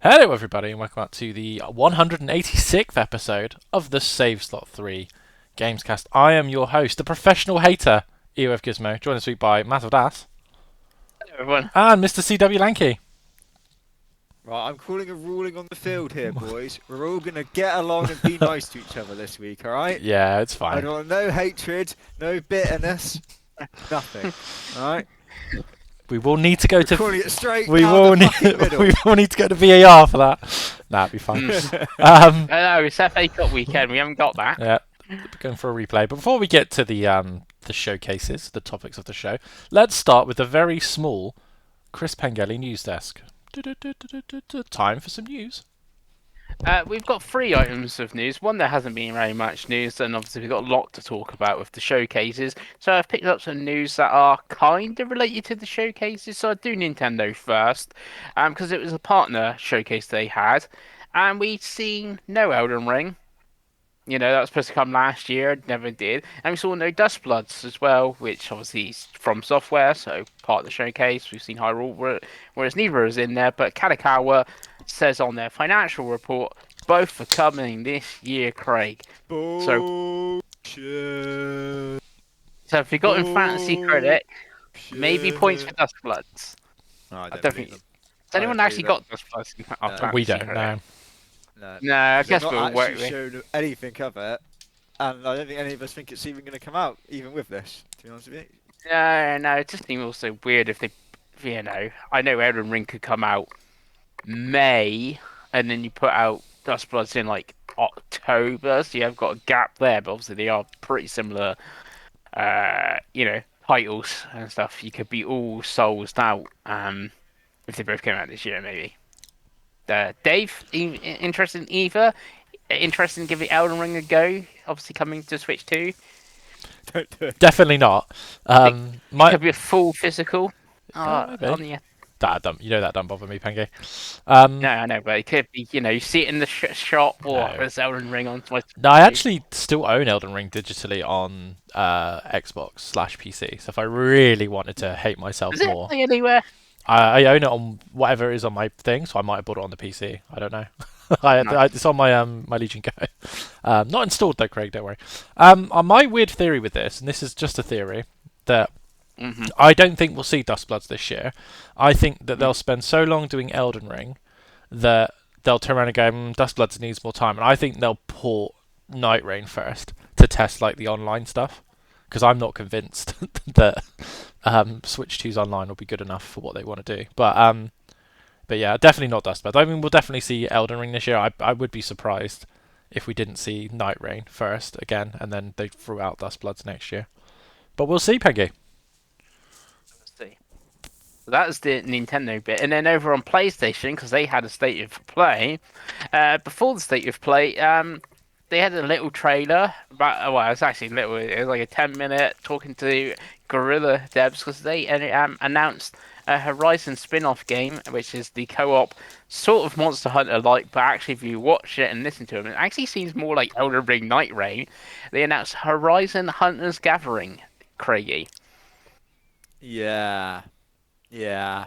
Hello, everybody, and welcome back to the 186th episode of the Save Slot 3 Gamescast. I am your host, the professional hater, EOF Gizmo, joined this week by Matt of Das Hello, everyone. and Mr. CW Lanky. Right, I'm calling a ruling on the field here, boys. We're all gonna get along and be nice to each other this week, alright? Yeah, it's I fine. don't want no hatred, no bitterness, nothing. Alright? We will need to go We're to. calling it straight We down will the need. fucking middle. We will need to go to VAR for that. Nah, it'll be fine. No, it's FA Cup weekend. We haven't got that. Yeah, going for a replay. But before we get to the showcases, the topics of the show, let's start with the very small Chris Pengelly news desk. Time for some news. We've got three items of news. One, there hasn't been very much news, and obviously we've got a lot to talk about with the showcases. So I've picked up some news that are kind of related to the showcases. So I do Nintendo first, because it was a partner showcase they had, and we'd seen no Elden Ring. You know, that was supposed to come last year, never did. And we saw no Dust Bloods as well, which obviously is from software, so part of the showcase. We've seen Hyrule, whereas neither is in there. But Kanekawa says on their financial report, both are coming this year, Craig. So, Bullshit. so if you got in fantasy credit, maybe points for Dust Bloods. No, I I don't don't believe think. them. Has I don't anyone actually believe got Dust Bloods in No. fantasy We don't credit? know. No. No, I They've guess not we'll actually wait. shown anything of it, and I don't think any of us think it's even gonna come out, even with this, to be honest with you. No, it just seems also weird if they, I know Elden Ring could come out May, and then you put out Dust Bloods in like October, so you have got a gap there. But obviously, they are pretty similar, titles and stuff. You could be all souls out, if they both came out this year, maybe. Dave, interested in either? Interested in giving Elden Ring a go? Obviously, coming to Switch 2. Don't do it. Definitely not. It could be a full physical. Maybe. On the You know that don't bother me, Pengi. No, I know, but it could be, you see it in the shop, or No. there's Elden Ring on my. No, I actually still own Elden Ring digitally on Xbox/PC. So if I really wanted to hate myself Is it more, play anywhere? I own it on whatever is on my thing. So I might have bought it on the PC. I don't know. No. It's on my Legion Go. Not installed though, Craig. Don't worry. My weird theory with this, and this is just a theory, that Hmm. I don't think we'll see Dust Bloods this year. I think that they'll spend so long doing Elden Ring that they'll turn around and go, Dust Bloods needs more time. And I think they'll port Night Rain first to test like the online stuff. Because I'm not convinced that Switch 2's online will be good enough for what they want to do. But yeah, definitely not Dust Bloods. I mean, we'll definitely see Elden Ring this year. I would be surprised if we didn't see Night Rain first again, and then they threw out Dust Bloods next year. But we'll see, Peggy. Let's see. So that's the Nintendo bit, and then over on PlayStation, because they had a state of play. Before the state of play, they had a little trailer. Well, it was actually little. It was like a 10-minute talking to Guerrilla Devs because they announced a Horizon spin-off game, which is the co-op sort of Monster Hunter-like, but actually, if you watch it and listen to them, it actually seems more like Elden Ring Night Rain. They announced Horizon Hunters Gathering, Craigie. Yeah. Yeah.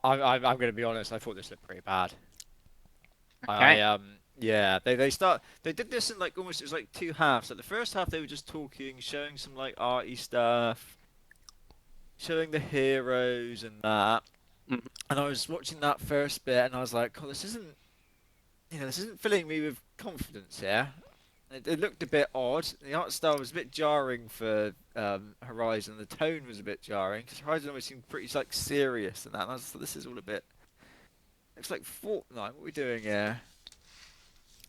I'm gonna be honest. I thought this looked pretty bad. Okay. Yeah. They did this in like almost, it was like two halves. Like the first half they were just talking, showing some like arty stuff, showing the heroes and that. Mhm. And I was watching that first bit and I was like, oh, this isn't filling me with confidence here. It looked a bit odd. The art style was a bit jarring for Horizon. The tone was a bit jarring because Horizon always seemed pretty like serious and that. And I was like, this is all a bit. Looks like Fortnite. What are we doing here?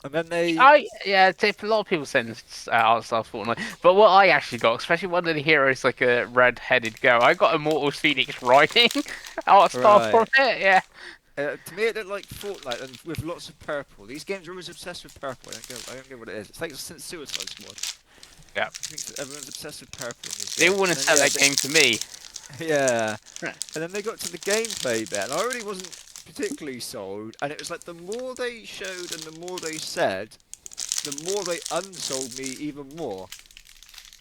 And then they. A lot of people saying this art style Fortnite, but what I actually got, especially one of the heroes, like a red-headed girl, I got Immortal Phoenix riding art style from Right. it. Yeah, To me, it looked like Fortnite and with lots of purple. These games are always obsessed with purple. I don't get what it is. It's like since Suicide Squad. yeah. I think that everyone's obsessed with purple in these They all games. want to And sell then, that game to me. yeah. Yeah. And then they got to the gameplay bit, and I already wasn't particularly sold. And it was like the more they showed and the more they said, the more they unsold me even more.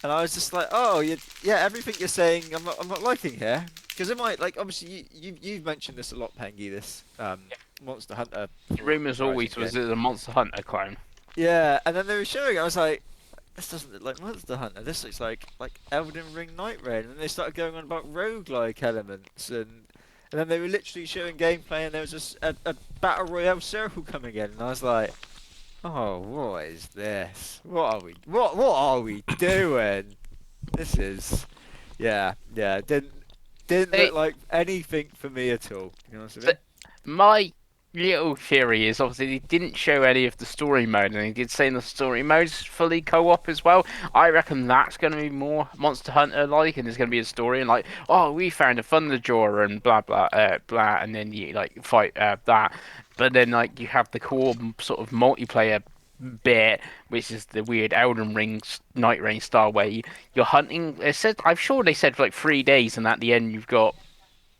And I was just like, oh, yeah, everything you're saying, I'm not liking here. Because it might like obviously you've mentioned this a lot, Pengi. This Monster Hunter The for rumors Horizon always game. was it a Monster Hunter clone. Yeah, and then they were showing it. I was like, this doesn't look like Monster Hunter. This looks like Elden Ring Night Raid. And then they started going on about roguelike elements, and then they were literally showing gameplay, and there was just a battle royale circle coming in, and I was like, oh, what is this? What are we doing? This is, yeah. Didn't They, look like anything for me at all. To be honest with so you. my little theory is obviously they didn't show any of the story mode, and they did say in the story mode's fully co-op as well. I reckon that's going to be more Monster Hunter like, and there's going to be a story and like, oh, we found a Thunderjaw and blah blah blah, and then you like fight that. But then like you have the core sort of multiplayer bit, which is the weird Elden Ring Night Rain style where you're hunting. It said I'm sure they said for like 3 days, and at the end you've got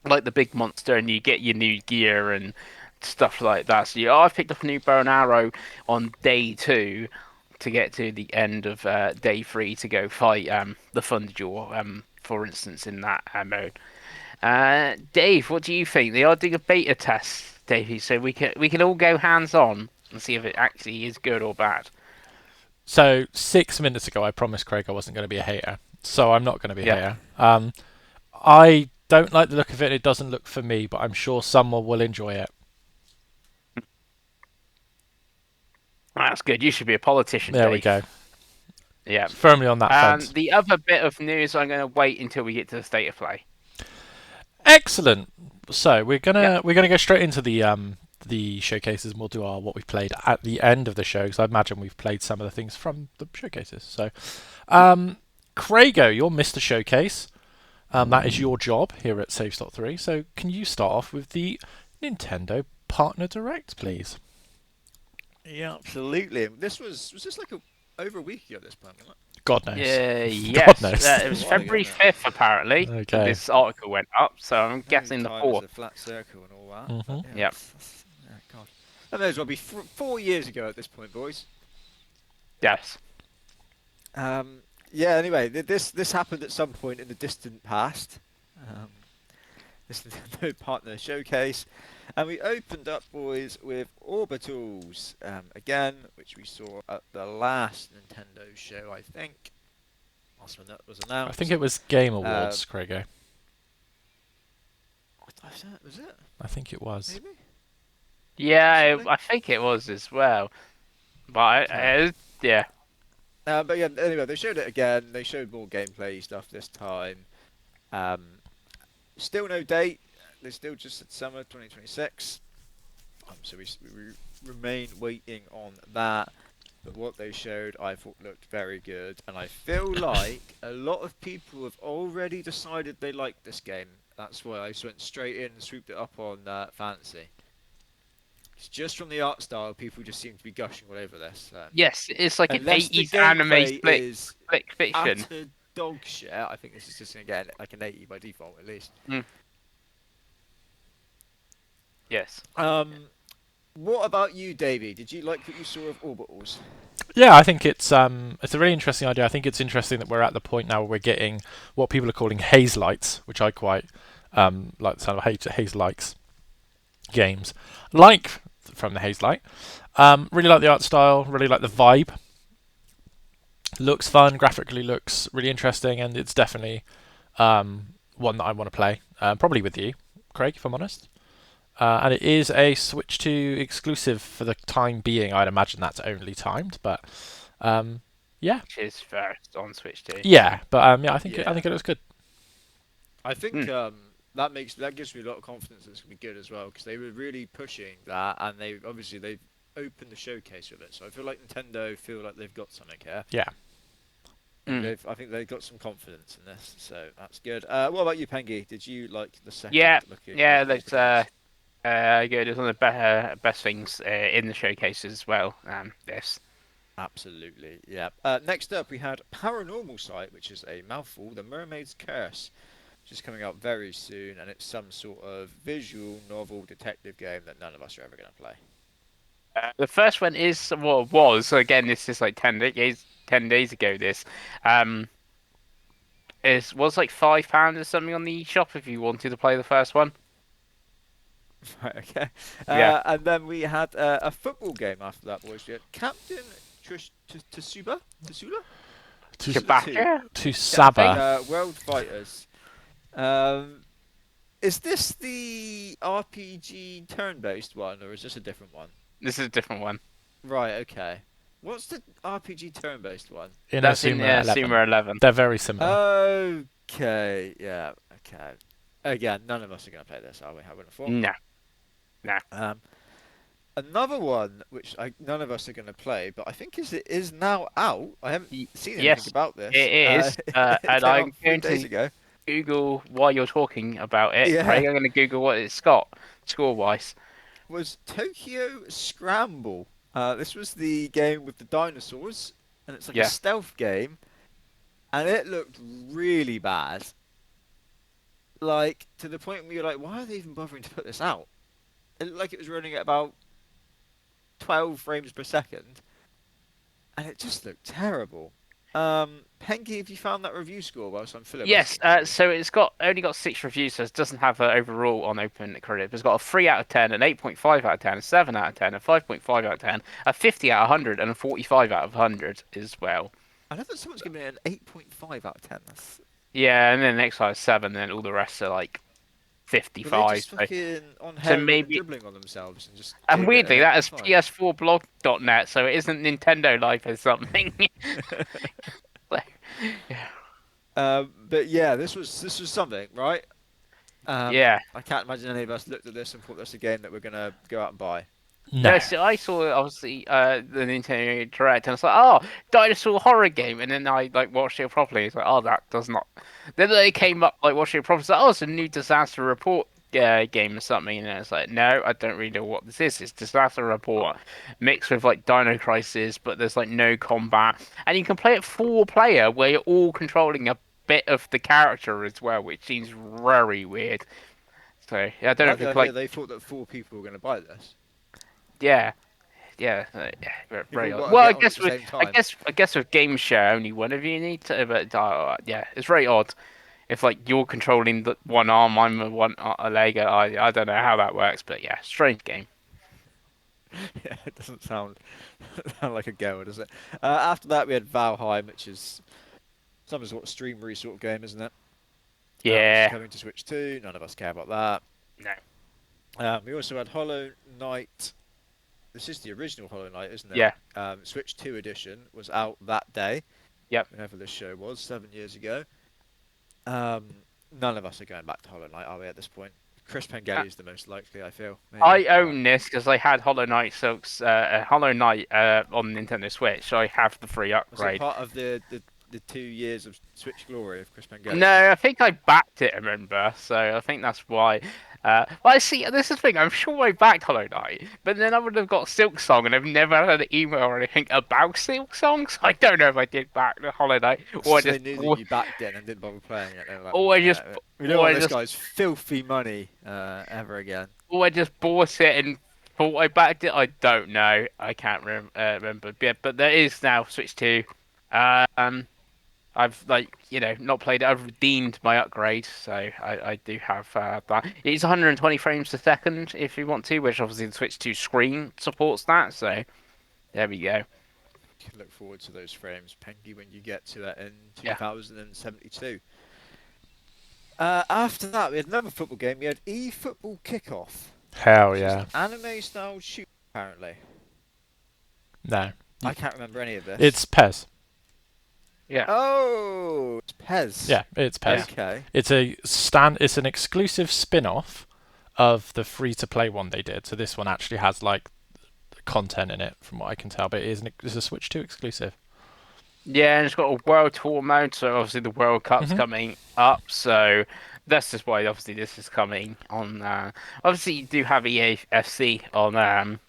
like the big monster and you get your new gear and stuff like that. So I've picked up a new bow and arrow on day 2 to get to the end of day 3 to go fight the Thunderjaw, for instance, in that mode. Dave, what do you think? They are doing a beta test, Davey, so we can all go hands on and see if it actually is good or bad. So 6 minutes ago, I promised Craig I wasn't going to be a hater, so I'm not going to be a Yeah. hater. I don't like the look of it. It doesn't look for me, but I'm sure someone will enjoy it. That's good. You should be a politician, There we Dave. go. Yeah. Firmly on that fence. The other bit of news, I'm going to wait until we get to the state of play. Excellent. So we're gonna Yep. we're gonna go straight into the showcases, and we'll do our what we've played at the end of the show, because I imagine we've played some of the things from the showcases. So, Craigo, you're Mr. Showcase. That is your job here at Save Slot 3. So can you start off with the Nintendo Partner Direct, please? Yeah, absolutely. Was this like over a week ago at this point, wasn't it? God knows. Yes, knows. it was A while ago, February isn't it? 5th apparently. Okay. This article went up, so I'm Only guessing the time is 4th. a flat circle and all that. Mhm. But Yep. yeah, God. That may as well be 4 years ago at this point, boys. Yes. Yeah. Anyway, this happened at some point in the distant past. Um, this Nintendo Partner Showcase, and we opened up, boys, with Orbitals again, which we saw at the last Nintendo show, I think. Last when that was announced. I think it was Game Uh, Awards, Craigo. Was it? I think it was. Maybe. Yeah, Possibly. I think it was as well. But Okay. yeah. But yeah, anyway, they showed it again. They showed more gameplay stuff this time. Still no date. They still just said summer 2026. So we remain waiting on that. But what they showed, I thought looked very good, and I feel like a lot of people have already decided they like this game. That's why I just went straight in and swooped it up on Fancy. It's just from the art style, people just seem to be gushing all over this. Yes, it's like an Unless the 80s anime gameplay split is fiction. utter dog shit, I think this is just going to get like an 80 by default at least. Yes. What about you, Davey? Did you like what you saw of Orbitals? Yeah, I think it's a really interesting idea. I think it's interesting that we're at the point now where we're getting what people are calling haze lights, which I quite like the sound of haze lights games, like from the haze light. Really like the art style. Really like the vibe. Looks fun. Graphically looks really interesting, and it's definitely one that I want to play. Probably with you, Craig, if I'm honest. And it is a Switch 2 exclusive for the time being. I'd imagine that's only timed, but yeah, Which is first on Switch 2. yeah. But yeah, I think Yeah. it looks good. I think that gives me a lot of confidence that it's gonna be good as well because they were really pushing that, and they've opened the showcase with it. So I feel like Nintendo feel like they've got something here. Yeah. I think they've got some confidence in this, so that's good. What about you, Pengi? Did you like the second Yeah, look at yeah, of that's Orbitals? good. It's one of the best things in the showcase as well. This. Absolutely, yeah. Next up, we had Paranormal Sight, which is a mouthful, The Mermaid's Curse, which is coming out very soon, and it's some sort of visual novel detective game that none of us are ever going to play. The first one is what was. So again, this is like 10 days ago. This. was like £5 or something on the eShop if you wanted to play the first one. Right, okay. Yeah, And then we had a football game after that, boys. We had Captain Tsuba? Tsula? To Tsula 2. Chewbacca. to Yeah, I think Saba. World Fighters. Um, is this the RPG turn-based one, or is this a different one? this is a different one. Right, okay. What's the RPG turn-based one? That's in Inazuma 11. Sumer 11. They're very similar. Okay, yeah, okay. Again, none of us are going to play this, are we? I wouldn't have thought. No, no. Um, Another one which none of us are going to play, but I think is now out. I haven't seen anything Yes, about this. it is. It And came out I'm 3 going days to ago. Google while you're talking about it, Yeah, Craig. I'm going to Google what it's got score-wise. was Tokyo Scramble. This was the game with the dinosaurs, and it's like a Yeah. stealth game, and it looked really bad. Like to the point where you're like, why are they even bothering to put this out? It looked like it was running at about 12 frames per second, and it just looked terrible. Pengi, have you found that review score whilst I'm Yes, filibustering through? so it's only got 6 reviews, so it doesn't have an overall on Open Critic. It's got a 3 out of 10, an 8.5 out of 10, a 7 out of 10, a 5.5 out of 10, a 50 out of 100, and a 45 out of 100 as well. I know that someone's given it an 8.5 out of 10. Yeah, and then the next one is 7, then all the rest are like Were they 55. just fucking on So heroin and maybe, dribbling on themselves and just and gave it weirdly, an that is 8.5? PS4blog.net, so it isn't Nintendo Life or something. Yeah. But yeah, this was something, right? Yeah. I can't imagine any of us looked at this and thought that's a game that we're gonna go out and buy. No. No, so I saw obviously the Nintendo Direct, and I was like, "Oh, dinosaur horror game," and then I like watched it properly. It's like, "Oh, that does not." Then they came up like watching it properly. It's like, "Oh, it's a new disaster report game or something," and it's like, "No, I don't really know what this is. It's disaster report mixed with like Dino Crisis, but there's like no combat, and you can play it 4 player where you're all controlling a bit of the character as well, which seems very weird." So yeah, I I don't know like if the it's idea like, they thought that 4 people were gonna buy this. yeah. Yeah, You've very all odd. got to Well, get on at the same time. I guess with game share, only one of you need to. But yeah, it's very odd. If like you're controlling the one arm, I'm a leg. I don't know how that works, but yeah, strange game. Yeah, it doesn't sound like a goer, does it? After that, we had Valheim, which is some sort of streamery sort of game, isn't it? Which is Yeah, coming to Switch 2. None of us care about that. no, We also had Hollow Knight. This is the original Hollow Knight, isn't it? yeah, Switch 2 edition was out that day, yep. whenever this show was, 7 years ago. Um, None of us are going back to Hollow Knight, are we, at this point? Chris Pengelly is the most likely, I feel. I Maybe. own this because I had Hollow Knight on Nintendo Switch, so I have the free Was it upgrade. part of the 2 years of Switch glory of Chris Pengelly? No, I think I backed it, remember? So I think that's why. Well, I see, this is the thing, I'm sure I backed Hollow Knight, but then I would have got Silk Song, and I've never had an email or anything about Silk Song, so I don't know if I did back the Hollow Knight, or I So they just, knew that you backed it and didn't bother playing it. They were like, or I just, we don't or want I this just, guy's filthy money ever again. or I just bought it and thought I backed it. I don't know. I can't remember. Yeah, but there is now Switch 2. Um, I've not played it. I've redeemed my upgrade, so I do have that. It's 120 frames per second if you want to, which obviously the Switch 2 screen supports that. So there we go. You can look forward to those frames, Pengy, when you get to that in Yeah. 2072. After that, we had another football game. We had eFootball Kickoff. Hell Which is yeah. an anime-style shoot, apparently. No. I can't remember any of this. It's PES. Yeah. Oh, it's Pez. Yeah, it's PES. Okay. It's an exclusive spin-off of the free-to-play one they did. So this one actually has like content in it, from what I can tell. But it's a Switch 2 exclusive. Yeah, and it's got a World Tour mode, so obviously the World Cup's Mhm. coming up, so that's just why obviously this is coming on. Obviously, you do have EAFC on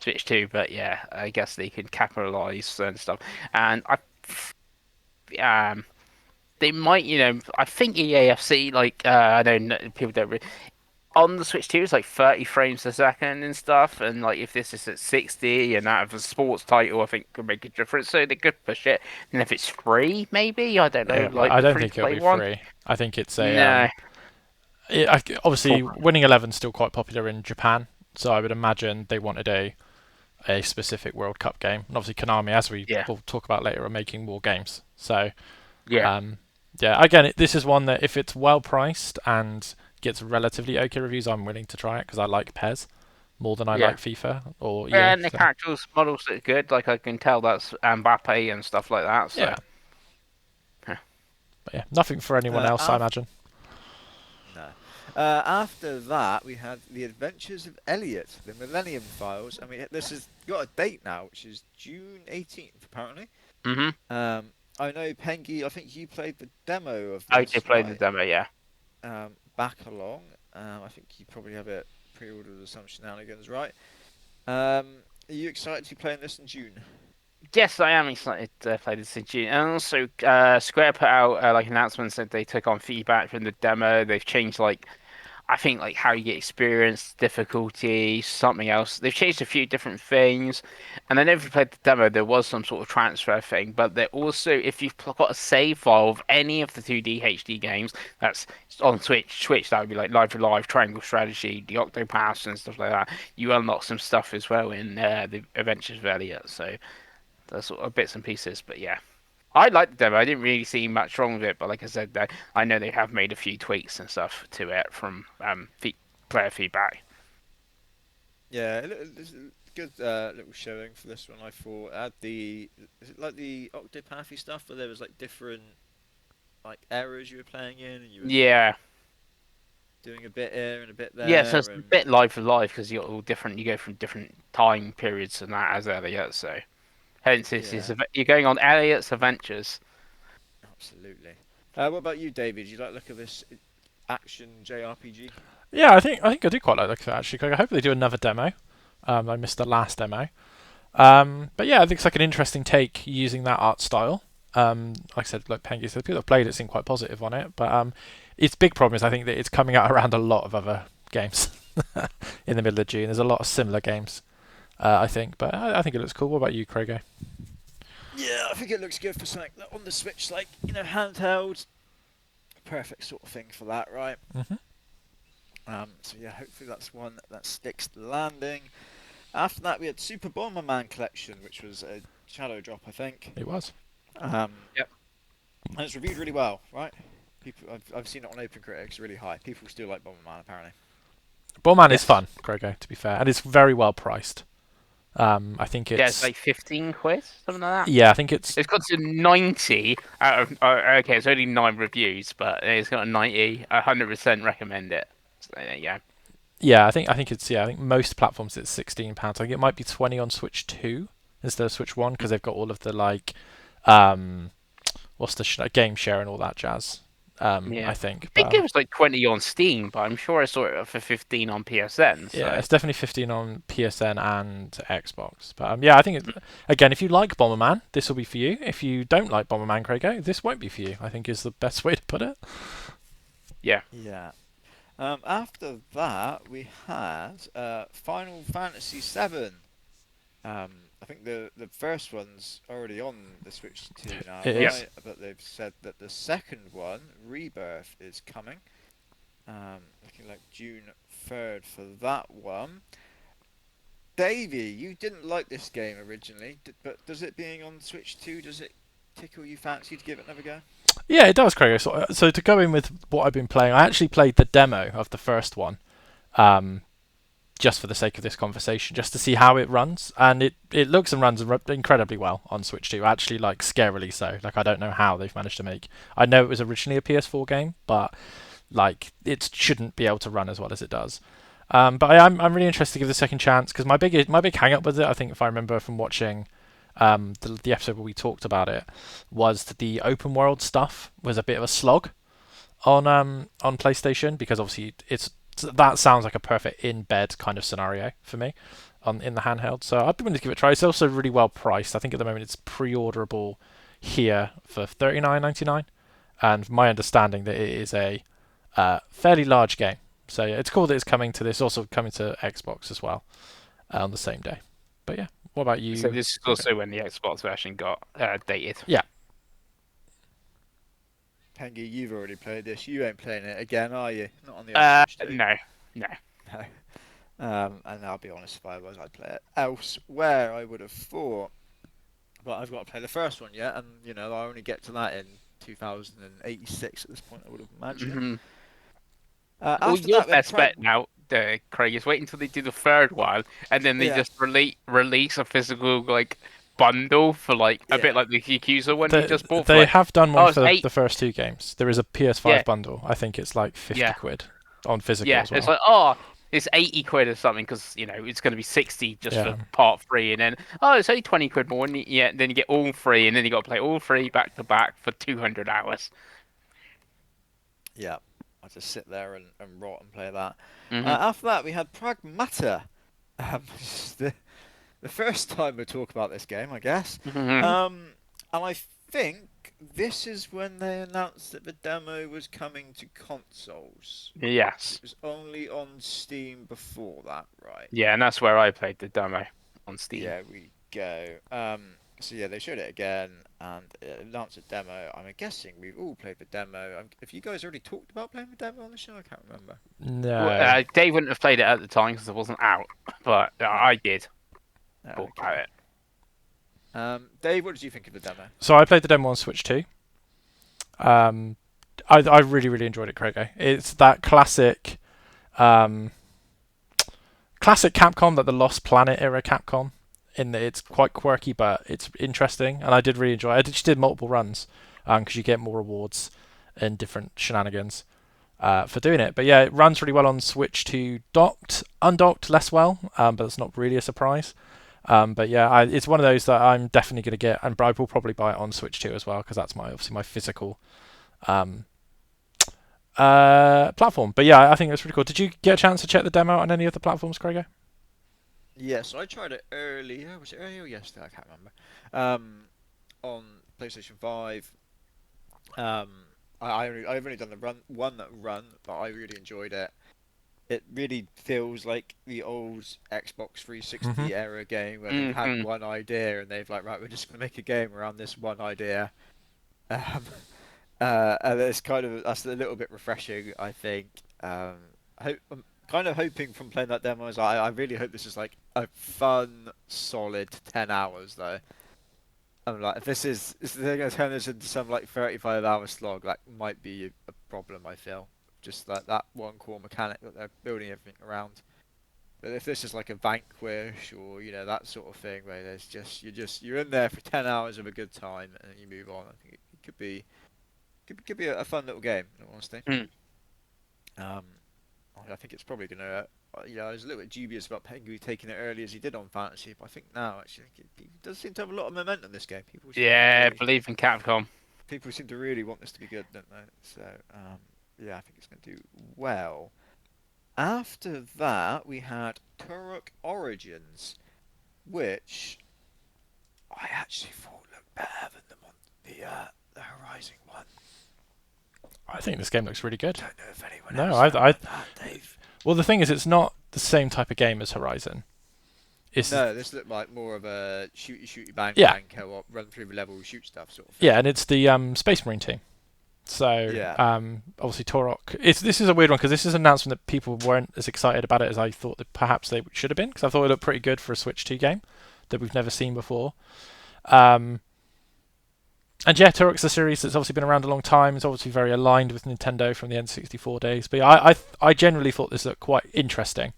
Switch too, but yeah, I guess they can capitalize and stuff. And they might, I think EAFC, like I know people don't really. on the Switch 2, it's like 30 frames a second and stuff. And like if this is at 60 and out of a sports title, I think could make a difference. So they could push it. And if it's free, maybe I don't know, Yeah, well, like I the don't free think to it'll play be one. free. I think it's a No, obviously full. Winning Eleven's still quite popular in Japan, so I would imagine they wanted a specific World Cup game. And obviously Konami, as we Yeah, will talk about later, are making more games. So yeah, um, yeah, again, this is one that if it's well priced and gets relatively okay reviews, I'm willing to try it because I like PES more than I yeah. like FIFA or EA. And the So characters models look good. Like I can tell that's Mbappe and stuff like that. So yeah, but yeah, nothing for anyone else, I After imagine. no. After that, we had The Adventures of Elliot, the Millennium Files. I mean, this has got a date now, which is June 18th, apparently. hmm I know, Pengi, I think you played the demo of I this, did play the right? demo. Yeah. Back along. I think you probably have it pre-ordered or some shenanigans, right? Are you excited to be playing this in June? Yes, I am excited to play this in June. And also, Square put out like announcements that they took on feedback from the demo. They've changed like I think like how you get experience, difficulty, something else. They've changed a few different things. And I know if you played the demo, there was some sort of transfer thing. But they're also, if you've got a save file of any of the 2D HD games, that's on Switch that would be like Live for Live, Triangle Strategy, the Octopath, and stuff like that. You unlock some stuff as well in the Adventures of Elliot. So there's sort of bits and pieces. But yeah. I liked the demo. I didn't really see much wrong with it, but like I said, I know they have made a few tweaks and stuff to it from player feedback. Yeah, it's a good little showing for this one. I thought it had is it like the Octopathy stuff where there was like different like eras you were playing in, and you were Yeah, doing a bit here and a bit yeah. So it's there, a and bit live for live because you're all different. You go from different time periods and that as Elliot. So hence this is yeah, you're going on Elliot's adventures. absolutely. What about you, David? You like the look of this action JRPG? Yeah, I think I do quite like that actually. 'Cause I hope they do another demo. I missed the last demo. But yeah, I think it's like an interesting take using that art style. Like I said, like Pengi said, people that have played it seem quite positive on it. But its big problem is I think that it's coming out around a lot of other games in the middle of June. There's a lot of similar games, I think. But I think it looks cool. What about you, Craigo? Yeah, I think it looks good for something on the Switch, like handheld. Perfect sort of thing for that, right? hmm So yeah, hopefully that's one that sticks the landing. After that, we had Super Bomberman Collection, which was a shadow drop, I think. It was. Yep. And it's reviewed really well, right? I've seen it on OpenCritic, really high. People still like Bomberman, apparently. Ballman is Yes. fun, Craigo, to be fair, and it's very well priced. I think Yeah, it's it's like 15 quid, something like that. yeah, I think it's It's got to 90 out of. Okay, it's only 9 reviews, but it's got a 90. 100% recommend it. So there you go. yeah, I think it's I think most platforms it's £16. I think it might be 20 on Switch 2 instead of Switch 1 because they've got all of the like um what's the game share and all that jazz. Yeah. I think, I but think it was like 20 on Steam, but I'm sure I saw it for 15 on PSN. yeah, So it's definitely 15 on PSN and Xbox. But yeah, I think again, if you like Bomberman, this will be for you. If you don't like Bomberman, Craigo, this won't be for you. I think is the best way to put it. yeah, Yeah. After that, we had Final Fantasy VII. I think the first one's already on the Switch 2 now, It yeah. is. right? But they've said that the second one, Rebirth, is coming. Looking like June 3rd for that one. Davey, you didn't like this game originally, but does it being on Switch 2, does it tickle you fancy to give it another go? Yeah, it does, Craigo. So to go in with what I've been playing, I actually played the demo of the first one. Um, just for the sake of this conversation, just to see how it runs, and it looks and runs incredibly well on Switch 2. Actually, like scarily so. Like I don't know how they've managed to make. I know it was originally a PS4 game, but like it shouldn't be able to run as well as it does. But I'm really interested to give it a second chance because my big hang up with it, I think if I remember from watching the episode where we talked about it, was that the open world stuff was a bit of a slog on PlayStation because obviously that sounds like a perfect in bed kind of scenario for me in the handheld. So I'd be willing to give it a try. It's also really well priced. I think at the moment it's pre-orderable here for $39.99, and my understanding that it is a fairly large game. So yeah, it's cool that it's coming to this. Also coming to Xbox as well on the same day. But yeah, what about you? So this is also when the Xbox version got dated. Yeah. Pengi, you've already played this. You ain't playing it again, are you? Not on the Switch 2. No. No. And I'll be honest, if I was, I'd play it elsewhere, I would have thought. But I've got to play the first one yet, and you know I only get to that in 2086 at this point, I would have imagined. Mm-hmm. After Well, your that, best bet now, Craig, is wait until they do the third one, and then they just release a physical like bundle for like a bit like the Yakuza one you just bought. They For, have done one it's for $8. the first 2 games. There is a PS5 bundle. I think it's like 50 Yeah. quid on physical Yeah, as well. it's like it's 80 quid or something because you know it's going to be 60 just for part 3, and then it's only 20 quid more, and then you get all 3, and then you got to play all 3 back to back for 200 hours. Yeah, I just sit there and rot and play that. Mm-hmm. After that, we had Pragmata. The first time we talk about this game, I guess. Mm-hmm. And I think this is when they announced that the demo was coming to consoles. Yes. It was only on Steam before that, right? Yeah, and that's where I played the demo on Steam. Yeah, we go. So yeah, they showed it again and announced a demo. I'm guessing we've all played the demo. Have you guys already talked about playing the demo on the show? I can't remember. No. Well, Dave wouldn't have played it at the time because it wasn't out, but I did. Talk about it. Dave, what did you think of the demo? So I played the demo on Switch 2. I really, really enjoyed it, Craig. It's that classic Capcom, that the Lost Planet era Capcom, in that it's quite quirky, but it's interesting, and I did really enjoy it. I just did multiple runs, because you get more rewards and different shenanigans for doing it. But yeah, it runs really well on Switch 2 docked. Undocked, less well, but it's not really a surprise. But yeah, it's one of those that I'm definitely going to get, and I will probably buy it on Switch 2 as well, because that's obviously my physical platform. But yeah, I think it's really cool. Did you get a chance to check the demo on any of the platforms, Gregor? Yes, I tried it earlier. Was it earlier or yesterday? I can't remember. On PlayStation 5. I've only done the one run, but I really enjoyed it. It really feels like the old Xbox 360 era game where they've had one idea and they've like, right, we're just gonna make a game around this one idea. And that's a little bit refreshing, I think. I'm kind of hoping from playing that demo, I really hope this is like a fun, solid 10 hours though. I'm like, if they're gonna turn this into some like 35-hour slog, that might be a problem. I feel just like that one core mechanic that they're building everything around. But if this is like a Vanquish or that sort of thing where there's you're in there for 10 hours of a good time and then you move on, I think it could be a fun little game, in all honesty. I think it's probably gonna. I was a little bit dubious about Pengi taking it early as he did on Fantasy, but I think now actually it does seem to have a lot of momentum. This game, Believe in Capcom. People seem to really want this to be good, don't they? So yeah, I think it's going to do well. After that, we had Turok Origins, which I actually thought looked better than the Horizon one. I think this game looks really good. I don't know if anyone else that, Dave. Well, the thing is, it's not the same type of game as Horizon. No, this looked like more of a shooty bang co-op, run through the level, shoot stuff sort of thing. Yeah, and it's the Space Marine team. So obviously Turok. This is a weird one because this is an announcement that people weren't as excited about it as I thought that perhaps they should have been, because I thought it looked pretty good for a Switch 2 game that we've never seen before. And yeah, Turok's a series that's obviously been around a long time. It's obviously very aligned with Nintendo from the N64 days. But yeah, I generally thought this looked quite interesting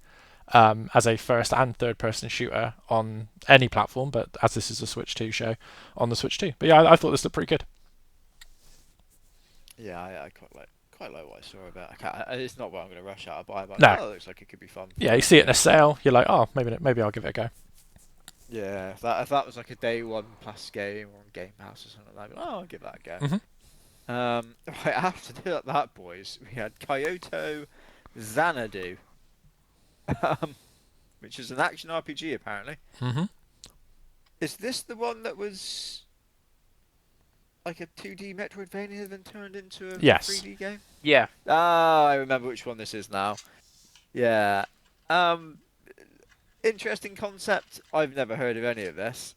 as a first and third person shooter on any platform, but as this is a Switch 2 show, on the Switch 2. But yeah, I thought this looked pretty good. Yeah, I quite like what I saw about it. It's not what I'm going to rush out and buy, but No. it looks like it could be fun. Yeah, you see it in a sale, you're like, oh, maybe I'll give it a go. Yeah, if that was like a day one plus game or on Game Pass or something like that, I'll give that a go. Mm-hmm. Right, after that, boys, we had Kyoto Xanadu, which is an action RPG apparently. Mm-hmm. Is this the one that was like a 2D Metroidvania then turned into a Yes. 3D game? Yeah. Ah, I remember which one this is now. Yeah. Um, Interesting concept. I've never heard of any of this.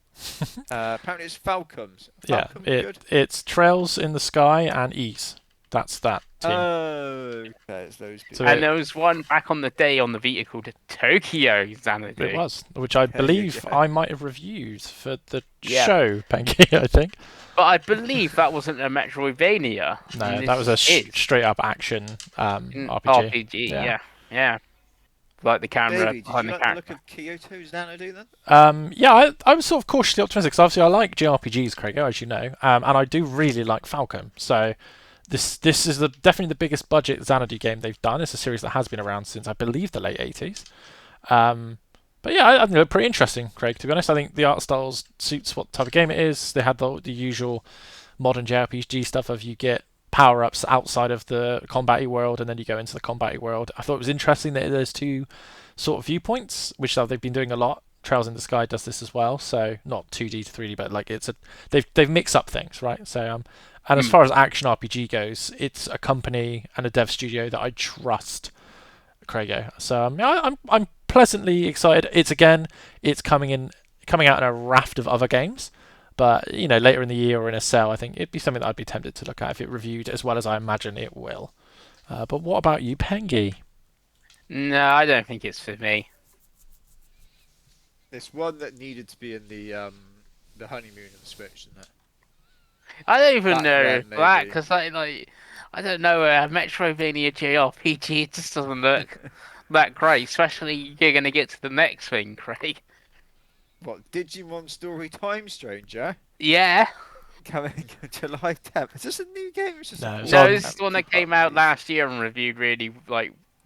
Apparently it's Falcons. Yeah, Falcons good? it's Trails in the Sky and Ease. That's that team. Oh, okay, it's those So And people. there was one back on the day on the Vita called Tokyo it Xanadu. was, which I There you believe go. I might have reviewed for the Yeah, show, Pengi, I think. but I believe that wasn't a Metroidvania, and No, that was a this is straight up action an RPG. RPG. Yeah. Yeah, yeah, like the camera Davey, did behind you the like the look character. of Kyoto Xanadu then? Yeah, I was sort of cautiously optimistic because obviously I like JRPGs, Craig, as you know, and I do really like Falcom. So this is definitely the biggest budget Xanadu game they've done. It's a series that has been around since I believe the late 80s. Um, but yeah, I think they're pretty interesting, Craig. To be honest, I think the art styles suits what type of game it is. They had the usual modern JRPG stuff of you get power ups outside of the combat world and then you go into the combat world. I thought it was interesting that there's two sort of viewpoints, which they've been doing a lot. Trails in the Sky does this as well, so not 2D to 3D, but like they've mixed up things, right? So and as Hmm. far as action RPG goes, it's a company and a dev studio that I trust, Craigo. So yeah, I'm pleasantly excited. It's coming out in a raft of other games, but later in the year or in a sale, I think it'd be something that I'd be tempted to look at if it reviewed as well as I imagine it will. But what about you, Pengi? No, I don't think it's for me. It's one that needed to be in the honeymoon of the Switch, isn't it? I don't even Back know then, that maybe. because I don't know a Metroidvania JRPG. It just doesn't look that great, especially you're gonna get to the next thing, Craig. What, Digimon Story Time Stranger? Yeah. Coming July 10th. Is this a new game or is this an No, it's old No, on. this is attempt the one to that keep up came with out these? last year and reviewed really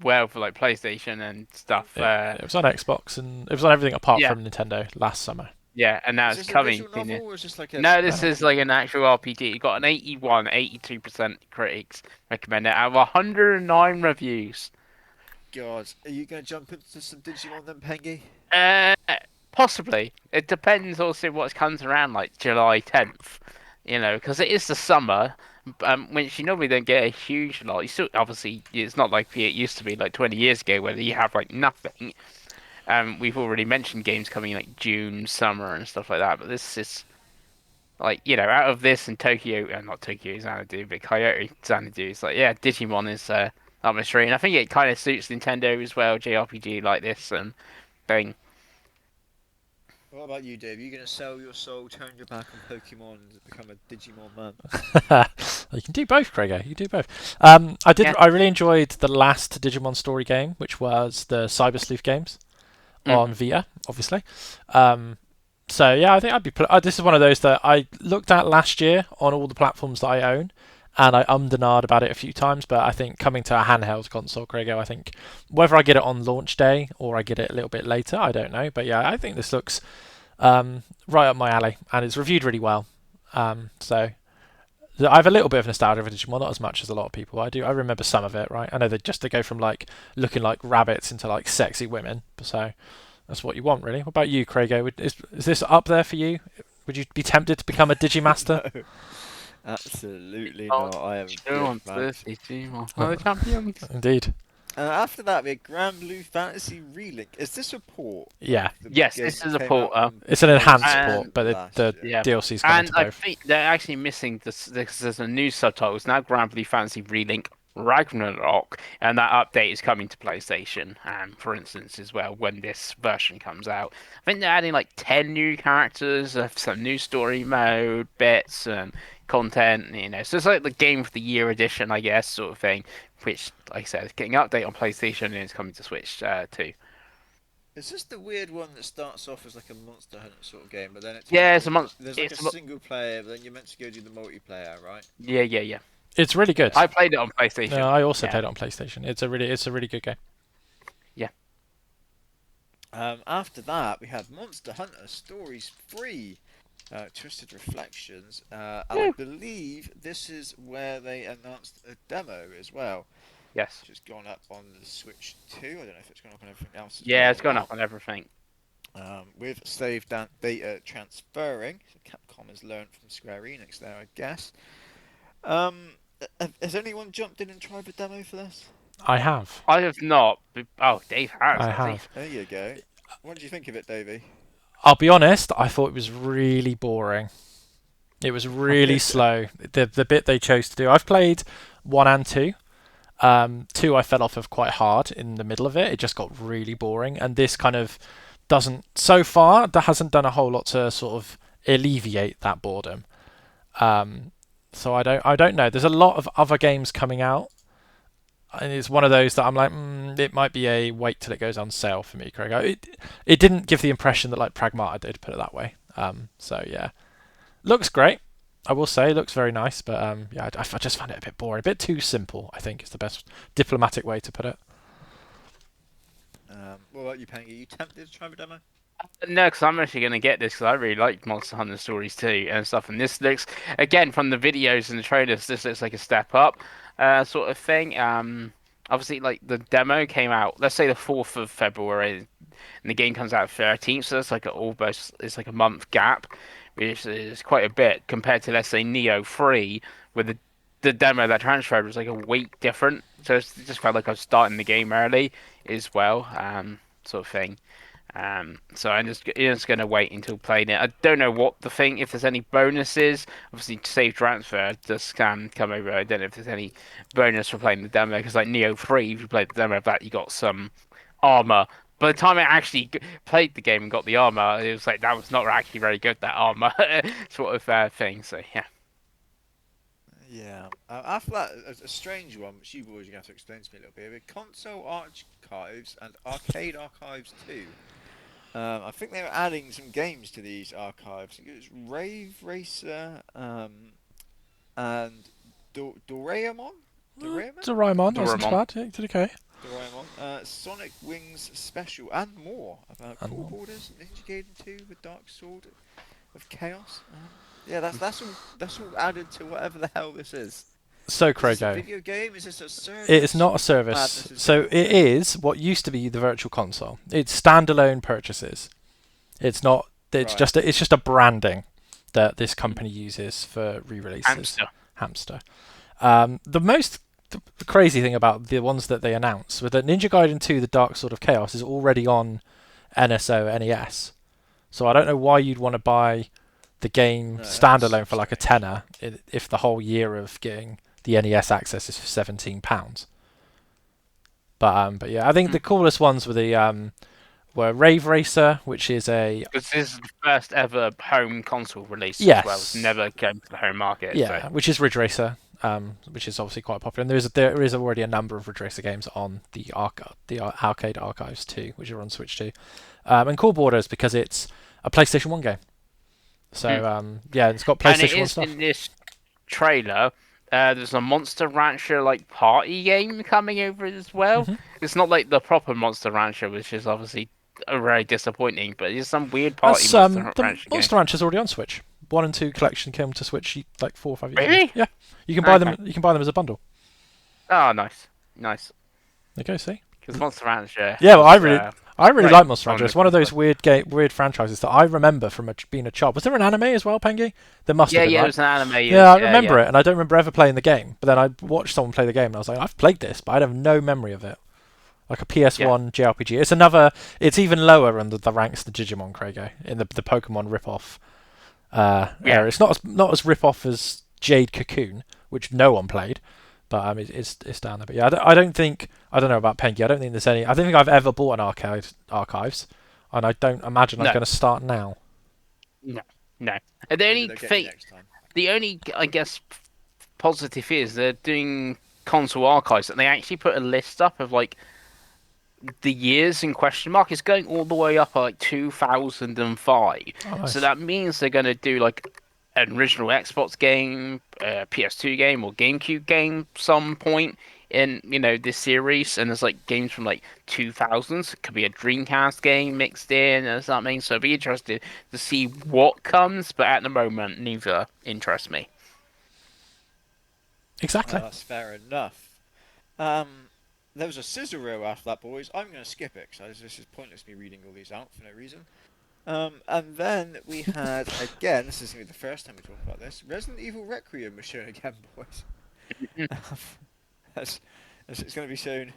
well for PlayStation and stuff. It was on Xbox and it was on everything apart Yeah, from Nintendo last summer. yeah, and now Is it's this a coming. visual novel or is this like a No, this No. is like RPG? an actual RPG. It got an 81, 82% critics recommend it out of 109 reviews. God, are you going to jump into some Digimon then, Pengi? Uh, Possibly. It depends also what comes around like July 10th. Because it is the summer, which you normally don't get a huge lot. You still, obviously, it's not like it used to be like 20 years ago where you have like nothing. We've already mentioned games coming like June, summer, and stuff like that. But this is like out of this and Tokyo, not Tokyo Xanadu, but Kyoto Xanadu. It's like yeah, Digimon is up my street, and I think it kind of suits Nintendo as well. JRPG like this and thing. What about you, Dave? Are you going to sell your soul, turn your back on Pokemon, and become a Digimon man? You can do both, Craigo. You can do both. Yeah. I really enjoyed the last Digimon story game, which was the Cyber Sleuth games Mm. on Vita, obviously. So yeah, I think I'd be. This is one of those that I looked at last year on all the platforms that I own, and I ummed and ahed about it a few times. But I think coming to a handheld console, Craigo, I think whether I get it on launch day or I get it a little bit later, I don't know. But yeah, I think this looks right up my alley, and it's reviewed really well. So I have a little bit of nostalgia for Digimon, not as much as a lot of people. I do. I remember some of it, right? I know they go from like looking like rabbits into like sexy women. So that's what you want, really. What about you, Craigo? Is this up there for you? Would you be tempted to become a Digimaster? No, absolutely Oh, not. I am Sure, good, on man. 32 are the champions. Indeed. After that, we had Grand Blue Fantasy Relink. Is this a port Yeah. of the Yes, game this that is a came port. out on It's an enhanced And- port, but last the year? Yeah. DLC's coming And to I both. think they're actually missing this because there's a new subtitles now. Grand Blue Fantasy Relink Ragnarok, and that update is coming to PlayStation, for instance, as well when this version comes out. I think they're adding like 10 new characters, some new story mode bits, and content. So it's like the Game of the Year edition, I guess, sort of thing. Which, like I said, is getting an update on PlayStation and it's coming to Switch too. Is this the weird one that starts off as like a Monster Hunter sort of game, but then it Yeah, turns it's a into month. there's like a single player, but then you're meant to go do the multiplayer, right? Yeah, yeah, yeah. It's really good. I played it on No, PlayStation. I also Yeah, played it on PlayStation. It's a really good game. yeah. After that, we had Monster Hunter Stories 3, Twisted Reflections, and I Woo. believe this is where they announced a demo as well, Yes. which has gone up on the Switch 2. I don't know if it's gone up on everything else as Yeah, well it's or gone not. up on everything. With save data transferring, so Capcom has learned from Square Enix there, I guess. Has anyone jumped in and tried the demo for this? I have. I have not. Oh, Dave has I he? have. There you go. What did you think of it, Davey? I'll be honest, I thought it was really boring. It was really slow. The bit they chose to do. I've played 1 and 2. 2 I fell off of quite hard in the middle of it. It just got really boring, and this kind of doesn't so far. That hasn't done a whole lot to sort of alleviate that boredom. Um, so I don't know. There's a lot of other games coming out, and it's one of those that I'm like, it might be a wait till it goes on sale for me, Craig. It didn't give the impression that like Pragmata did, put it that way. So yeah, looks great. I will say, it looks very nice, but yeah, I just found it a bit boring, a bit too simple. I think is the best diplomatic way to put it. What about you, Pengi? You tempted to try the demo? No, because I'm actually going to get this because I really like Monster Hunter Stories 2 and stuff. And this looks, again, from the videos and the trailers, this looks like a step up, sort of thing. Obviously, like the demo came out, let's say the 4th of February, and the game comes out 13th, so it's like it's like a month gap, which is quite a bit compared to, let's say, Neo 3, where the demo that transferred was like a week different. So it just felt like I was starting the game early as well, sort of thing. So I'm just gonna wait until playing it. I don't know what the thing, if there's any bonuses. Obviously, save transfer does come over. I don't know if there's any bonus for playing the demo because like Neo 3, if you played the demo of that, you got some armor. By the time I actually played the game and got the armor, it was like that was not actually very good. That armor sort of thing. So yeah. Yeah. After that, a strange one, which you've always going to have to explain to me a little bit. With console archives and arcade archives too. I think they were adding some games to these archives. I think it was Rave Racer and Doraemon? Doraemon? Doraemon, that wasn't Doraemon. bad. Yeah, it did okay. Doraemon. Sonic Wings Special and more. About And Cool more. Borders, Ninja Gaiden 2 with Dark Sword of Chaos. Yeah, that's all added to whatever the hell this is. So, Is this a Craigo, video game? Is this a service? it is not a What service. madness is So going on it here? is what used to be the Virtual Console. It's standalone purchases. It's not. It's Right. just a branding that this company uses for re-releases. Hamster. Hamster. The crazy thing about the ones that they announced was that Ninja Gaiden 2: The Dark Sword of Chaos is already on NSO NES. So I don't know why you'd want to buy the game No, that's standalone for like a strange. tenner if the whole year of getting the NES access is for £17. But yeah, I think the coolest ones were Rave Racer, which is a Because this is the first ever home console release as well. It's yes, never came to the home market. So yeah, which is Ridge Racer, which is obviously quite popular. And there is already a number of Ridge Racer games on the arcade archives too, which are on Switch too. And Cool Borders because it's a PlayStation 1 game. So yeah, it's got and it PlayStation 1 is stuff. in this trailer. There's a Monster Rancher like party game coming over as well. hmm It's not like the proper Monster Rancher, which is obviously very disappointing, but it's some weird party That's Monster the Rancher game. Monster Rancher's already on Switch. 1 and 2 collection came to Switch like 4 or 5 years ago. Really? Yeah, you can buy Okay. them. You can buy them as a bundle. Oh, nice, nice. There you go. See. Because Monster Rancher. Yeah, well, was, I really great like Monster on Rancher. the It's one of those console. weird franchises that I remember from being a child. Was there an anime as well, Pengi? There must have Yeah, been, yeah, it right? was an anime. Yeah, I Yeah, remember yeah, it, and I don't remember ever playing the game. But then I watched someone play the game, and I was like, I've played this, but I have no memory of it. Like a yeah, PS1 JRPG. It's another. It's even lower in the ranks than Digimon, Craigo, in the Pokemon rip-off yeah. area. It's not as rip-off as Jade Cocoon, which no one played, but it's down there. But yeah, I don't know about Pengi. I don't think there's any. I don't think I've ever bought an archives, and I don't imagine I'm No, going to start now. no, no. And the Maybe only they'll get you thing, next time. I guess, positive is they're doing console archives, and they actually put a list up of like the years in question mark. Is going all the way up at like 2005. Oh, So nice. that means they're going to do like an original Xbox game, PS2 game, or GameCube game some point in this series. And there's like games from like 2000s. It could be a Dreamcast game mixed in or something. So I'd be interested to see what comes. But at the moment, neither interest me. Exactly. That's fair enough. Um, there was a scissor row after that, boys. I'm going to skip it because this is pointless me reading all these out for no reason. And then we had again. This is going to be the first time we talk about this. Resident Evil Requiem was shown again, boys. That's, It's going to be shown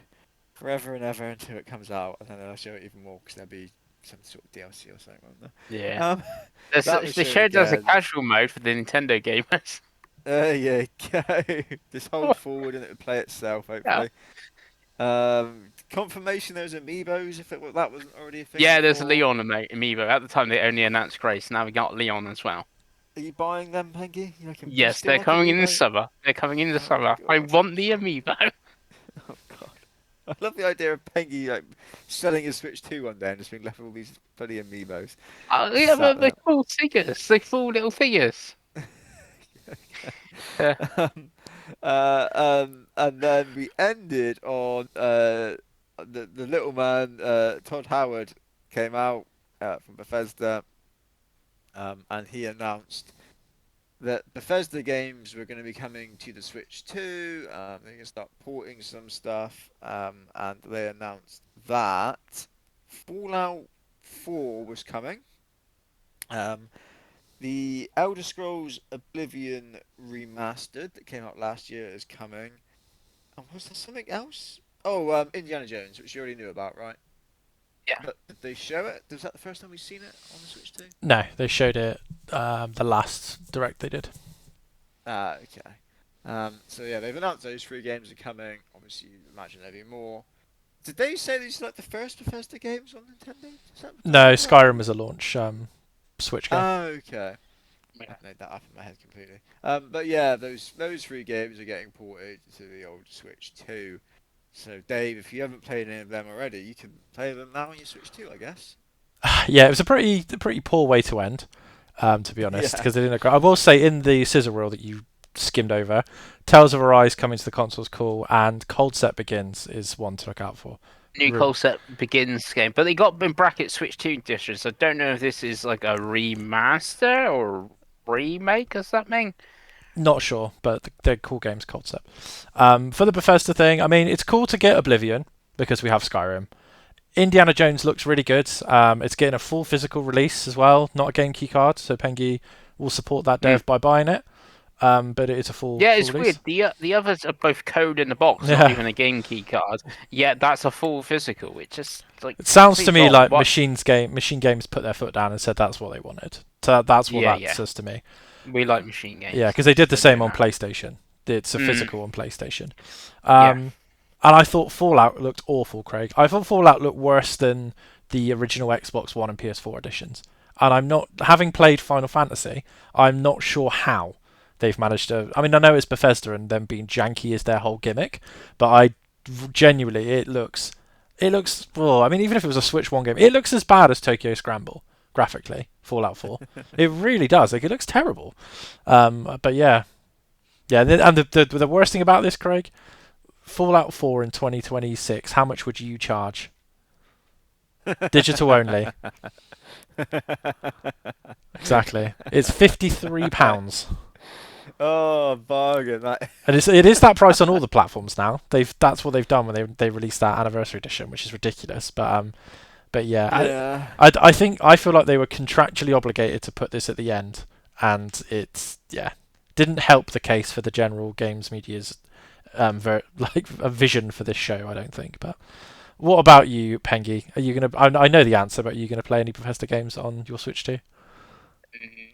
forever and ever until it comes out, and then they'll show it even more because there'll be some sort of DLC or something, won't there? Yeah. That was They shown showed as a again. casual mode for the Nintendo gamers. There you go. Just hold forward and it will play itself, Yeah. hopefully. Confirmation there's amiibos if that wasn't already a thing Yeah, there's a before. Leon amiibo. At the time, they only announced Grace. Now we got Leon as well. Are you buying them, Pengi? You Yes, still they're like coming in the amiibo? summer. They're coming in the Oh summer. I god. want the amiibo. Oh god. I love the idea of Pengi like selling his Switch 2 one day and just being left with all these bloody amiibos Oh, just yeah, sat but they're there. cool figures. They're cool little figures. Yeah. And then we ended on the little man Todd Howard came out from Bethesda, and he announced that Bethesda games were going to be coming to the Switch 2. They're going to start porting some stuff, and they announced that Fallout 4 was coming. The Elder Scrolls Oblivion remastered that came out last year is coming. And was there something else? Oh, Indiana Jones, which you already knew about, right? Yeah. But did they show it? Was that the first time we've seen it on the Switch 2? No, they showed it the last direct they did. Ah, okay. So yeah, they've announced those 3 games are coming. Obviously, you imagine there'll be more. Did they say these are like the first Bethesda games on Nintendo? Did I No, hear that right? Skyrim was a launch Switch game. Oh, okay. Yeah. I've made that up in my head completely. But yeah, those 3 games are getting ported to the old Switch 2. So Dave, if you haven't played any of them already, you can play them now on your Switch 2, I guess. Yeah, it was a pretty poor way to end, to be honest, Yeah. because they didn't. I will say in the scissor reel that you skimmed over, Tales of Arise coming to the console's cool, and Cold Set Begins is one to look out for. New concept begins game, but they got in brackets Switch 2 editions. I don't know if this is like a remaster or remake or something. Not sure, but they're cool games, Cold Set. For the Bethesda thing, I mean, it's cool to get Oblivion because we have Skyrim. Indiana Jones looks really good. It's getting a full physical release as well, not a game key card, so Pengi will support that dev by buying it. But it is a full Yeah, full it's release. weird. The others are both code in the box, not Yeah. even a game key card. Yeah, that's a full physical, which just like It sounds to seems me odd. like What? Machine Games put their foot down and said that's what they wanted. So that's what Yeah, that yeah. says to me. We like machine games. Yeah, because they did the So same do on that. PlayStation. It's a Mm, physical on PlayStation. yeah. And I thought Fallout looked awful, Craig. I thought Fallout looked worse than the original Xbox One and PS4 editions. And I'm not, having played Final Fantasy, I'm not sure how they've managed to. I mean, I know it's Bethesda and them being janky is their whole gimmick, but I genuinely, it looks. Well, I mean, even if it was a Switch One game, it looks as bad as Tokyo Scramble graphically. Fallout 4, it really does. Like, it looks terrible. But yeah, and the worst thing about this, Craig, Fallout 4 in 2026. How much would you charge? Digital only. Exactly. It's £53. Oh, bargain! And it is that price on all the platforms now. That's what they've done when they released that anniversary edition, which is ridiculous. But yeah, Yeah. I feel like they were contractually obligated to put this at the end, and it's didn't help the case for the general games media's like a vision for this show. I don't think. But what about you, Pengi? Are you gonna? I know the answer, but are you gonna play any Bethesda games on your Switch too?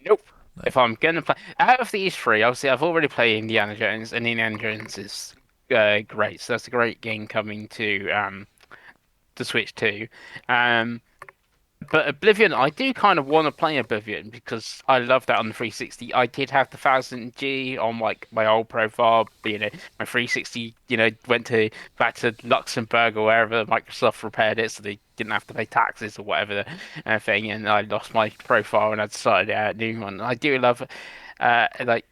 Nope. No. If I'm gonna play out of these 3, obviously I've already played Indiana Jones, and Indiana Jones is great. So that's a great game coming to Switch 2. Um, But Oblivion, I do kind of want to play Oblivion because I love that on the 360. I did have the 1000G on like my old profile. My 360, went back to Luxembourg or wherever Microsoft repaired it, so they didn't have to pay taxes or whatever thing. And I lost my profile and I decided a new one. I do love, like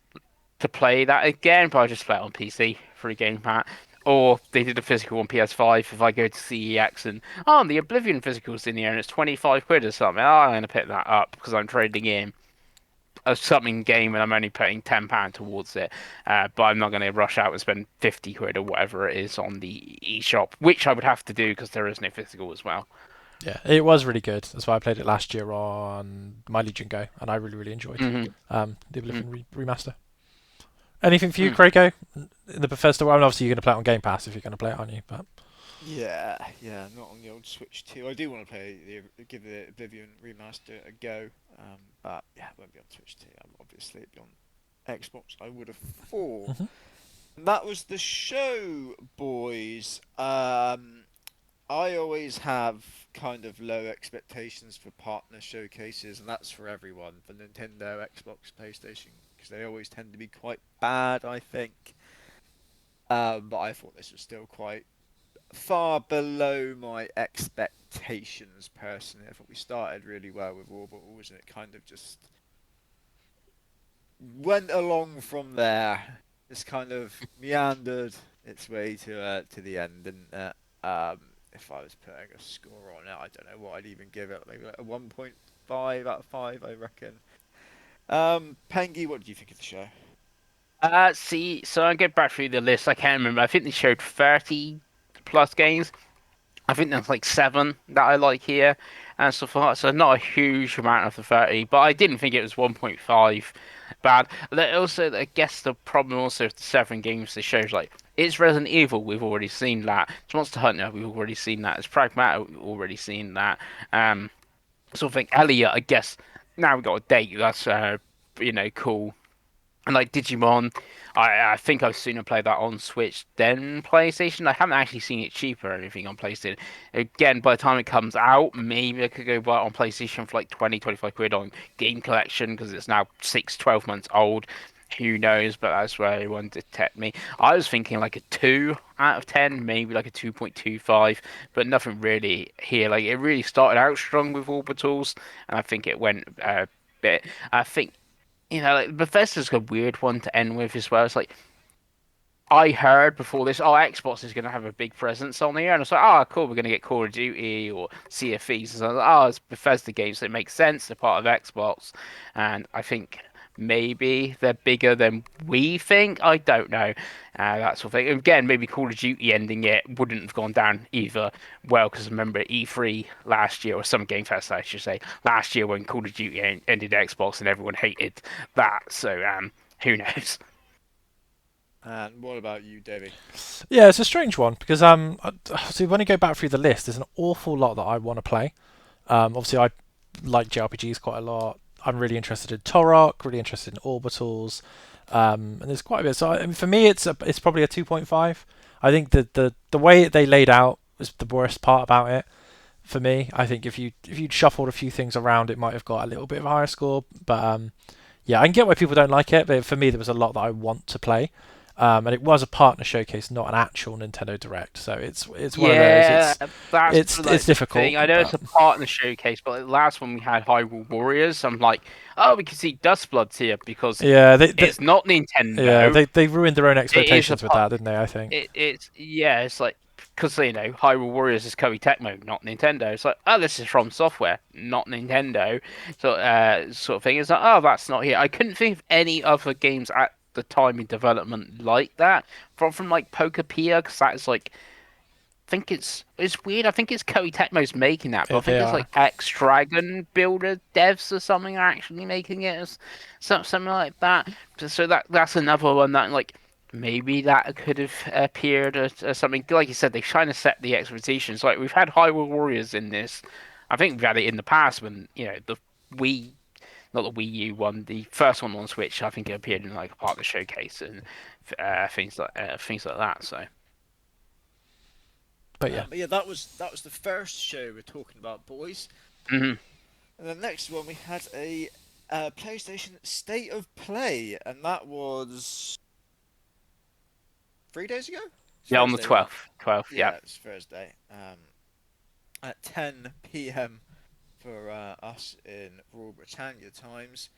to play that again, but I just play it on PC for a game pack. Or they did a physical on PS5. If I go to CEX and the Oblivion physical's in here and it's 25 quid or something, I'm gonna pick that up because I'm trading in a something game and I'm only putting £10 towards it. But I'm not gonna rush out and spend 50 quid or whatever it is on the eShop, which I would have to do because there is no physical as well. Yeah, it was really good. That's why I played it last year on My Legion Go, and I really enjoyed hmm the Oblivion remaster. Anything for you, Mm. Krakow? In the Bethesda one, obviously you're going to play it on Game Pass if you're going to play it, aren't you? But Yeah, yeah, not on the old Switch 2. I do want to give the Oblivion remaster a go, but yeah, it won't be on Switch 2. Obviously, it'll be on Xbox. I would have thought. Mhm. And that was the show, boys. I always have kind of low expectations for partner showcases, and that's for everyone, for Nintendo, Xbox, PlayStation, because they always tend to be quite bad, I think. But I thought this was still quite far below my expectations personally. I thought we started really well with Orbitals, and it kind of just went along from there. Just kind of meandered its way to the end, and if I was putting a score on it, I don't know what I'd even give it. Maybe like a 1.5 out of 5, I reckon. Pengi, what do you think of the show? See, so I get back through the list. I can't remember. I think they showed 30 plus games. I think there's like seven that I like here and stuff like that. So not a huge amount of the 30, but I didn't think it was 1.5 bad. Also, I guess the problem also with the seven games they showed, like, it's Resident Evil, we've already seen that. It's Monster Hunter, we've already seen that. It's Pragmata, we've already seen that. Um, sort of thing. Elliot, I guess, now we've got a date. That's, cool. And like Digimon, I think I've sooner play that on Switch than PlayStation. I haven't actually seen it cheaper or anything on PlayStation. Again, by the time it comes out, maybe I could go buy it on PlayStation for like 20, 25 quid on Game Collection because it's now 6, 12 months old. Who knows? But that's where everyone detect me. I was thinking like a 2 out of 10, maybe like a 2.25, but nothing really here. Like it really started out strong with Orbitals, and I think it went a bit. I think like Bethesda's a weird one to end with as well. It's like I heard before this, oh, Xbox is going to have a big presence on here, and I was like, oh, cool, we're going to get Call of Duty or Sea of Thieves. And so I was like, oh, it's Bethesda games, so it makes sense. They're part of Xbox, and I think maybe they're bigger than we think. I don't know, that sort of thing. Again, maybe Call of Duty ending it wouldn't have gone down either well, because I remember E3 last year, or some Game Fest, I should say, last year when Call of Duty ended Xbox and everyone hated that. So, who knows? And what about you, Davey? yeah, it's a strange one because so when you go back through the list, there's an awful lot that I want to play. Obviously, I like JRPGs quite a lot. I'm really interested in Torok, really interested in Orbitals, and there's quite a bit. So I mean, for me, it's probably a 2.5. I think the way they laid out is the worst part about it for me. I think if you'd shuffled a few things around, it might have got a little bit of a higher score. But yeah, I can get why people don't like it. But for me, there was a lot that I want to play. And it was a partner showcase, not an actual Nintendo Direct. So it's one of those. Yeah, that's It's like the difficult, thing. I know it's but a partner showcase, but the last one we had Hyrule Warriors. I'm like, oh, we can see Dustbloods here because yeah, it's not yeah, Nintendo. they ruined their own It is a expectations with part. that, didn't they? I think. It's yeah. It's like because Hyrule Warriors is Koei Tecmo, not Nintendo. It's like, oh, this is from Software, not Nintendo. So sort of thing. It's like, oh, that's not here. I couldn't think of any other games at the time in development like that from like Pokepia, because that is like think it's weird. I think it's Koei Tecmo's making that, but I They think it's like are. X Dragon Builder devs or something are actually making it, as something like that. So that's another one that like maybe that could have appeared as something. Like you said, they kind of set the expectations. Like we've had Hyrule Warriors in this. I think we've had it in the past when the Wii. Not the Wii U one, the first one on Switch. I think it appeared in like a part of the showcase and things like that. So. But yeah, But yeah, that was the first show we're talking about, boys. Mhm. And the next one we had a PlayStation State of Play, and that was 3 days ago. It's Yeah, on the Thursday, wasn't it? 12th. 12th, yeah. Yeah, it's Thursday. At 10 p.m. for us in Royal Britannia times.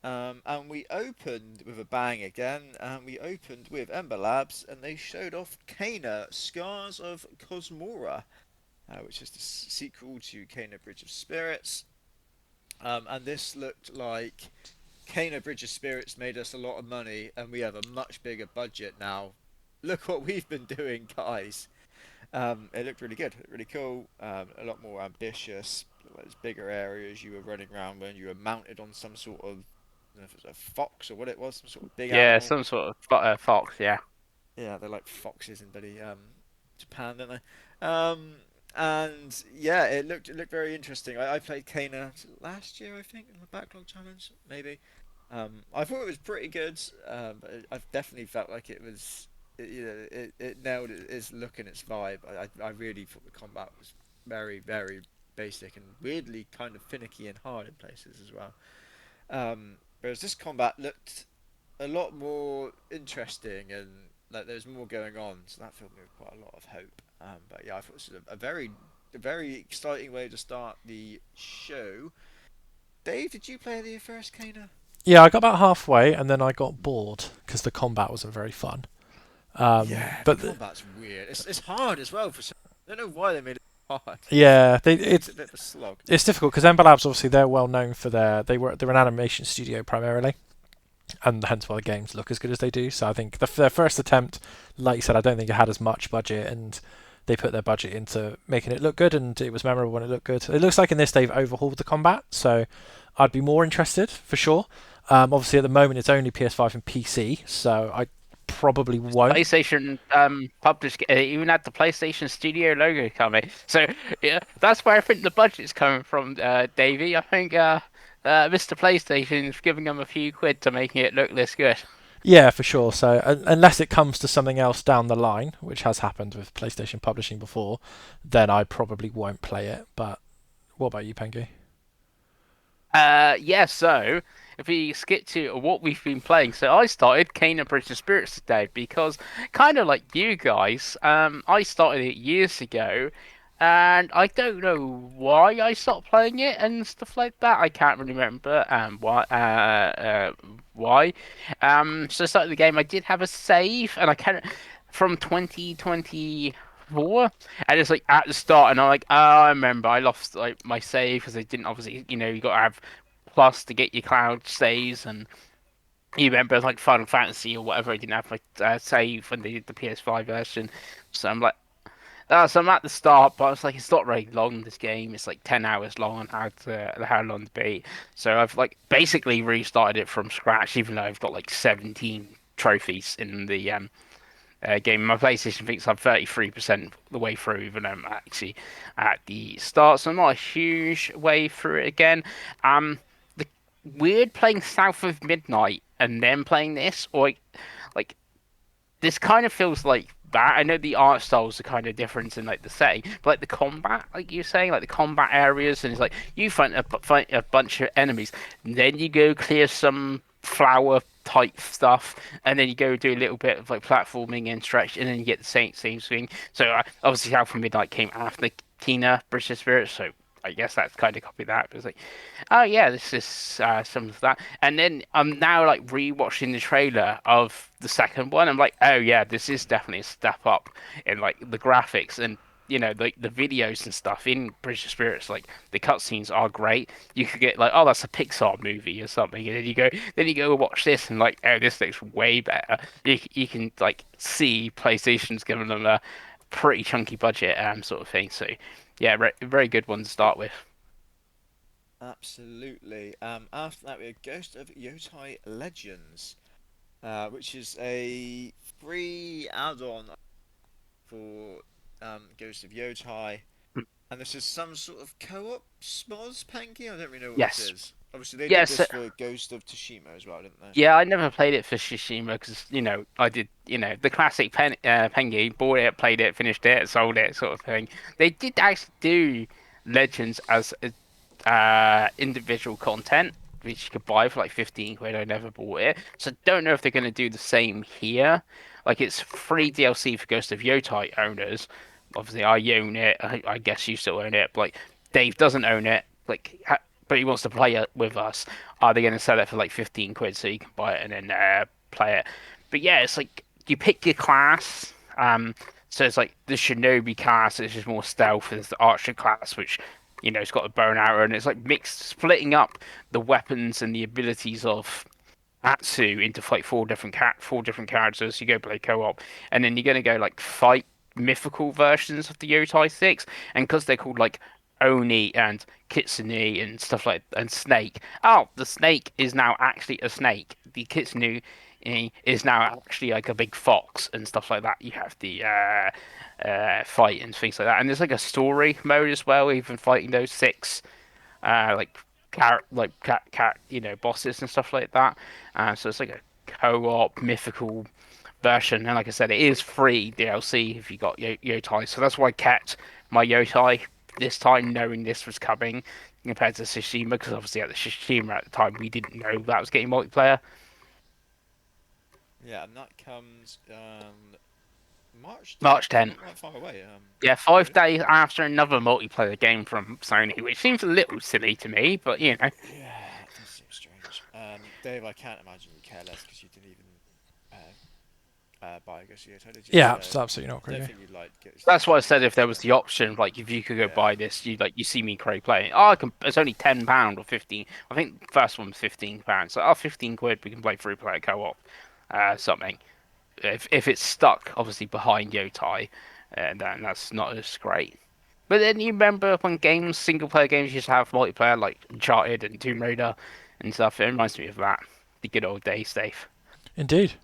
And we opened with a bang again, and we opened with Ember Labs, and they showed off Kana Scars of Cosmora, which is the sequel to Kana Bridge of Spirits. And this looked like Kana Bridge of Spirits made us a lot of money, and we have a much bigger budget now. Look what we've been doing, guys. It looked really good, really cool, a lot more ambitious. There's bigger areas you were running around when you were mounted on some sort of don't know if it was a fox or what it was, some sort of big Yeah, animal. some sort of fox. Yeah. Yeah, they're like foxes in bloody Japan, don't they? And yeah, it looked very interesting. I played Kana last year, I think, in the backlog challenge, maybe. I thought it was pretty good, but I've definitely felt like it was, it nailed its look and its vibe. I really thought the combat was very, very basic and weirdly kind of finicky and hard in places as well. Whereas this combat looked a lot more interesting and like there's more going on, so that filled me with quite a lot of hope. But yeah, I thought this was a very exciting way to start the show. Dave, did you play the first Kana? Yeah, I got about halfway and then I got bored because the combat wasn't very fun. Yeah, the But combat's weird. It's hard as well for some. I don't know why they made it hard. yeah, It makes it a bit of a slog. it's difficult because Ember Labs obviously they're well known for they're an animation studio primarily, and hence why the games look as good as they do. So I think their first attempt, like you said, I don't think it had as much budget, and they put their budget into making it look good, and it was memorable when it looked good. It looks like in this they've overhauled the combat, so I'd be more interested for sure. Obviously, at the moment it's only PS5 and PC, so I probably won't. PlayStation published even had the PlayStation Studio logo coming. So yeah, that's where I think the budget's coming from, Davey. I think Mr. PlayStation's giving them a few quid to making it look this good. Yeah, for sure. So unless it comes to something else down the line, which has happened with PlayStation publishing before, then I probably won't play it. But what about you, Pengi? Yeah, so if we skip to what we've been playing, so I started Kane and Bridge of Spirits today because kind of like you guys, I started it years ago, and I don't know why I stopped playing it and stuff like that. I can't really remember why. So I started the game. I did have a save, and I can't from 2024. And it's like at the start, and I'm like, oh, I remember I lost like my save because I didn't obviously, you got to have plus to get your cloud saves, and you remember like Final Fantasy or whatever. I didn't have my save when they did the PS5 version, so I'm like, so I'm at the start, but I was like, it's not very long. This game, it's like 10 hours long, and how long to beat. So I've like basically restarted it from scratch, even though I've got like 17 trophies in the game. My PlayStation thinks I'm 33% the way through, even though I'm actually at the start. So I'm not a huge way through it again. The weird playing South of Midnight and then playing this, or like this kind of feels like that. I know the art styles are kind of different in like the setting, but like the combat, like you're saying, like the combat areas, and it's like you fight a bunch of enemies, and then you go clear some flower type stuff, and then you go do a little bit of like platforming and stretch, and then you get the same thing. So obviously, Alpha Midnight came after Tina British Spirit, so I guess that's kind of copied that. But it's like, oh yeah, this is some of that. And then I'm now like rewatching the trailer of the second one. I'm like, oh yeah, this is definitely a step up in like the graphics and the videos and stuff in British Spirits. Like the cutscenes are great. You could get like, oh, that's a Pixar movie or something, and then you go watch this and like, oh, this looks way better. You can like see PlayStation's given them a pretty chunky budget sort of thing. So yeah, very good one to start with. Absolutely. After that, we had Ghost of Yotai Legends, which is a free add-on for Ghost of Yotai. And this is some sort of co-op SMOS, Panky? I don't really know what this Yes. is. Obviously, they did Yes. this for Ghost of Tsushima as well, didn't they? Yeah, I never played it for Shishima because, I did, the classic Pengi, bought it, played it, finished it, sold it, sort of thing. They did actually do Legends as individual content, which you could buy for like 15 quid. I never bought it. So don't know if they're going to do the same here. Like it's free DLC for Ghost of Yotai owners. Obviously, I own it. I guess you still own it. But like Dave doesn't own it. Like, but he wants to play it with us. Are they going to sell it for like 15 quid so you can buy it and then play it? But yeah, it's like you pick your class. So it's like the Shinobi class, which is more stealth, and there's the Archer class, which it's got a bow and arrow, and it's like mixed, splitting up the weapons and the abilities of Atsu into like four different characters. You go play co-op, and then you're gonna go like fight mythical versions of the Yotai Six, and because they're called like Oni and Kitsune and stuff like and Snake. Oh, the snake is now actually a snake. The Kitsune is now actually like a big fox and stuff like that. You have the fight and things like that, and there's like a story mode as well. Even fighting those six like bosses and stuff like that. So it's like a co-op mythical version, and like I said, it is free DLC if you got Yotai. So that's why I kept my Yotai this time, knowing this was coming, compared to Tsushima, because obviously at the Tsushima at the time we didn't know that was getting multiplayer. Yeah, and that comes March 10th, March so not 10th. that far away. Yeah, five Good. days after another multiplayer game from Sony, which seems a little silly to me, but you know. Yeah, it does seem strange. Dave, I can't imagine you care less because you didn't even buy a Ghost Yoto, did you? Yeah, So it's absolutely not I don't Craig. think you'd like Ghost That's why I Yoto said if there was whatsoever. the option, like if you could go Yeah. buy this, you see me Craig playing. Oh, I can. It's only £10 or 15. I think the first one's £15. So 15 quid, we can play through player co-op, something. If it's stuck obviously behind Yotai, then that's not as great. But then you remember when single player games used to have multiplayer like Uncharted and Tomb Raider and stuff. It reminds me of that, the good old days, Dave. Indeed.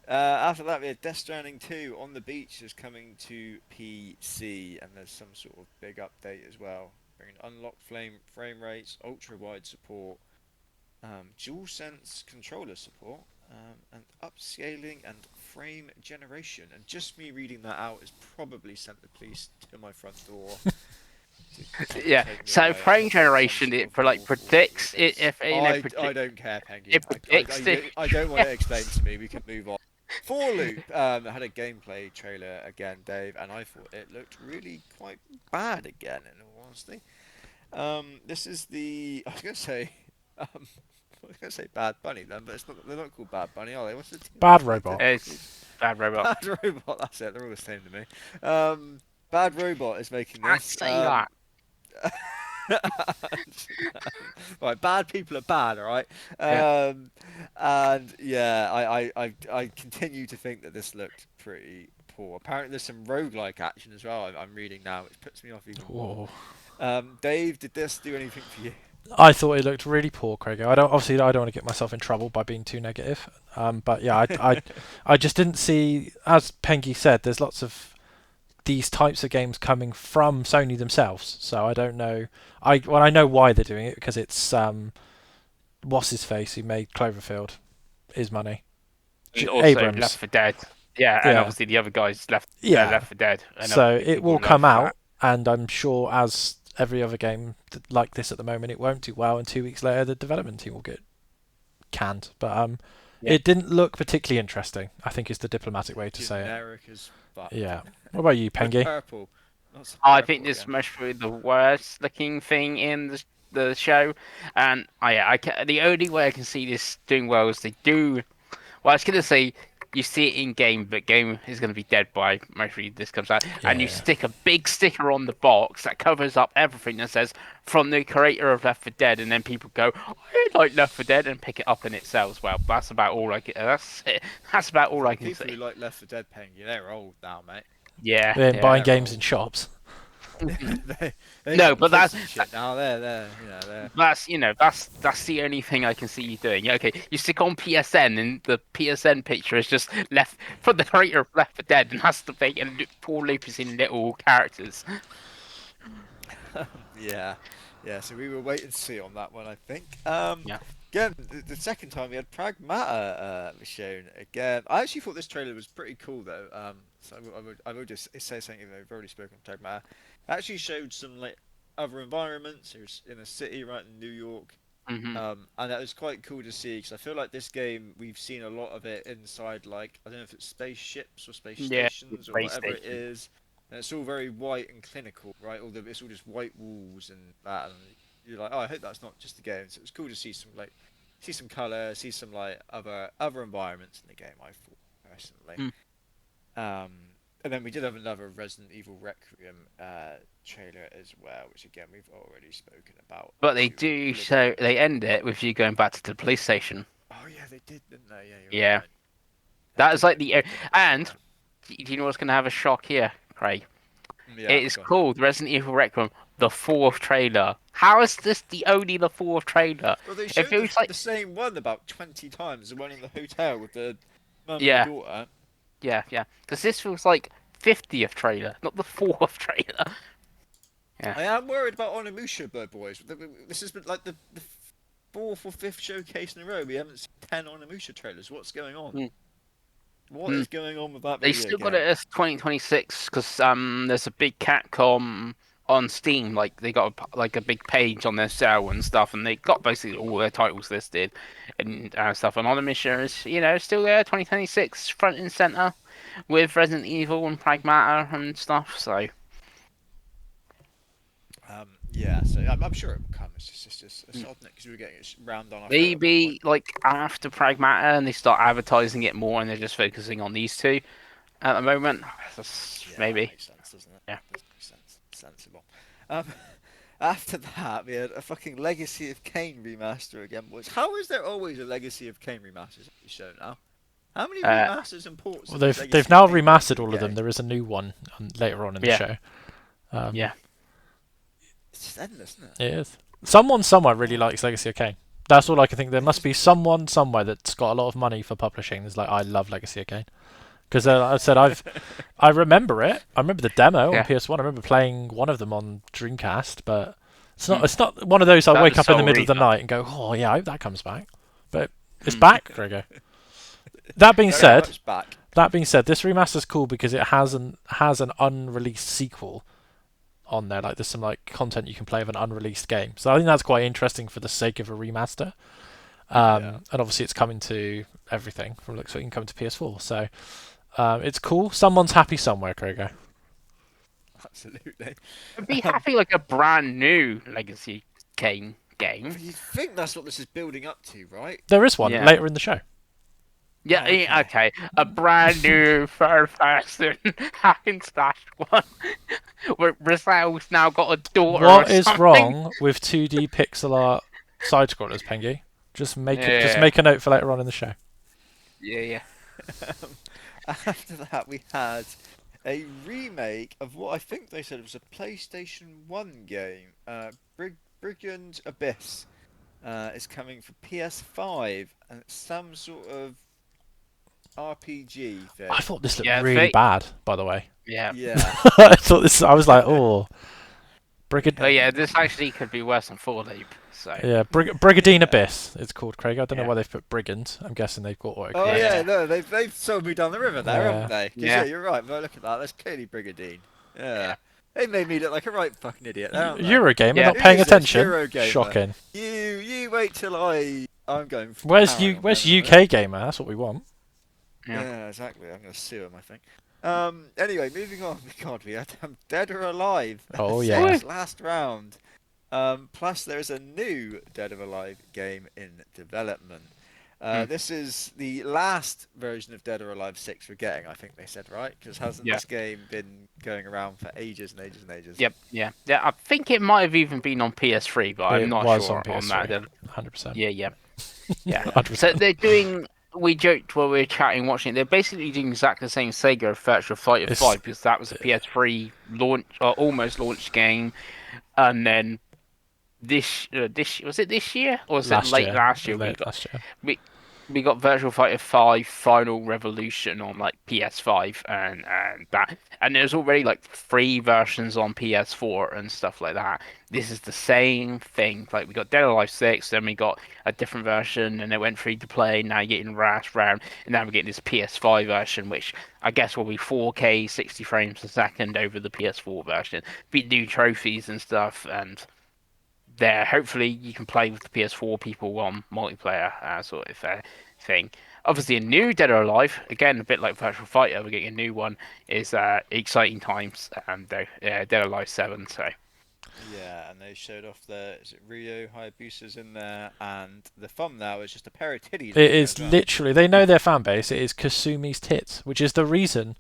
After that, we had Death Stranding 2 on the Beach is coming to PC, and there's some sort of big update as well, bringing unlocked frame rates, ultra wide support, DualSense controller support, and upscaling and frame generation. And just me reading that out has probably sent the police to my front door to come and Yeah. take me So away. I frame think it's some generation, sort it of for like lawful predicts it release. if I don't care, Pengi. it predicts the I don't want it explained to me. We can move on. For Loop had a gameplay trailer again, Dave, and I thought it looked really quite bad again. In all honesty, this is the I was gonna say, I was gonna say Bad Bunny then, but it's not. They're not called Bad Bunny, are they? What's the team Bad they Robot. called? it's bad robot. Bad Robot. That's it. They're all the same to me. Bad Robot is making I this. say that. Right, bad people are bad, all right. Yeah. And yeah, I continue to think that this looked pretty poor. Apparently, there's some roguelike action as well. I'm reading now, which puts me off even more. Oh. Dave, did this do anything for you? I thought it looked really poor, Craig. I don't want to get myself in trouble by being too negative. But yeah, I just didn't see, as Pengi said, there's lots of these types of games coming from Sony themselves. So I don't know. I know why they're doing it because it's what's his face who made Cloverfield, his money, And also Left Abrams. 4 Dead. Yeah, and Yeah, obviously the other guys yeah. Left 4 Dead, and So obviously it people will love come that. out, and I'm sure as every other game like this at the moment, it won't do well, and 2 weeks later the development team will get canned. But Yeah. it didn't look particularly interesting, I think is the diplomatic way to say it. Generic as fuck. Yeah. What about you, With Pengi? purple, not so I think purple this again. must be the worst looking thing in the show, and the only way I can see this doing well is they do. Well, I was gonna say you see it in game, but game is gonna be dead by mostly this comes out, and you Yeah. stick a big sticker on the box that covers up everything that says from the creator of Left 4 Dead, and then people go, I like Left 4 Dead, and pick it up and it sells well. That's about all I can. That's it. That's about And all for I the can people who see. like Left 4 Dead, Penguin, they're old now, mate. Yeah, Then yeah. buying They're games old. in shops. They've No, got the but kids and shit now. They're. that's the only thing I can see you doing. Yeah, okay, you stick on PSN, and the PSN picture is just left from the creator of Left 4 Dead, and that's the thing. And Paul Loop is in little characters. Yeah, yeah. So we were waiting to see on that one, I think. Yeah. Again, the second time we had Pragmata was shown again. I actually thought this trailer was pretty cool though. So I will just say something even though we've already spoken on Pragmata. It actually showed some like other environments. It was in a city right in New York. Hmm. And that was quite cool to see because I feel like this game we've seen a lot of it inside like I don't know if it's spaceships or space Yeah. stations or Space whatever it station. is, and it's all very white and clinical, right? Although it's all just white walls and that, and you're like, oh, I hope that's not just the game. So it was cool to see some like see some color, see some like other environments in the game. I thought personally. Mm. Um, and then we did have another Resident Evil Requiem trailer as well, which again we've already spoken about But they to do oblivion. so they end it with you going back to the police station. Oh yeah, they did, didn't they? Yeah, you're Yeah, right. They that is did like end the with the and yeah. do you know what's going to have a shock here, Craig? Yeah, It is go on. called Resident Evil Requiem, the fourth trailer. How is this the fourth trailer? Well, they It showed feels like the same one about 20 times, the one in the hotel with the mum and the yeah, daughter. yeah. Because this feels like 50th trailer, not the fourth trailer. Yeah. I am worried about Onimusha, boys. This has been like the fourth or fifth showcase in a row. We haven't seen 10 Onimusha trailers. What's going on? Mm. What Mm. is going on with that They video still got it game? as 2026 because there's a big Capcom on Steam. Like they got like a big page on their sale and stuff, and they got basically all their titles listed and stuff. And on the mission is still there 2026 front and center with Resident Evil and Pragmata and stuff. So Yeah, so I'm sure it will come. It's odd because we were getting it round on our foot at one point. maybe like after Pragmata and they start advertising it more and they're just focusing on these two at the moment. Yeah, that Maybe. makes sense, doesn't it? Yeah. Does make sense. Sensible. Um, after that, we had a fucking Legacy of Kain remaster again, boys. How is there always a Legacy of Kain remaster on the show now? How many remasters and ports? Well, have they've Legacy they've of now Kain remastered been all of them. getting? There is a new one later on in the Yeah. show. Yeah. It's just endless, isn't it? It is. Someone somewhere really likes Legacy of Kain. That's all I can think. There must be someone somewhere that's got a lot of money for publishing. It's like, I love Legacy of Kain. Because I said I remember it. I remember the demo Yeah. on PS1. I remember playing one of them on Dreamcast, but it's not one of those I That wake was up in the Soul middle of the Reaper. night and go, oh yeah, I hope that comes back. But it's back, Gregor. That being Very said, much back. this remaster's cool because it has an unreleased sequel on there. Like there's some like content you can play of an unreleased game. So I think that's quite interesting for the sake of a remaster. Yeah. And obviously it's coming to everything from looks like it can come to PS4. So it's cool. Someone's happy somewhere, Gregor. Absolutely. I'd be happy like a brand new Legacy game. You think that's what this is building up to, right? There is one Yeah. later in the show. Yeah, Oh, okay. okay. A brand new third person hack and slash one. Where Rizal's now got a daughter. What or is something. wrong with 2D pixel art side scrollers, Pengi? Just make a note for later on in the show. Yeah. After that, we had a remake of what I think they said was a PlayStation 1 game. Brigand Abyss is coming for PS5, and it's some sort of RPG thing. I thought this looked Yeah, really bad, by the way. Yeah. Yeah. I thought this. I was like, oh, Oh yeah, this actually could be worse than Four Leap. So yeah, Brigadine Abyss. It's called, Craig. I don't know Yeah. why they've put Brigand. I'm guessing they've got auto. Oh Yeah. yeah, no, they've sold me down the river there, Yeah. haven't they? 'Cause, Yeah. you're right. But look at that. That's clearly Brigadine. Yeah. Yeah. They made me look like a right fucking idiot. There, aren't they? Eurogamer, Yeah. not Who paying is this? attention. Eurogamer. Shocking. You wait till I'm going. Where's powering on Where's them in a minute. UK Gamer? That's what we want. Yeah. Yeah, exactly. I'm gonna sue him, I think. Anyway, moving on. God, we had Dead or Alive. Oh, Six yeah. last round. Plus, there is a new Dead or Alive game in development. This is the last version of Dead or Alive 6 we're getting, I think they said, right? Because hasn't Yeah. this game been going around for ages and ages and ages? Yep. Yeah. I think it might have even been on PS3, but I'm It not was sure on on that. PS3. 100%. Yeah. 100%. So they're doing. We joked while we were chatting, watching it. They're basically doing exactly the same Sega Virtua Fighter It's- 5 because that was a PS3 launch, or almost launched game, and then this was it this year or was it late last year? Late last year. We got Virtual Fighter 5 Final Revolution on like PS5 and that, and there's already like 3 versions on PS4 and stuff like that. This is the same thing. Like we got Dead or Alive 6, then we got a different version, and it went free to play. Now you're getting Rash Round, and now we're getting this PS5 version, which I guess will be 4K 60 frames a second over the PS4 version. Be new trophies and stuff, and there hopefully you can play with the PS4 people on multiplayer sort of thing. Obviously, a new Dead or Alive, again a bit like Virtual Fighter, we're getting a new one. Is exciting times, though. Dead or Alive 7. So Yeah, and they showed off is it Rio Hayabusa's in there, and the thumbnail is just a pair of titties. It is literally. They know their fan base. It is Kasumi's tits, which is the reason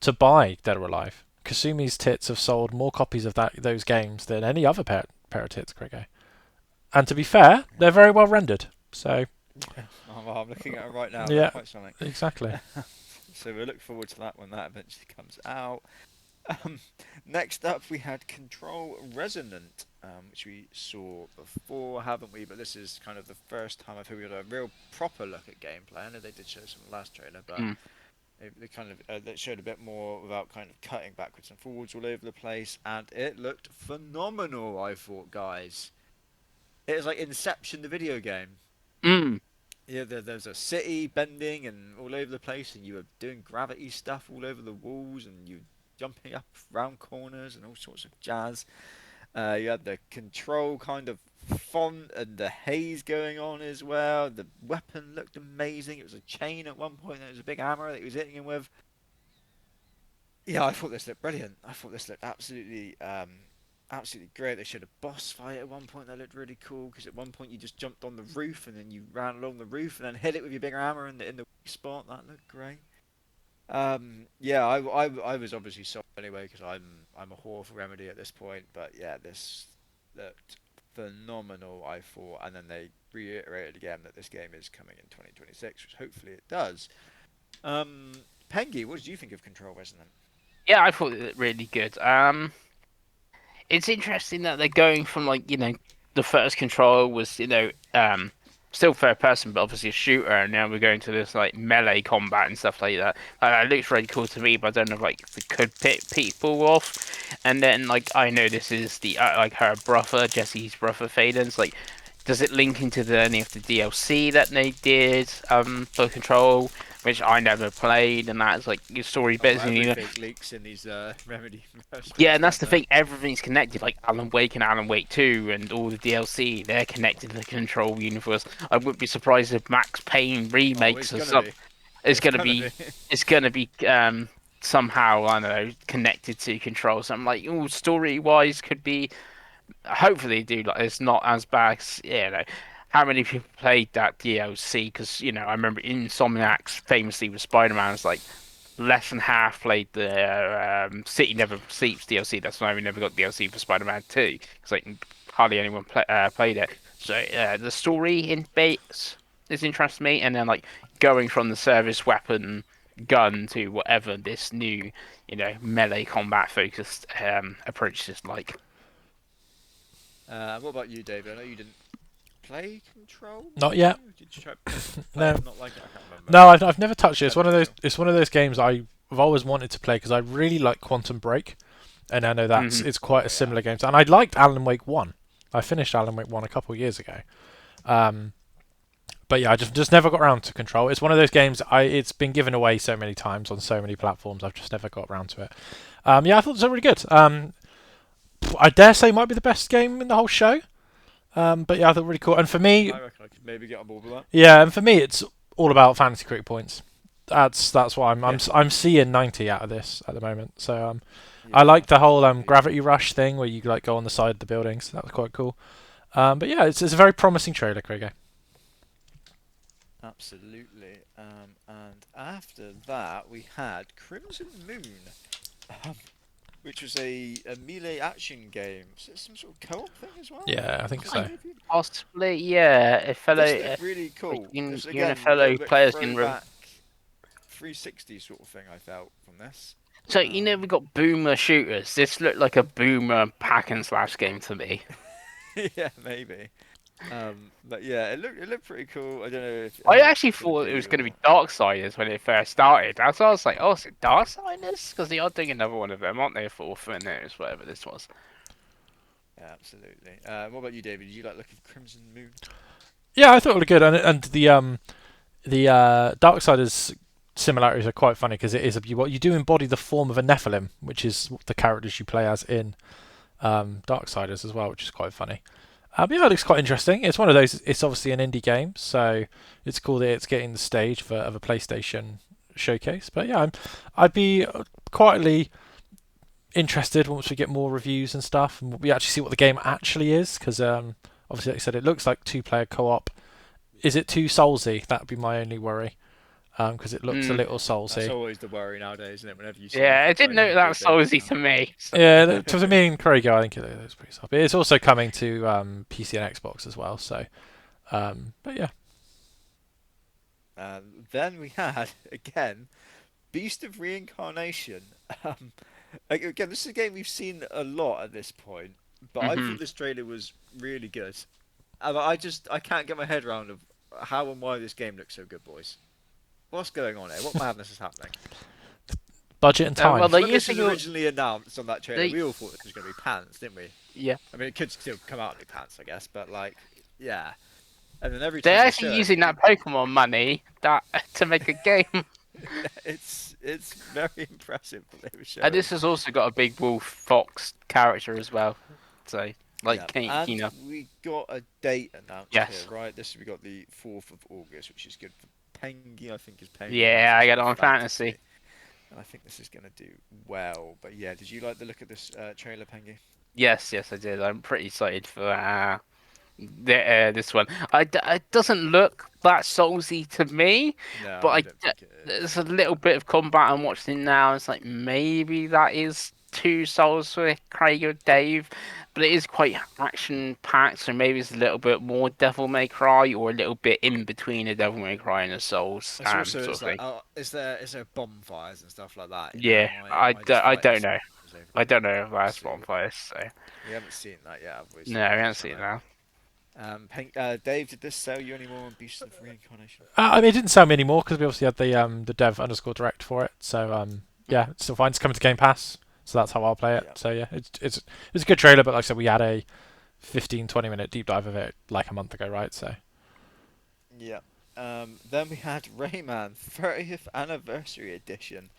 to buy Dead or Alive. Kasumi's tits have sold more copies of those games than any other pair of tits, Gregor. And to be fair, they're very well rendered. So well, I'm looking at it right now. Yeah. Quite something. exactly. So we look forward to that when that eventually comes out. Um, Next up, we had Control Resonant, which we saw before, haven't we? But this is kind of the first time I've heard we got a real proper look at gameplay. I know they did show some last trailer, but Mm. they kind of they showed a bit more without kind of cutting backwards and forwards all over the place, and it looked phenomenal. I thought, guys, it was like Inception, the video game. Mm. Yeah, there's a city bending and all over the place, and you were doing gravity stuff all over the walls, and you jumping up round corners and all sorts of jazz. You had the control kind of font and the haze going on as well. The weapon looked amazing. It was a chain at one point, and it was a big hammer that he was hitting him with. Yeah, I thought this looked brilliant. I thought this looked absolutely great. They showed a boss fight at one point that looked really cool because at one point you just jumped on the roof and then you ran along the roof and then hit it with your bigger hammer in the weak spot. That looked great. Yeah, I was obviously sold anyway because I'm a whore for Remedy at this point. But yeah, this looked phenomenal. I thought, and then they reiterated again that this game is coming in 2026, which hopefully it does. Um, Pengi, what did you think of Control Resonant? Yeah, I thought it looked really good. It's interesting that they're going from like the first Control was still third person but obviously a shooter, and now we're going to this like melee combat and stuff like that. It looks really cool to me, but I don't know if like it could pick people off. And then like I know this is the like her brother, Jesse's brother, Faden's like. Does it link into any of the DLC that they did for Control, which I never played, and that's like your story Oh, bits, and everything leaks in these Remedy yeah, mercenaries, and that's don't the they? thing. Everything's connected. Like Alan Wake and Alan Wake 2 and all the DLC, they're connected to the Control universe. I wouldn't be surprised if Max Payne Oh, remakes it's or gonna something be. is It's gonna gonna be be. somehow, I don't know, connected to Control. So I'm like, oh, story wise could be. Hopefully, do like it's not as bad. As, how many people played that DLC? Because I remember Insomniacs famously with Spider-Man. It's like less than half played the City Never Sleeps DLC. That's why we never got DLC for Spider-Man 2 because like hardly anyone played it. So the story in bits is interesting me, and then like going from the service weapon gun to whatever this new melee combat focused approach is like. What about you, David? I know you didn't play Control, Not did you? yet. Did you try play it No, and not like it? I can't remember. no, I've never touched it. Never did you? It's one of those games I've always wanted to play because I really like Quantum Break, and I know that's Hmm. it's quite Oh a yeah. similar game. And I liked Alan Wake One. I finished Alan Wake One a couple of years ago. Um, but yeah, I just never got around to Control. It's one of those games. It's been given away so many times on so many platforms. I've just never got around to it. Yeah, I thought it was really good. I dare say it might be the best game in the whole show. But yeah, I thought it was really cool. And for me, I reckon I could maybe get on board with that. yeah, and for me, it's all about fantasy critic points. That's why Yeah. I'm seeing 90 out of this at the moment. So I Yeah, like the whole absolutely. gravity rush thing where you like go on the side of the buildings. That was quite cool. But yeah, it's a very promising trailer, Krieger. Absolutely. And after that, we had Crimson Moon, um, which was a melee action game. Is it some sort of co-op thing as well? Yeah, I think Was it, so. David? Possibly, yeah. A fellow, This looked really like cool because you and a again, a fellow little bit players can. throwback 360 sort of thing. I felt from this. So Um, we got boomer shooters. This looked like a boomer hack and slash game to me. yeah, maybe. But yeah, it looked pretty cool. I don't know if I how much actually it's gonna thought it was be going to be or Darksiders when it first started. That's why I was like, oh, is it Darksiders? Because they are doing another one of them, aren't they? For News, whatever this was. yeah, absolutely. What about you, David? Did you like look at Crimson Moon? Yeah, I thought it looked good, and the Darksiders similarities are quite funny because it is you do embody the form of a Nephilim, which is the characters you play as in Darksiders as well, which is quite funny. But yeah, it looks quite interesting. It's one of those. It's obviously an indie game, so it's cool that it's getting the stage of a PlayStation showcase. But yeah, I'd be quietly interested once we get more reviews and stuff, and we actually see what the game actually is. Because obviously, like I said, it looks like two-player co-op. Is it too soulsy? That'd be my only worry. Because it looks a Mm. little That's soulsy. always the worry nowadays, isn't it? Whenever you see Yeah, anything it didn't like look that indie based Soulsy now. to me. So. Yeah, to me and Craig, I think it looks pretty soppy. It's also coming to PC and Xbox as well. So, but yeah, Then we had again Beast of Reincarnation. Um, Like, again, this is a game we've seen a lot at this point, but I Hmm. thought this trailer was really good. And I can't get my head around of how and why this game looks so good, boys. What's going on here? What madness is happening? Budget and Well, time. they're Because when this using was originally announced on that trailer, they we all thought this was going to be pants, didn't we? yeah. I mean, it could still come out and be pants, I guess, but like, yeah. And then every They're time they actually show it, using that Pokemon money that to make a game. it's very impressive what they were And showing. this has also got a big wolf fox character as well. So, Yeah, like, and you know, we got a date announced here, yes. right? This we got the 4th of August, which is good for Pengi. I think is Pengi now Yeah, some I got sort it of on fantasy. and I think this is gonna do well. But yeah, did you like the look at this trailer, Pengi? Yes, I did. I'm pretty excited for this one. It doesn't look that Soulsy to me, No, but I don't think it is. there's a little bit of combat I'm watching now. It's like maybe that is two Souls for Craig or Dave, but it is quite action packed. So maybe it's a little bit more Devil May Cry or a little bit in between a Devil May Cry and a Souls It's also sort is of there thing. is there bonfires and stuff like that? You know, Yeah, am I just I fighting don't know. zombies over I there? don't know if We'll that's see. bonfires. So We haven't seen that yet, have we? So no, we I don't haven't actually seen know. that. Dave, did this sell you any more on Beasts of Reincarnation? I mean, it didn't sell me anymore because we obviously had the dev underscore direct for it. So yeah, it's still fine. It's coming to Game Pass, so that's how I'll play it. Yeah. So yeah, it's a good trailer, but like I said, we had a 15-20 minute deep dive of it like a month ago, right? So Yeah. Then we had Rayman 30th Anniversary Edition.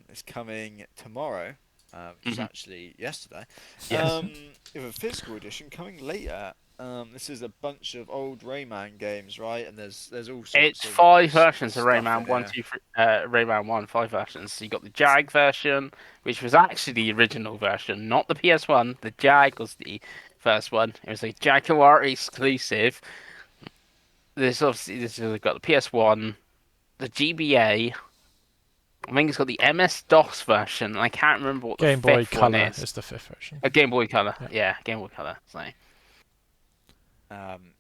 It's coming tomorrow, which is Hmm. actually yesterday. Yes. We have a physical edition coming later. This is a bunch of old Rayman games, right? And there's all sorts It's of five versions of stuff in Rayman one, here. 2, 3, Rayman 1, five versions. So you got the Jag version, which was actually the original version, not the PS1. The Jag was the first one. It was a Jaguar exclusive. This has got the PS1, the GBA. I think it's got the MS-DOS version. And I can't remember what the Game Boy fifth one Color is. is the fifth version. A Game Boy Color. Yeah. Yeah, Game Boy Color. So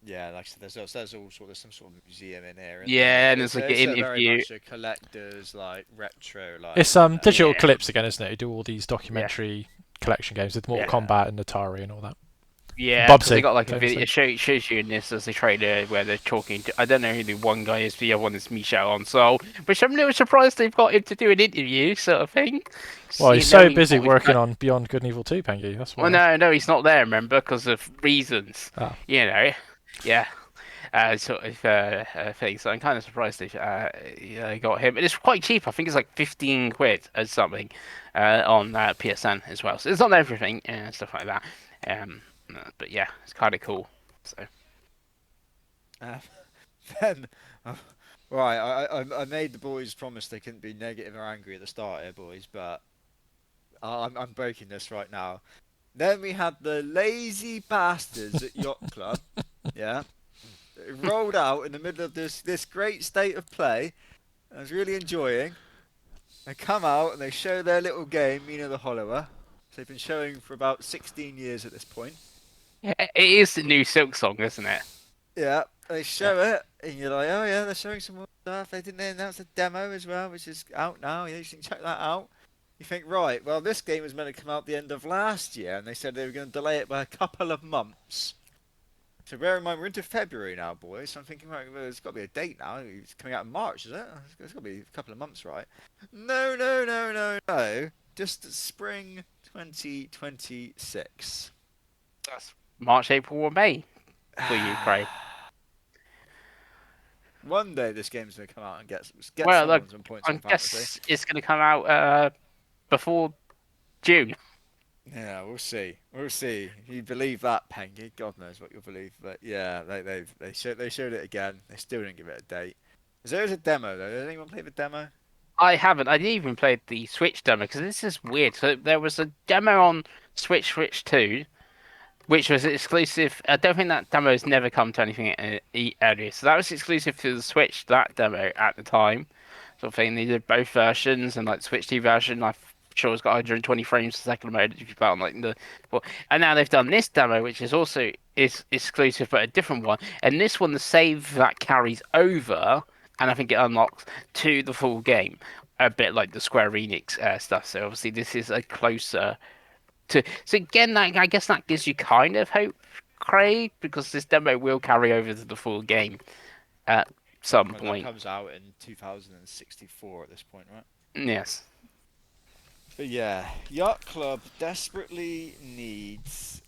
Yeah, like I said, there's some sort of museum in here. And yeah, and it's like an it's a very interview. much a collector's like retro It's digital Yeah, clips again, isn't it? You do all these yeah, documentary collection games with Mortal yeah. Kombat and Atari and all that. Yeah, because they Bubsy, got like a video. famously. Shows you in this as a trailer where they're talking to. I don't know who the one guy is. The other one is Michel on Soul, which I'm a little surprised they've got him to do an interview, sort of thing. Well, he's You know, so busy working on Beyond Good and Evil 2, Pengi. That's well, why. no, he's not there. Remember, because of reasons. Ah. You know, yeah. Sort of thing. So I'm kind of surprised they got him. And it's quite cheap. I think it's like 15 quid or something on PSN as well. So it's not everything and stuff like that. But yeah, it's kind of cool. So Then, uh, right, I made the boys promise they couldn't be negative or angry at the start here, boys, but I'm breaking this right now. Then we had the lazy bastards at Yacht Club. Yeah, they rolled out in the middle of this great state of play. I was really enjoying. They come out and they show their little game, Mina the Hollower. They've been showing for about 16 years at this point. it is the new Silk Song, isn't it? Yeah, they Yeah. show it, and you're like, oh yeah, they're showing some more stuff. They announce a demo as well, which is out now. You should check that out. You think, right, well, this game was meant to come out the end of last year, and they said they were going to delay it by a couple of months. So bear in mind, we're into February now, boys. So I'm thinking, right, well, there's got to be a date now. It's coming out in March, is it? It's got to be a couple of months, right? No. Just spring 2026. That's March, April, or May for you, Craig. One day this game's going to come out and get Well, look, someone some points I on fantasy. guess it's going to come out before June. Yeah, we'll see. We'll see. If you believe that, Pengi, God knows what you'll believe. But yeah, they showed it again. They still didn't give it a date. There is a demo though. Did anyone play the demo? I haven't. I didn't even play the Switch demo because this is weird. So there was a demo on Switch 2, which was exclusive. I don't think that demo has never come to anything earlier. So that was exclusive to the Switch. That demo at the time, sort of thing. They did both versions, and like Switch 2 version, I'm sure it's got 120 frames per second mode if you play on like the. Well, and now they've done this demo, which is also is exclusive but a different one. And this one, the save that carries over, and I think it unlocks to the full game. a bit like the Square Enix stuff. So obviously this is a closer to. So again, I guess that gives you kind of hope, Craig, because this demo will carry over to the full game at some Well, that point. comes out in 2064 at this point, right? Yes. But yeah, Yacht Club desperately needs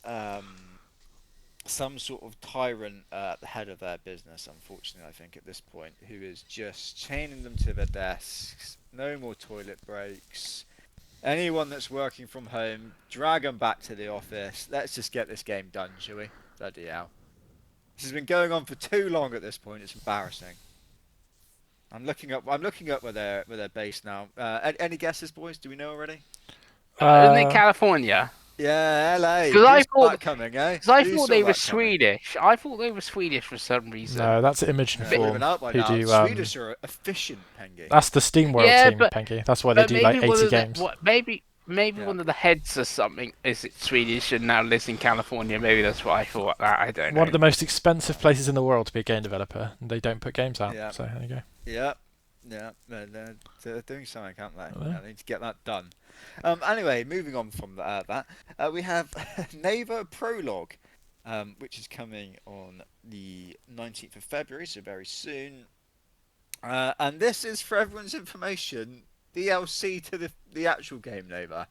some sort of tyrant at the head of their business, unfortunately, I think, at this point, who is just chaining them to their desks, no more toilet breaks. Anyone that's working from home, drag them back to the office. Let's just get this game done, shall we? Bloody hell. This has been going on for too long at this point. It's embarrassing. I'm looking up. Where they're based now. Any guesses, boys? Do we know already? Isn't it Uh, California? Yeah, LA. Because Who I saw thought, that coming, eh? because I Who thought saw they were that coming? Swedish. I thought they were Swedish for some reason. no, that's Image and Yeah, it would have been Form out by who now. do. Swedish are efficient, Pengi. That's the SteamWorld Yeah, team, Pengi. That's why they but do maybe like one 80 of the games. maybe Yeah. one of the heads or something is it Swedish and now lives in California. Maybe that's what I thought. I don't know. One of the most expensive places in the world to be a game developer. And they don't put games out. Yeah. So there you go. Yeah. Yeah. They're doing something, aren't they? Yeah. They need to get that done. Anyway, moving on from that, we have Neighbor Prologue, which is coming on the 19th of February, so very soon. And this is, for everyone's information, DLC to the actual game, Neighbor.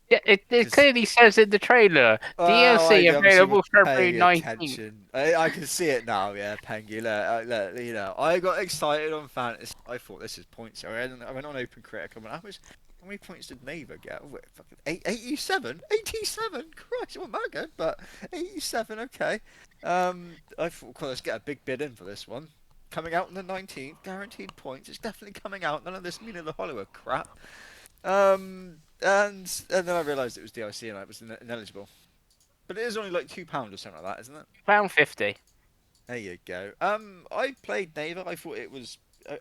Yeah, it 'Cause- clearly says in the trailer Well, I DLC obviously available wasn't February paying 19th. attention. I can see it now, yeah, Pengi. Look, you know, I got excited on Fantasy. I thought this is points. I went on Open Critic. I went, how many points did Neighbor get? Oh, fucking 87? 87? Christ, it wasn't that good, but 87, okay. I thought, well, let's get a big bid in for this one. Coming out on the 19th, guaranteed points. It's definitely coming out. None of this Mina the Hollower crap. And then I realised it was DLC and I was ineligible. But it is only like £2 or something like that, isn't it? £1.50. There you go. I played Neva. I thought it was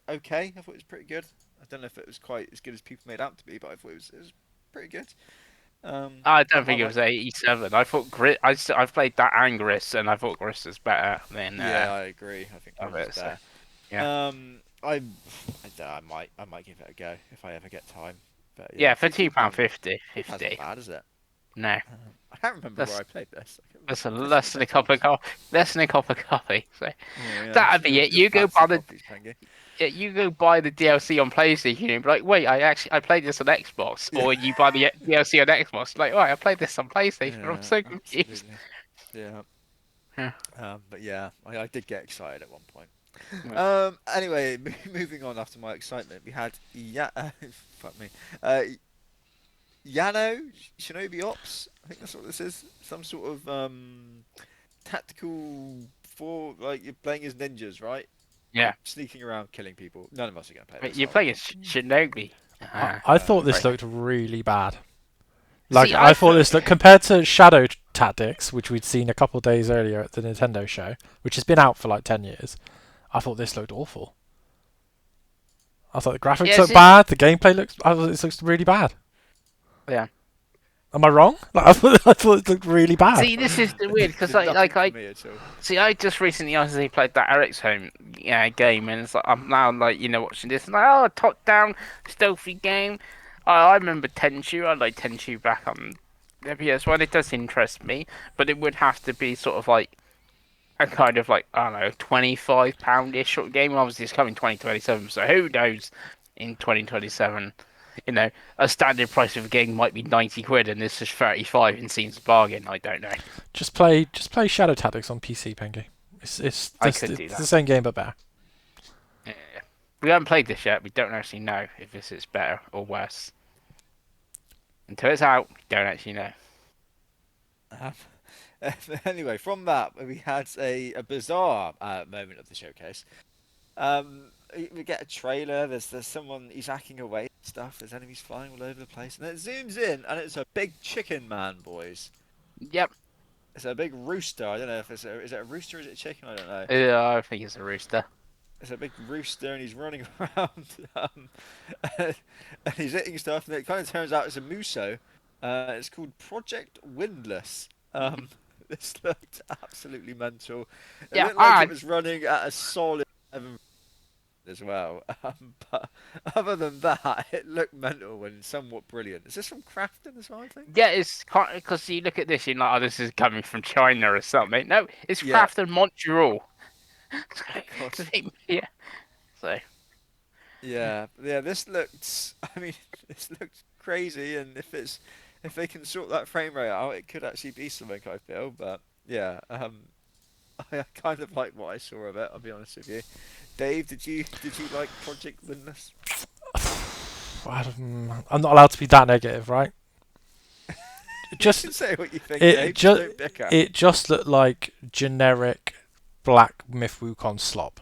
okay. I thought it was pretty good. I don't know if it was quite as good as people made out to be, but I thought it was pretty good. I don't think it was 87. I thought I've played that and Gris, and I thought Gris was better than. Yeah, I agree. I think of Gris it, is so, better. yeah. I might give it a go if I ever get time. But Yeah, for £2, £2.50. That's not bad, is it? No, I can't remember That's- where I played this. that's less than a cup of coffee. Less than a cup of coffee. So Yeah, that'd be it. You go buy the Pengi. you go buy the DLC on PlayStation and be like, wait, I played this on Xbox, Yeah. or you buy the DLC on Xbox, like, right, I played this on PlayStation. I'm so confused. Absolutely. Yeah. Yeah. But yeah, I did get excited at one point. Yeah. Anyway, moving on after my excitement, we had fuck me, Yano Shinobi Ops. I think that's what this is. Some sort of tactical like you're playing as ninjas, right? Yeah. Sneaking around, killing people. None of us are gonna play this. You're playing as Shinobi. I thought this right. looked really bad. Like, See, I thought this looked, compared to Shadow Tactics, which we'd seen a couple of days earlier at the Nintendo show, which has been out for like 10 years, I thought this looked awful. I thought the graphics Yeah, looked see- bad, the gameplay looks, I thought this looks really bad. Yeah. Am I wrong? Like, I thought it looked really bad. See, this is weird because Did nothing for I me at all. see. I just recently obviously played that Eric's Home game, and it's like I'm now like watching this and like top down stealthy game. I remember Tenchu. I like Tenchu back on the PS1. It does interest me, but it would have to be sort of like a kind of like I don't know £25-ish sort of game. Obviously, it's coming 2027, so who knows in 2027. A standard price of a game might be 90 quid and this is 35 and seems a bargain. I don't know. Just play Shadow Tactics on PC, Pengi. I could do it's that. the same game but better. Yeah. We haven't played this yet. We don't actually know if this is better or worse. Until it's out, we don't actually know. Anyway, from that we had a bizarre moment of the showcase. We get a trailer. There's someone, he's hacking away and stuff. There's enemies flying all over the place, and it zooms in, and it's a big chicken man, boys. Yep. It's a big rooster. I don't know if is it a rooster or is it a chicken? I don't know. Yeah, I think it's a rooster. It's a big rooster, and he's running around, and he's hitting stuff, and it kind of turns out it's a muso. It's called Project Windless. This looked absolutely mental. It Yeah, looked like it was running at a solid 7 as well. But other than that, it looked mental and somewhat brilliant. Is this from Crafton as well, I think? Yeah, it's because you look at this, you're like, oh, this is coming from China or something. No, it's Yeah. crafted in Montreal. Oh God. Yeah. So Yeah. This looked. I mean, this looked crazy, and if they can sort that frame rate out, it could actually be something. I feel, but yeah. I kind of like what I saw of it. I'll be honest with you. Dave, did you like Project Witness? I'm not allowed to be that negative, right? You Just can say what you think, it Dave. Just just don't bicker. it just looked like generic black Myth Wukong slop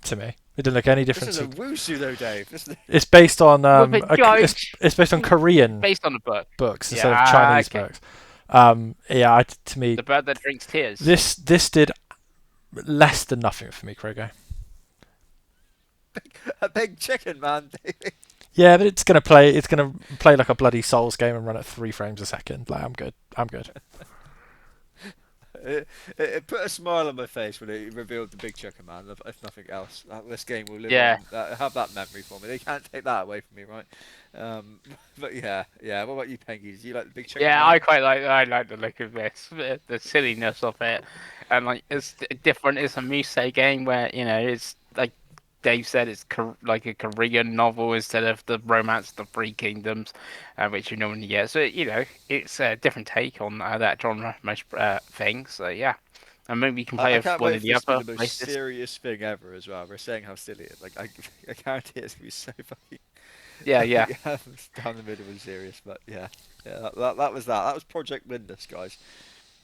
to me. It didn't look any This different is a to. Wushu though, Dave. It's based on with a judge it's based on Korean based on the book. books Yeah, instead of Chinese okay. books. To me, The bird that drinks tears. this did less than nothing for me, Krogo. A big chicken, man, Dave. Yeah, but it's gonna play. It's gonna play like a bloody Souls game and run at 3 frames a second. Like I'm good. I'm good. It put a smile on my face when it revealed the big chicken, man. If nothing else, this game will live Yeah. on. Have that memory for me. They can't take that away from me, right? But yeah. What about you, Pengi? Do you like the big chicken? Yeah, Man? I like the look of this, the silliness of it, and like it's different. It's a Musou game where it's like Dave said, it's like a Korean novel instead of the Romance of the Three Kingdoms, which you normally get. So it's a different take on that genre most thing. So yeah, and maybe you can play I with can't one wait of for the this to other be the most races. serious thing ever as well. We're saying how silly it is. Like I guarantee it's gonna be so fucking Yeah. down the middle and serious. But yeah. That was that. That was Project Windus, guys.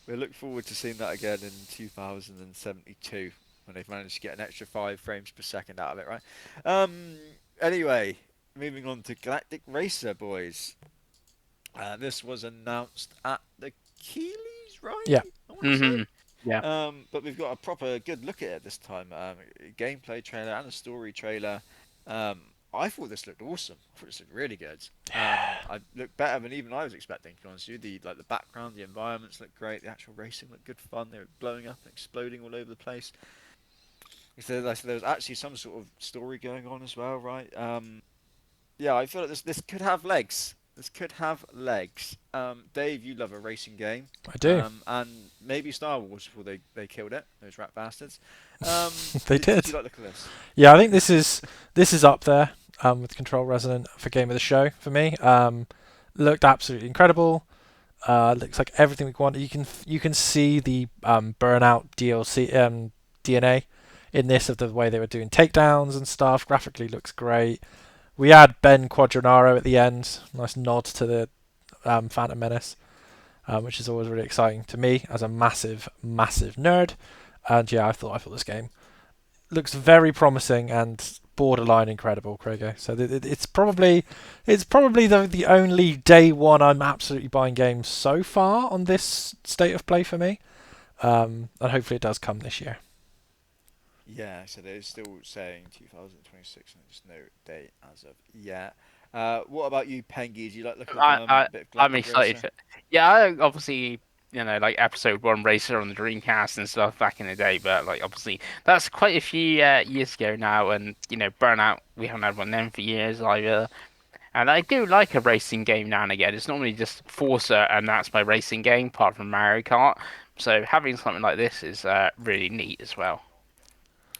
We look forward to seeing that again in 2072 when they've managed to get an extra 5 frames per second out of it, right? Anyway, moving on to Galactic Racer, boys. This was announced at the Keeleys, right? Yeah. I want to say. Yeah. But we've got a proper good look at it this time. Gameplay trailer and a story trailer. I thought this looked awesome. I thought this looked really good. I looked better than even I was expecting. To be honest with you, the background, the environments looked great. The actual racing looked good fun. They were blowing up and exploding all over the place. So there was actually some sort of story going on as well, right? Yeah, I feel like this could have legs. This could have legs. Dave, you love a racing game. I do. And maybe Star Wars before they killed it, those rat bastards. They Did did. you like the look of this? Yeah, I think this is up there with Control Resonant for game of the show for me. Looked absolutely incredible. Looks like everything we want. You can see the Burnout DLC DNA in this of the way they were doing takedowns and stuff. Graphically looks great. We had Ben Quadranaro at the end. Nice nod to the Phantom Menace, which is always really exciting to me as a massive nerd. And yeah, I thought this game looks very promising and borderline incredible, Krogo. So it's probably the only day one I'm absolutely buying games so far on this state of play for me. And hopefully it does come this year. Yeah, so they're still saying 2026, and there's no date as of yet. What about you, Pengi? Do you like look of a bit of I'm Galactic excited. Racer? Yeah, I obviously like episode one racer on the Dreamcast and stuff back in the day, but like obviously that's quite a few years ago now, and Burnout we haven't had one then for years either. And I do like a racing game now and again. It's normally just Forza, and that's my racing game, apart from Mario Kart. So having something like this is really neat as well.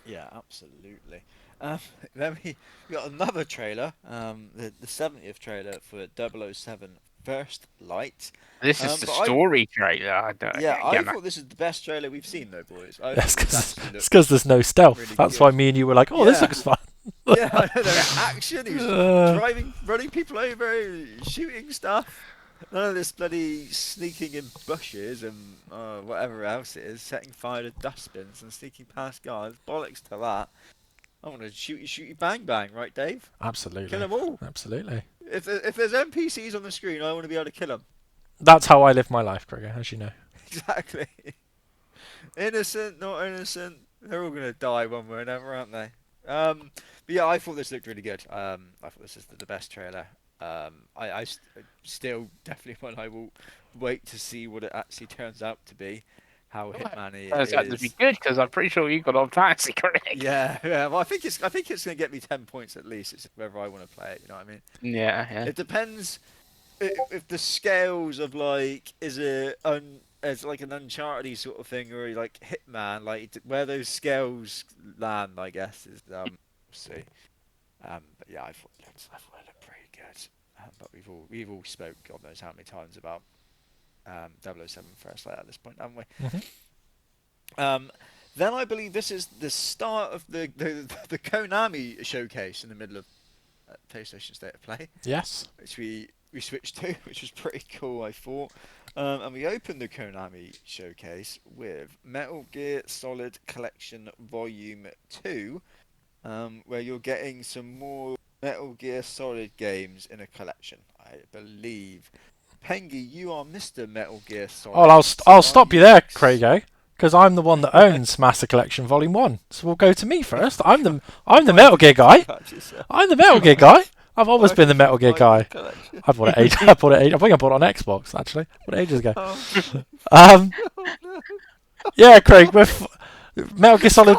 Yeah, absolutely. Um, then we got another trailer, the 70th trailer for 007 First Light. This is the But story trailer. I don't, I again, thought this is the best trailer we've seen, though, boys. I Yes, thought this because actually it's looked because there's no stealth. really That's good. why me and you were like, oh, this Yeah. looks fun. Yeah, I know, there was action. He was Uh. driving, running people over, shooting stuff. None of this bloody sneaking in bushes and whatever else it is, setting fire to dustbins and sneaking past guards. Bollocks to that. I want to shoot you, bang, bang, right, Dave? Absolutely. Kill them all. Absolutely. If there's NPCs on the screen, I want to be able to kill them. That's how I live my life, Gregor, as you know. Exactly. Innocent, not innocent. They're all gonna die one way or another, aren't they? But yeah, I thought this looked really good. I thought this is the best trailer. Still definitely one I will wait to see what it actually turns out to be. how Hitman-y it Turns out to be is. good because I'm pretty sure you got on fantasy correct. Yeah, yeah. Well, I think it's going to get me 10 points at least. It's whether I want to play it. You know what I mean? Yeah. It depends if the scales of like is it as like an Uncharted sort of thing or like Hitman, like where those scales land. I guess is we'll see. But yeah, I thought it looked pretty good. But we've all spoke God knows how many times about 007 First Light at this point, haven't we? Then I believe this is the start of the Konami showcase in the middle of PlayStation State of Play, Yes. which we switched to, which was pretty cool, I thought. And we opened the Konami showcase with Metal Gear Solid Collection Volume 2, where you're getting some more Metal Gear Solid games in a collection, I believe. Pengi, you are Mr. Metal Gear Solid. Oh, I'll stop you there, Craig. Craigo, because I'm the one that owns Master Collection Volume 1. So we'll go to me first. I'm the Metal Gear guy. I'm the Metal Gear guy. I've always been the Metal Gear guy. I bought it I think I bought it on Xbox actually. Bought it ages ago. Yeah, Craig, Metal Gear Solid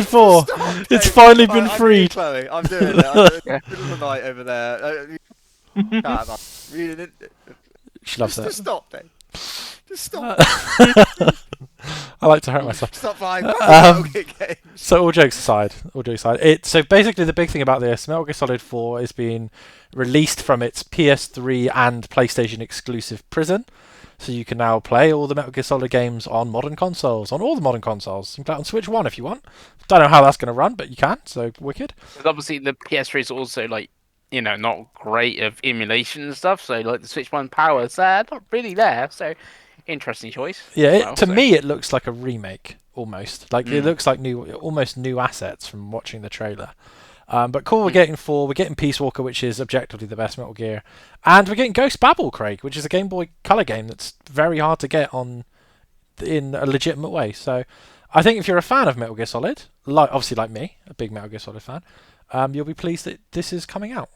4. It's finally been freed. I'm doing it. I'm doing it. Middle of the night over there. Reading it. She loves it. Just stop, Dave. Just stop. I like to hurt myself. Stop buying Metal Gear games. So all jokes aside, so basically the big thing about this, Metal Gear Solid 4 is being released from its PS3 and PlayStation exclusive prison. So you can now play all the Metal Gear Solid games on modern consoles, on all the modern consoles. You can play it on Switch 1 if you want. Don't know how that's going to run, but you can, so wicked. Because obviously the PS3 is also like, not great of emulation and stuff. So like the Switch One power's not really there. So interesting choice. Yeah, to me it looks like a remake almost. Like it looks like almost new assets from watching the trailer. But cool, we're getting Peace Walker, which is objectively the best Metal Gear, and we're getting Ghost Babel, Craig, which is a Game Boy Color game that's very hard to get in a legitimate way. So I think if you're a fan of Metal Gear Solid, obviously like me, a big Metal Gear Solid fan, you'll be pleased that this is coming out.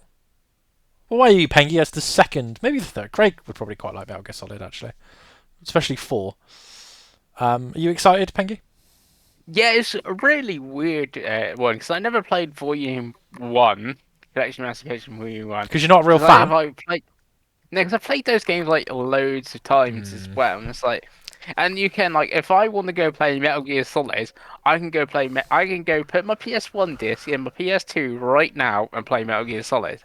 Well, why are you, Pengi, as the second, maybe the third? Craig would probably quite like Metal Gear Solid, actually. Especially 4. Are you excited, Pengi? Yeah, it's a really weird one, because I never played Volume 1, Collection Massification Volume 1. Because you're not a real fan? No, because I've played those games like loads of times as well, and it's like... And you can, like, if I want to go play Metal Gear Solid, I can go put my PS1 disc in my PS2 right now and play Metal Gear Solid.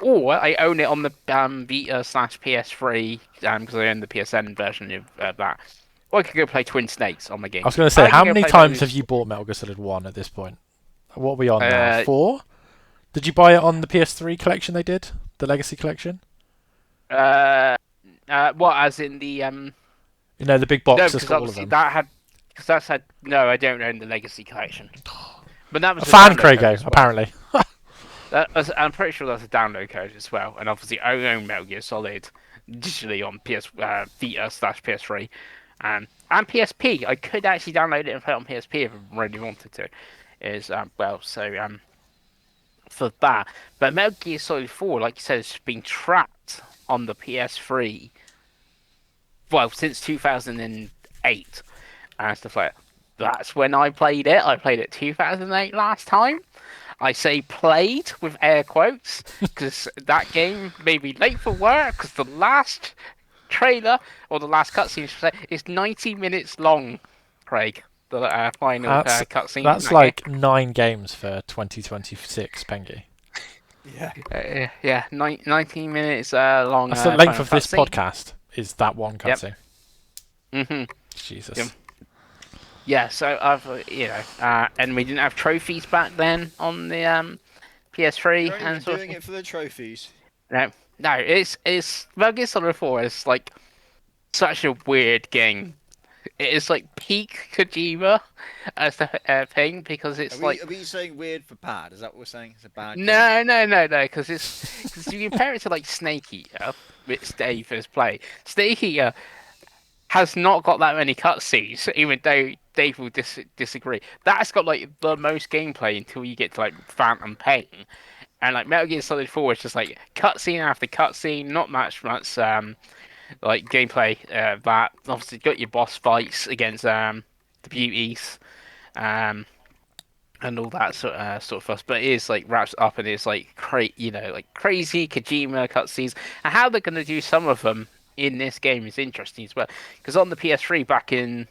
Or I own it on the Vita/PS3 because I own the PSN version of that. Or I could go play Twin Snakes on my game. I was going to say, how many times have you bought Metal Gear Solid 1 at this point? What are we on now? 4? Did you buy it on the PS3 collection they did? The Legacy collection? What, as in the... the big box No, that's got all of them. No, I don't own the Legacy collection. But that was a fan, Craigo, well. Apparently. I'm pretty sure that's a download code as well. And obviously, I own Metal Gear Solid digitally on Vita/PS3 and PSP. I could actually download it and play it on PSP if I really wanted to. For that. But Metal Gear Solid 4, like you said, has been trapped on the PS3. Well, since 2008 and stuff like that. That's when I played it. I played it 2008 last time. I say played with air quotes because that game made me late for work because the last trailer or the last cutscene is 90 minutes long, Craig. The final cutscene. That's like 9 games for 2026, Pengi. Yeah. 19 minutes long. That's the length of this podcast. Is that one cutscene? Yep. Jesus. Yeah, so I've and we didn't have trophies back then on the PS3. You're only doing it for the trophies. No, it's Metal Gear Solid 4 is like such a weird game. It is like peak Kojima as the thing because it's Are we saying weird for bad? Is that what we're saying? It's a bad game? No, because if you compare it to like Snake Eater, which Dave has played. Snake Eater has not got that many cutscenes, even though Dave will disagree. That's got like the most gameplay until you get to like Phantom Pain, and like Metal Gear Solid 4 is just like cutscene after cutscene, not much like gameplay. That obviously got your boss fights against the beauties, um, and all that sort of fuss. But it is like wraps up and it's like like crazy Kojima cutscenes, and how they're gonna do some of them in this game is interesting as well. Because on the PS3 back in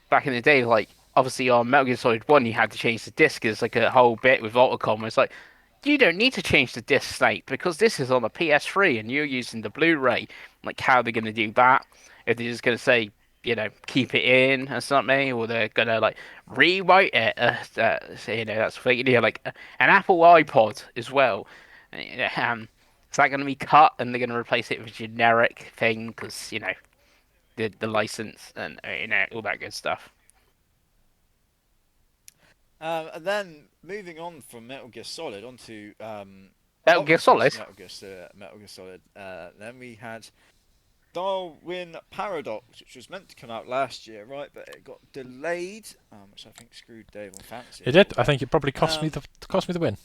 the day, like obviously on Metal Gear Solid 1, you had to change the disc. There's like a whole bit with Voltacom. It's like you don't need to change the disc, Snake, because this is on a PS3 and you're using the Blu-ray. Like, how they're going to do that? If they're just going to say, keep it in or something, or they're going to like rewrite it. That's like an Apple iPod as well. Is that going to be cut and they're going to replace it with a generic thing because the license and all that good stuff. And then moving on from Metal Gear Solid onto Metal Gear Octopus Solid. Metal Gear Solid. Then we had Darwin Paradox, which was meant to come out last year, right? But it got delayed, which I think screwed Dave on Fantasy a It little did. I bit. think it probably Um, cost me the win.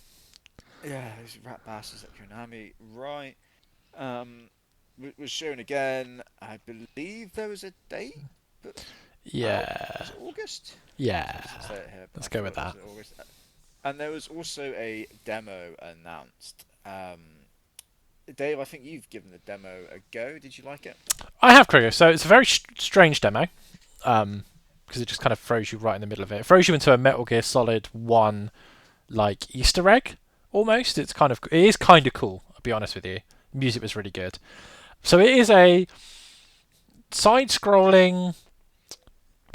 yeah, those rat bastards at Konami, right? Was shown again. I believe there was a date put out. Yeah. Was it August? Yeah. It doesn't say it here, but Let's I go thought with it was that. August. And there was also a demo announced. Dave, I think you've given the demo a go. Did you like it? I have Krieger. So it's a very strange demo. Because it just kind of throws you right in the middle of it. It throws you into a Metal Gear Solid 1 like Easter egg almost. It is kind of cool, I'll be honest with you. The music was really good. So it is a side scrolling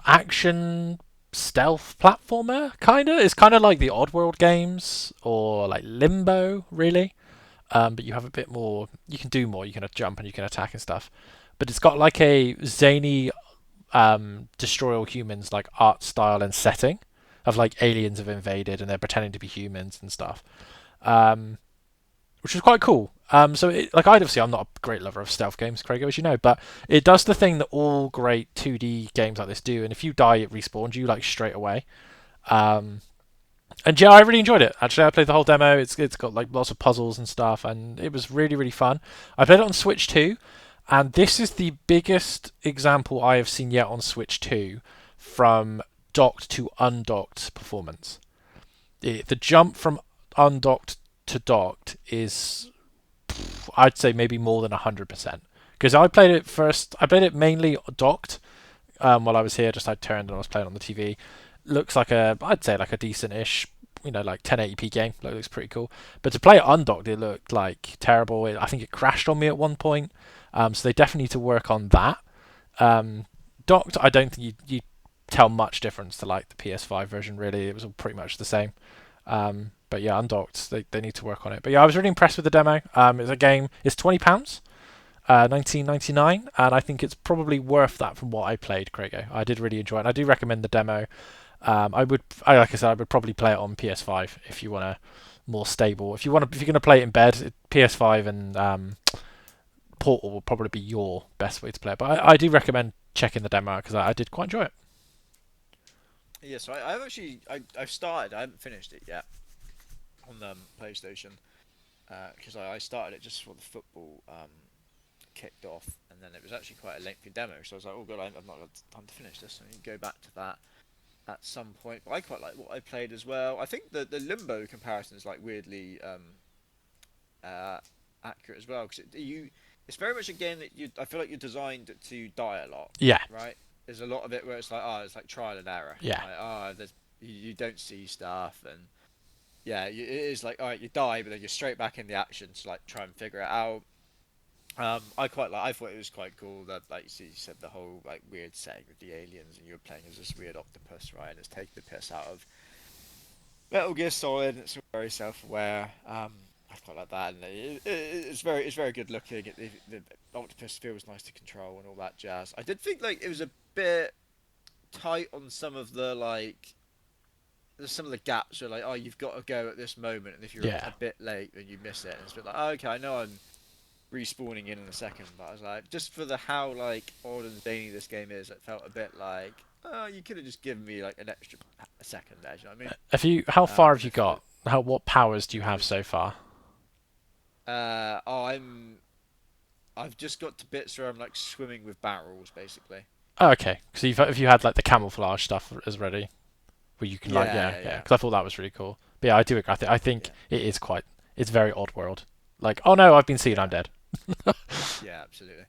action stealth platformer kind of. It's kind of like the Oddworld games or like Limbo really. But you have a bit more, you can do more, you can jump and you can attack and stuff. But it's got like a zany destroy all humans like art style and setting of like aliens have invaded and they're pretending to be humans and stuff, um, which is quite cool. Like obviously I'm not a great lover of stealth games, Craig, as you know, but it does the thing that all great 2D games like this do, and if you die, it respawns you like straight away. Um, and yeah, I really enjoyed it. Actually, I played the whole demo. It's got like lots of puzzles and stuff, and it was really really fun. I played it on Switch too, and this is the biggest example I have seen yet on Switch 2 from docked to undocked performance. The jump from undocked to docked is, I'd say, maybe more than 100%. Because I played it mainly docked while I was here, just I turned and I was playing on the TV. Looks like I'd say like a decent-ish, like 1080p game. Like, looks pretty cool. But to play it undocked, it looked like terrible. I think it crashed on me at one point. So they definitely need to work on that. Docked, I don't think you tell much difference to like the PS5 version. Really, it was all pretty much the same. But yeah, undocked, they need to work on it. But yeah, I was really impressed with the demo. It's a game. It's £20, 19.99, and I think it's probably worth that from what I played, Craigo. I did really enjoy it. And I do recommend the demo. Like I said, I would probably play it on PS5 if you want a more stable. If you're going to play it in bed, PS5 and Portal will probably be your best way to play it. But I do recommend checking the demo because I did quite enjoy it. Yeah, so I've actually I've started. I haven't finished it yet on the PlayStation because I started it just before the football kicked off, and then it was actually quite a lengthy demo. So I was like, oh god, I've not got time to finish this. So I need to go back to that at some point. But I quite like what I played as well. I think the Limbo comparison is like weirdly uh, accurate as well because it's very much a game that I feel like you're designed to die a lot, Yeah, right? There's a lot of it where it's like it's like trial and error. yeah. Like you don't see stuff and yeah, it is like all right, you die, but then you're straight back in the action to like try and figure it out. I quite like. I thought it was quite cool that, like you said, the whole like weird setting with the aliens, and you're playing as this weird octopus, right? And it's taking the piss out of Metal Gear Solid. It's very self-aware. I quite like that, and it's very good looking. The octopus feels nice to control and all that jazz. I did think like it was a bit tight on some of the like. There's some of the gaps where like, oh, you've got to go at this moment, and if you're Yeah. a bit late, then you miss it. And it's a bit like, oh, okay, I know I'm respawning in a second, but I was like, just for the how like odd and zany this game is, it felt a bit like, oh, you could have just given me like an extra a second there. Do you know what I mean? How far have And you if it, got? What powers do you if it have was, so far? oh, I'm I've just got to bits where I'm like swimming with barrels, basically. Oh, okay. So if you had like the camouflage stuff as ready, where you can like Yeah, yeah yeah, yeah, yeah, because I thought that was really cool. But yeah, I do agree. I think yeah, it is quite. It's very odd world. Like, oh no, I've been seen. I'm yeah, dead. yeah, absolutely.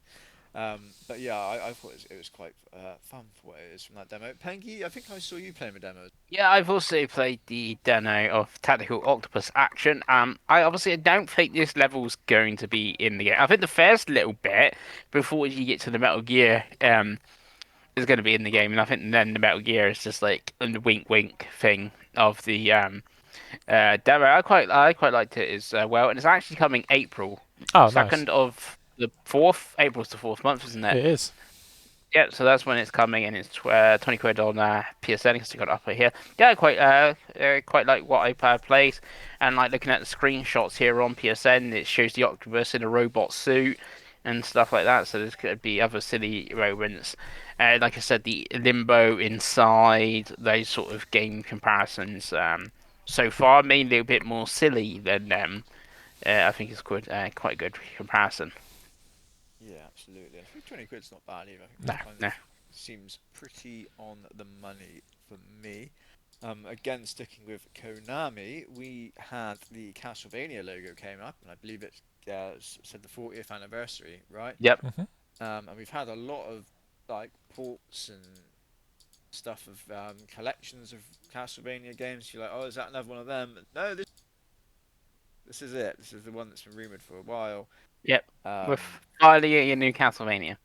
But yeah, I thought it was quite fun for what it is from that demo. Pengi, I think I saw you playing the demo. Yeah, I've also played the demo of Tactical Octopus Action. I obviously don't think this level's going to be in the game. I think the first little bit before you get to the Metal Gear is going to be in the game, and I think then the Metal Gear is just like the wink wink thing of the demo. I quite liked it as well, and it's actually coming April Oh, nice. 2nd of the 4th. April's the 4th month, isn't it? It is. Yeah, so that's when it's coming, and it's 20 quid on PSN because I got it up here. Yeah, I quite like what I played, and like looking at the screenshots here on PSN, it shows the octopus in a robot suit and stuff like that. So there's going to be other silly moments. Like I said, the limbo inside those sort of game comparisons. So far, mainly a bit more silly than I think it's quite a good comparison. Yeah, absolutely. I think 20 quid's not bad either. I think No, that kind No. of seems pretty on the money for me. Again, sticking with Konami, we had the Castlevania logo came up, and I believe it said the 40th anniversary, right? Yep. hmm And we've had a lot of like ports and stuff of collections of Castlevania games. You're like, oh, is that another one of them? No, this is it. This is the one that's been rumored for a while. Yep. With Um, finally a new Castlevania.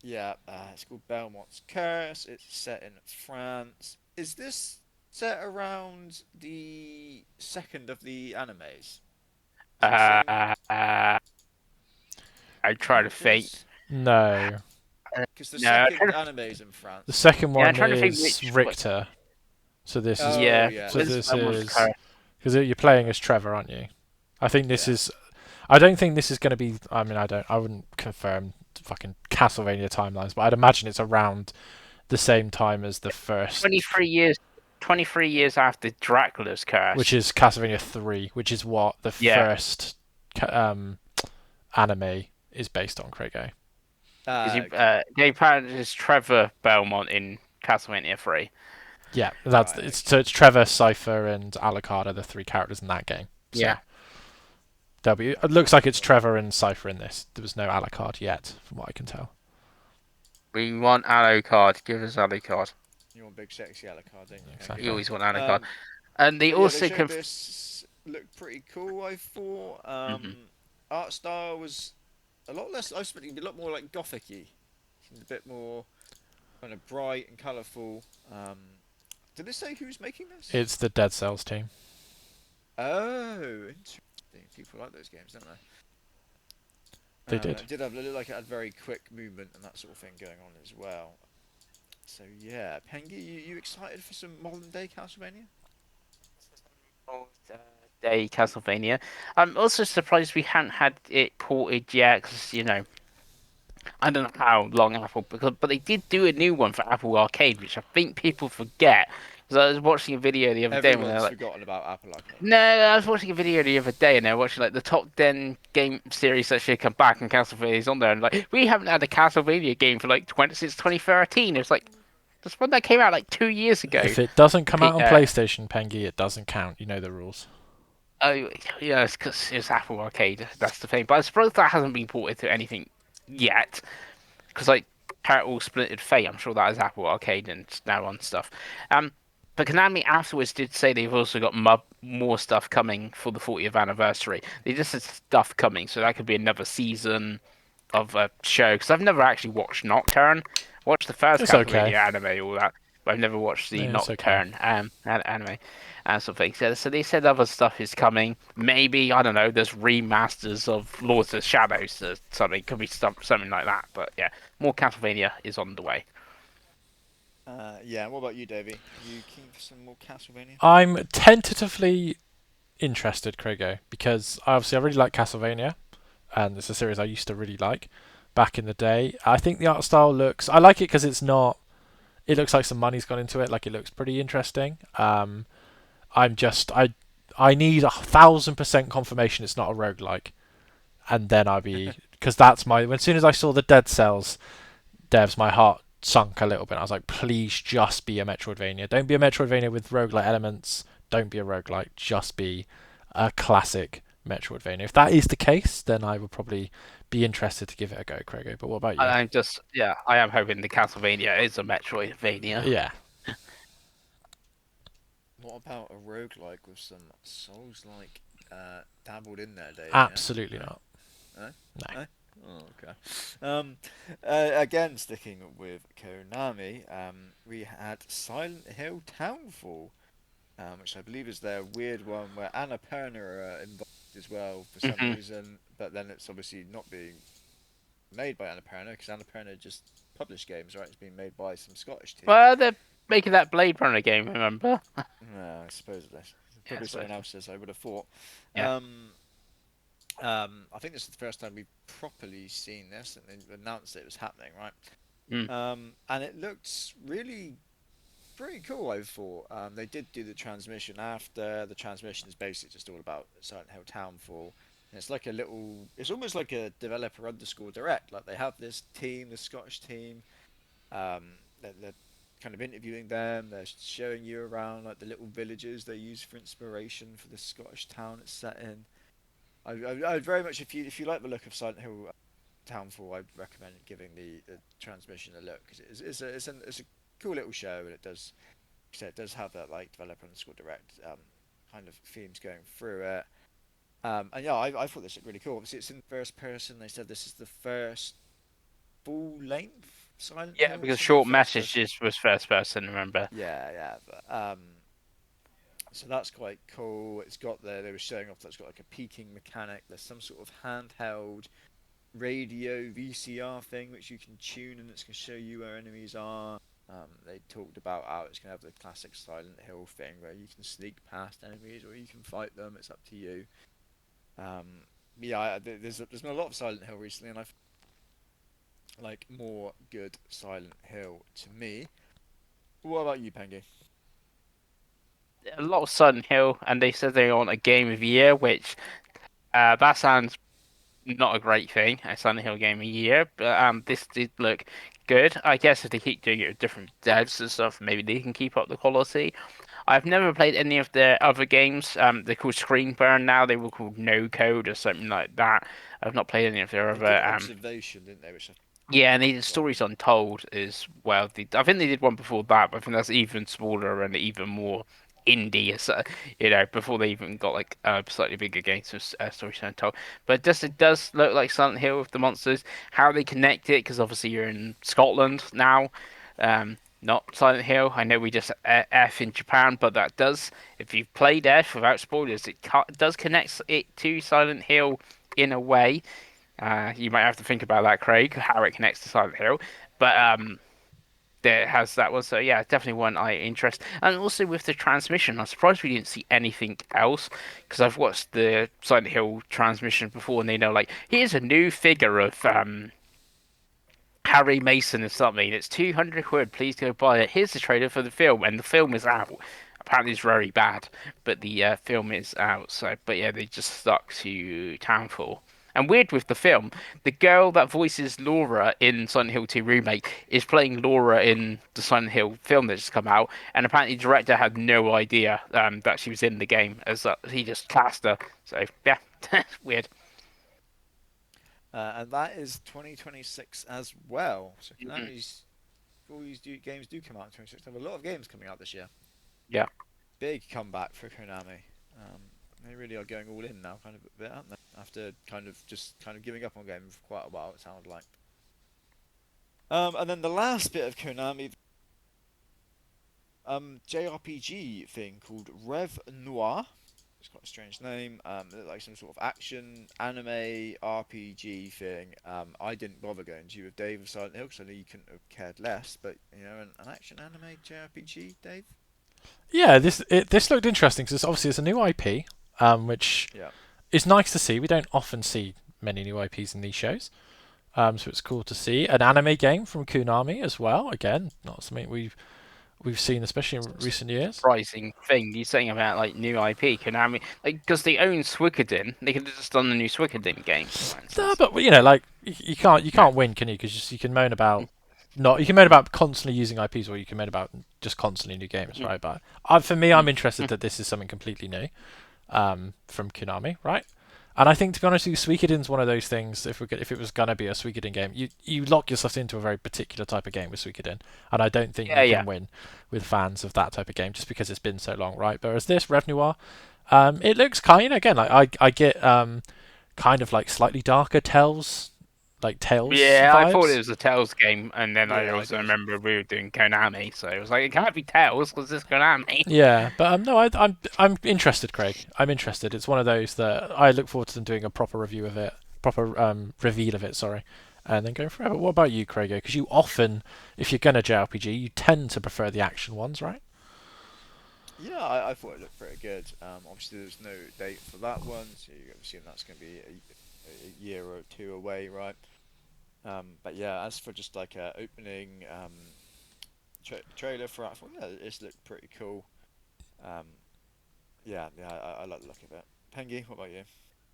Yeah, it's called Belmont's Curse. It's set in France. Is this set around the second of the animes? Is it the same? Uh, uh, I try No, to think. No. because the No, I'm second trying to, anime is in The France. second yeah, I'm one trying to think is which. Richter. So this is Oh Yeah, yeah, so that's this Belmont's is Curse. because you're playing as Trevor, aren't you? I think this yeah. is. I don't think this is going to be. I mean, I don't. I wouldn't confirm fucking Castlevania timelines, but I'd imagine it's around the same time as the first, 23 years. 23 years after Dracula's which curse. is Castlevania 3, which is what the Yeah, first anime is based on. Craigo. because Okay. they apparently is Trevor Belmont in Castlevania 3. Yeah, that's Right. it's Okay. so it's Trevor, Cypher, and Alucard are the three characters in that game. So Yeah, there'll be. It looks like it's Cool. Trevor and Cypher in this. There was no Alucard yet, from what I can tell. we want Alucard. Give us Alucard. You want big sexy Alucard, don't you, Pengi? We Exactly. always want Alucard. Um, And they but yeah, they also showed this. Looked pretty cool. I thought. Mhm. Art style was a lot less. I was expecting a lot more like gothic-y. Seemed a bit more kind of bright and colourful. Did they say who's making this? It's the Dead Cells team. Oh, interesting. People like those games, don't they? They did. It did have it looked like it had very quick movement and that sort of thing going on as well. So yeah, Pengi, you excited for some modern day Castlevania? Old, Day Castlevania. I'm also surprised we hadn't had it ported yet, because I don't know how long Apple, but they did do a new one for Apple Arcade, which I think people forget. Because I was watching a video the other day when they're Everyone's like, forgotten about Apple Arcade. no, I was watching a video the other day and they're watching like the top 10 game series that should come back, and Castlevania's on there, and like we haven't had a Castlevania game for like since 2013. It's like this one that came out like 2 years ago. If it doesn't come out on Uh, PlayStation, Pengi, it doesn't count. You know the rules. oh yeah, it's because it's Apple Arcade. That's the thing. But I suppose that hasn't been ported to anything yet. Because like Parrot Splintered Fate, I'm sure that is Apple Arcade and it's now on stuff. But Konami afterwards did say they've also got more stuff coming for the 40th anniversary. They just said stuff coming, so that could be another season of a show. Because I've never actually watched Nocturne. Watched the first It's okay. Castlevania anime, all that, but I've never watched the Yeah, it's okay. Nocturne anime and something. So they said other stuff is coming. Maybe I don't know. There's remasters of Lords of Shadows or something. Could be something like that. But yeah, more Castlevania is on the way. Yeah. What about you, Davey? You keen for some more Castlevania? I'm tentatively interested, Craigo, because obviously I really like Castlevania, and it's a series I used to really like back in the day. I think the art style looks. I like it because it's not. It looks like some money's gone into it. Like it looks pretty interesting. I'm just I need 1,000% confirmation it's not a roguelike, and then I'll be because that's my. As soon as I saw the Dead Cells devs, my heart sunk a little bit. I was like, please just be a Metroidvania. Don't be a Metroidvania with roguelike elements. Don't be a roguelike. Just be a classic Metroidvania. If that is the case, then I would probably be interested to give it a go, Craigo. But what about you? I am hoping the Castlevania is a Metroidvania. Yeah, What about a roguelike with some Souls-like dabbled in there, Dave? absolutely Yeah? not. No? No. No? Oh, okay. Again, sticking with Konami, we had Silent Hill Townfall, which I believe is their weird one where Annapurna are involved as well for some Hmm. reason, but then it's obviously not being made by Annapurna because Annapurna just published games, right? It's being made by some Scottish team. Well, they're making that Blade Runner game, remember? No, I suppose that's Yeah, probably so someone else's, I would have thought. yeah. I think this is the first time we've properly seen this, and they announced it was happening, right? Mm. And it looked really pretty cool, I thought. They did do the transmission after. The transmission is basically just all about Silent Hill Townfall. And it's like a little, it's almost like a developer underscore direct. Like they have this team, the Scottish team. They're kind of interviewing them. They're showing you around like the little villages they use for inspiration for the Scottish town it's set in. I'd very much, if you like the look of Silent Hill Townfall, I'd recommend giving the transmission a look because it's a cool little show, and it does, like I said, it does have that like developer underscore direct kind of themes going through it. And yeah, I thought this looked really cool. Obviously, it's in first person. They said this is the first full length Silent Yeah, Hill. because It's in the short first person. messages was first person, remember? Yeah, yeah. So that's quite cool. It's got they were showing off that it's got like a peaking mechanic. There's some sort of handheld radio VCR thing which you can tune and it's going to show you where enemies are. They talked about how it's going to have the classic Silent Hill thing where you can sneak past enemies or you can fight them. It's up to you. Yeah, there's been a lot of Silent Hill recently, and I've like more good Silent Hill to me. What about you, Pengi? A lot of Silent Hill, and they said they want a game of the year, which that sounds not a great thing, a Silent Hill game a year, but this did look good. I guess if they keep doing it with different devs and stuff, maybe they can keep up the quality. I've never played any of their other games. They're called Screenburn now. They were called No Code or something like that. I've not played any of their They did other observation, didn't they? Which I yeah, and they did quite Stories Untold as well. I think they did one before that, but I think that's even smaller and even more indie, so, before they even got like slightly bigger games with Stories Untold. But it does look like Silent Hill with the monsters. How they connect it, because obviously you're in Scotland now, not Silent Hill. I know we just F in Japan, but that does, if you've played F without spoilers, does connect it to Silent Hill in a way. You might have to think about that, Craig, how it connects to Silent Hill. But there has that one. So yeah, definitely one I interest. And also with the transmission, I'm surprised we didn't see anything else because I've watched the Silent Hill transmission before, and they know like here's a new figure of Harry Mason or something. It's 200 quid. Please go buy it. Here's the trailer for the film, and the film is out. Apparently, it's very bad, but the film is out. So, but yeah, they just stuck to Townfall. And weird with the film, the girl that voices Laura in Silent Hill 2 Remake is playing Laura in the Silent Hill film that just come out, and apparently the director had no idea that she was in the game, as he just cast her. So yeah, weird. and that is 2026 as well. So Mhm. Konami's all these games do come out in 2026. They have a lot of games coming out this year. Yeah. Big comeback for Konami. They really are going all in now, kind of a bit, aren't they? After kind of giving up on gaming for quite a while, it sounded like. And then the last bit of Konami, JRPG thing called Rev Noir. It's quite a strange name. Like some sort of action anime RPG thing. I didn't bother going to with Dave of Silent Hill because I knew you couldn't have cared less. But an action anime JRPG, Dave. Yeah, this looked interesting because obviously it's a new IP, which Yeah. is nice to see. We don't often see many new IPs in these shows, so it's cool to see an anime game from Konami as well. Again, not something we've we've seen, especially in It's recent years. surprising thing you're saying about like new IP. Konami, like, because they own Suikoden, they could have just done the new Suikoden game, for No, instance. but you know, like you Yeah. can't win, can you? Because you can moan about not you can moan about constantly using IPs, or you can moan about just constantly new games, right? But for me, I'm interested that this is something completely new from Konami, right? And I think, to be honest with you, Suikoden's one of those things. If it was gonna be a Suikoden game, you lock yourself into a very particular type of game with Suikoden, and I don't think Yeah, you yeah. can win with fans of that type of game just because it's been so long, right? Whereas this Rev Noir, it looks kind again like I get kind of like slightly darker Tales Yeah, I thought it vibes. was a Tales game, and then I yeah, I also did. remember we were doing Konami, so it was like, it can't be Tales because it's Konami. Yeah, but no, I'm interested, Craig. I'm interested. It's one of those that I look forward to them doing a proper review of it, proper reveal of it. Sorry, and then going forever. What about you, Craig? Because you often, if you're gonna JRPG, you tend to prefer the action ones, right? Yeah, I thought it looked pretty good. Obviously, there's no date for that one, so you assume that's going to be a year or two away, right? But yeah, as for just like a opening trailer for it, I thought, yeah, this looked pretty cool. Um, yeah, I like the look of it. Pengi, what about you?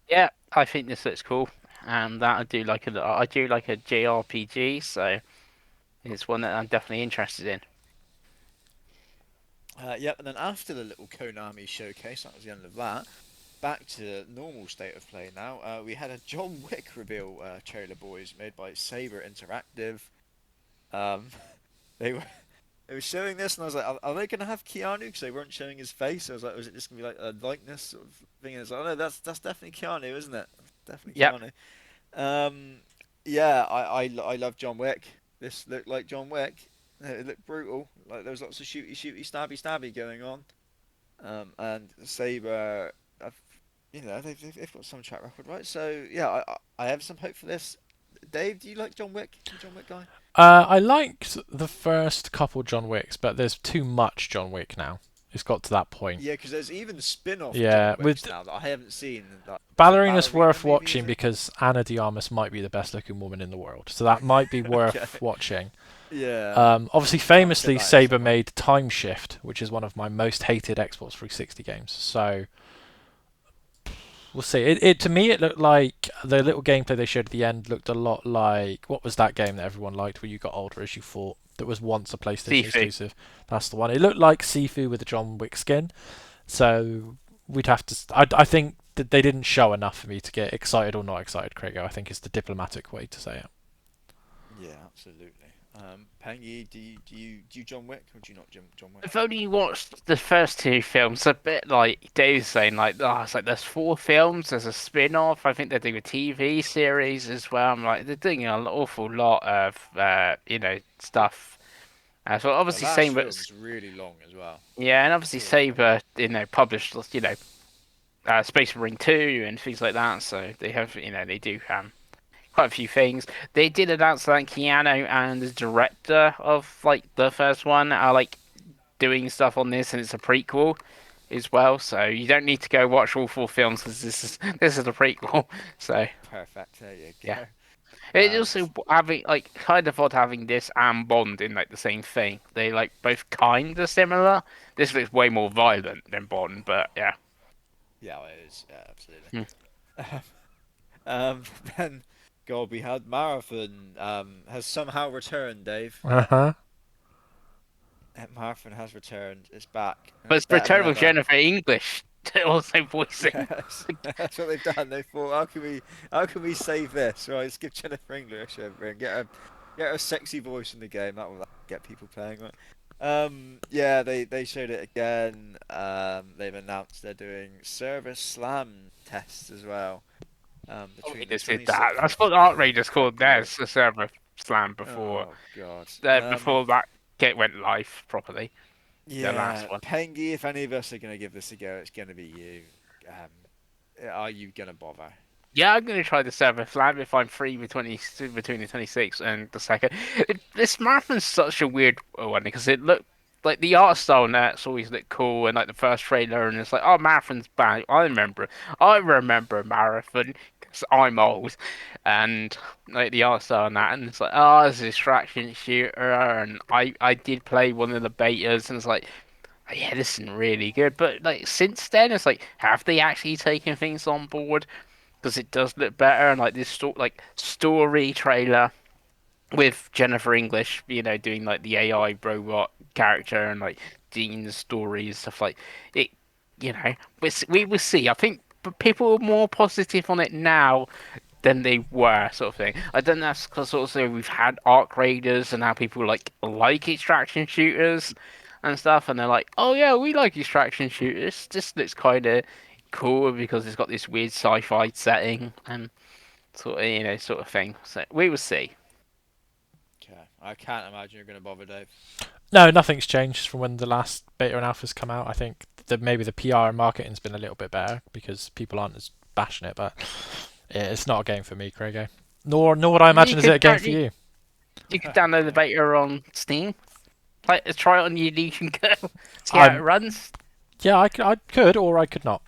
Yeah, I think this looks cool, and that I do like a JRPG, so it's one that I'm definitely interested in. Yep, and then after the little Konami showcase, that was the end of that. Back to normal state of play now. We had a John Wick reveal trailer, boys, made by Saber Interactive. Um, they were they were showing this, and I was like, are they going to have Keanu? Because they weren't showing his face. I was like, was it just going to be like a likeness sort of thing? And it's like, oh no, that's definitely Keanu, isn't it? Definitely Yep. Keanu. Um, yeah, I love John Wick. This looked like John Wick. It looked brutal. Like there was lots of stabby going on. And Saber, they've got some track record, right? So yeah, I have some hope for this. Dave, do you like John Wick? You a John Wick guy? I liked the first couple John Wicks, but there's too much John Wick now. It's got to that point. Yeah, because there's even spin-off John Yeah, Wicks with now that I haven't seen. Like, is it Ballerina's Ballerina worth maybe? Is watching it? because Anna de Armas might be the best looking woman in the world, so that might be Okay. worth watching. Yeah, Obviously, I'll check famously, that in Saber some point. made Time Shift, which is one of my most hated Xbox 360 games. So we'll see. It to me, it looked like the little gameplay they showed at the end looked a lot like what was that game that everyone liked where you got older as you fought that was once a PlayStation Sifu. exclusive. That's the one. It looked like Sifu with a John Wick skin. So we'd have to. I think that they didn't show enough for me to get excited or not excited, Craig. I think is the diplomatic way to say it. Yeah, absolutely. Pangy, do you John Wick or do you not John Wick? I've only watched the first two films. A bit like Dave's saying, like, oh, it's like there's four films. There's a spin-off. I think they're doing a TV series as well. I'm like, they're doing an awful lot of, stuff. So The obviously, last same, but film's really long as well. yeah, and obviously Really long. Saber, published, Space Marine 2 and things like that. So they have, they do quite a few things. They did announce that Keanu and the director of like the first one are like doing stuff on this, and it's a prequel as well. So you don't need to go watch all four films because this is a prequel. So Perfect. There you yeah, go. it's Um, also having like kind of odd having this and Bond in like the same thing. They like both kind of similar. This looks way more violent than Bond, but yeah. yeah, it is. Yeah, absolutely. Hmm. Um, then, God, we had Marathon has somehow returned, Dave. Uh huh. Marathon has returned. It's back, and But it's it's better than returned with ever. Jennifer English also voicing. Yes, that's what they've done. They thought, how can we save this? Right, let's give Jennifer English over and get her sexy voice in the game. That will get people playing, right? Yeah, they showed it again. They've announced they're doing Service Slam tests as well. Oh, they Between the just did that. 26th That's of what art rate is called. February. There's the server slam before Oh God. before that kit went live properly. The Yeah, last one. Pengi. If any of us are gonna give this a go, it's gonna be you. Are you gonna bother? Yeah, I'm gonna try the server slam if I'm free between the 26th and the second. This marathon's such a weird one because it looked like the art style in that's always looked cool and like the first trailer and it's like, oh, marathon's back. I remember marathon. I'm old, and like the art style and that, and it's like, oh, it's a distraction shooter, and I did play one of the betas, and it's like, oh, yeah, this isn't really good. But like since then, it's like, have they actually taken things on board? Because it does look better, and like this story trailer with Jennifer English, doing like the AI robot character and like Dean's stories stuff like it. We will see. I think people are more positive on it now than they were, sort of thing. I don't know, because also we've had Arc Raiders and now people like extraction shooters and stuff, and they're like, oh yeah, we like extraction shooters. This looks kind of cool because it's got this weird sci-fi setting and sort of thing. So we will see. Okay, I can't imagine you're going to bother, Dave. No, nothing's changed from when the last beta and alpha's come out. I think that maybe the PR and marketing's been a little bit better because people aren't as bashing it, but it's not a game for me, Craig. Nor would I imagine is it a game for you. You could download the beta on Steam. Try it on your Legion Go. See how it I'm, runs. yeah, I could or I could not.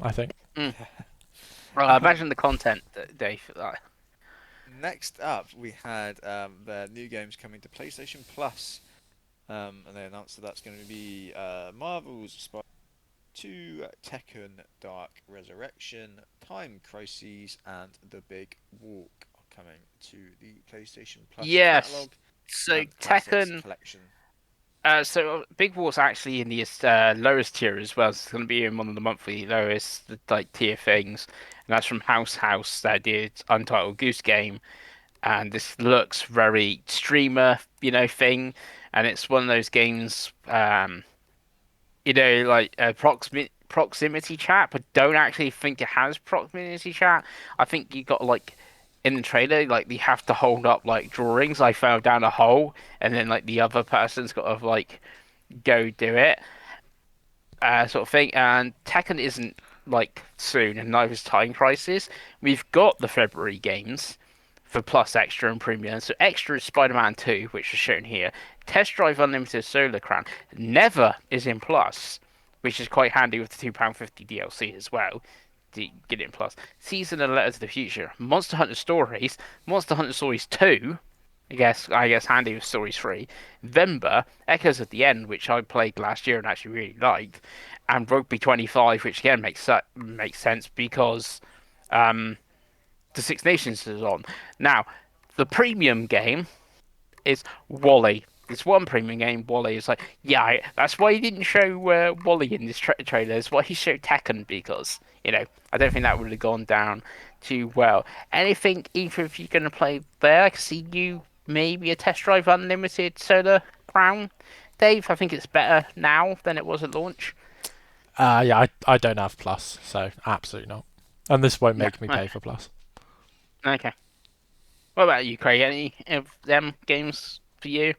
I think. Well, I imagine the content, Dave. Next up, we had their new games coming to PlayStation Plus, and they announced that that's going to be Marvel's Spider 2, Tekken Dark Resurrection, Time Crises, and The Big Walk are coming to the PlayStation Plus Yes. catalog So and Classics Tekken. collection. So Big War's actually in the lowest tier as well. So it's going to be in one of the monthly lowest tier things, and that's from House that did Untitled Goose Game, and this looks very streamer thing, and it's one of those games like proximity chat, but don't actually think it has proximity chat. I think you got like in the trailer, like you have to hold up like drawings. I fell down a hole, and then like the other person's got to like go do it, sort of thing. And Tekken isn't like soon, and neither is Time Crisis. We've got the February games for Plus, Extra, and Premium. So Extra is Spider-Man 2, which is shown here. Test Drive Unlimited Solar Crown never is in Plus, which is quite handy with the £2.50 DLC as well. To get it in Plus. Season and Letters to the Future. Monster Hunter Stories. Monster Hunter Stories 2. I guess handy with Stories 3. Vember. Echoes of the End, which I played last year and actually really liked. And Rugby 25, which again makes sense because the Six Nations is on. Now, the premium game is Wally. This one premium game, Wally, is like, yeah, that's why he didn't show Wally in this trailer. That's why he showed Tekken, because, I don't think that would have gone down too well. Anything, either if you're going to play there, I can see you maybe a Test Drive Unlimited Solar Crown. Dave, I think it's better now than it was at launch. Yeah, I don't have Plus, so absolutely not. And this won't make me Yeah, pay for Plus. Okay. What about you, Craig? Any of them games for you?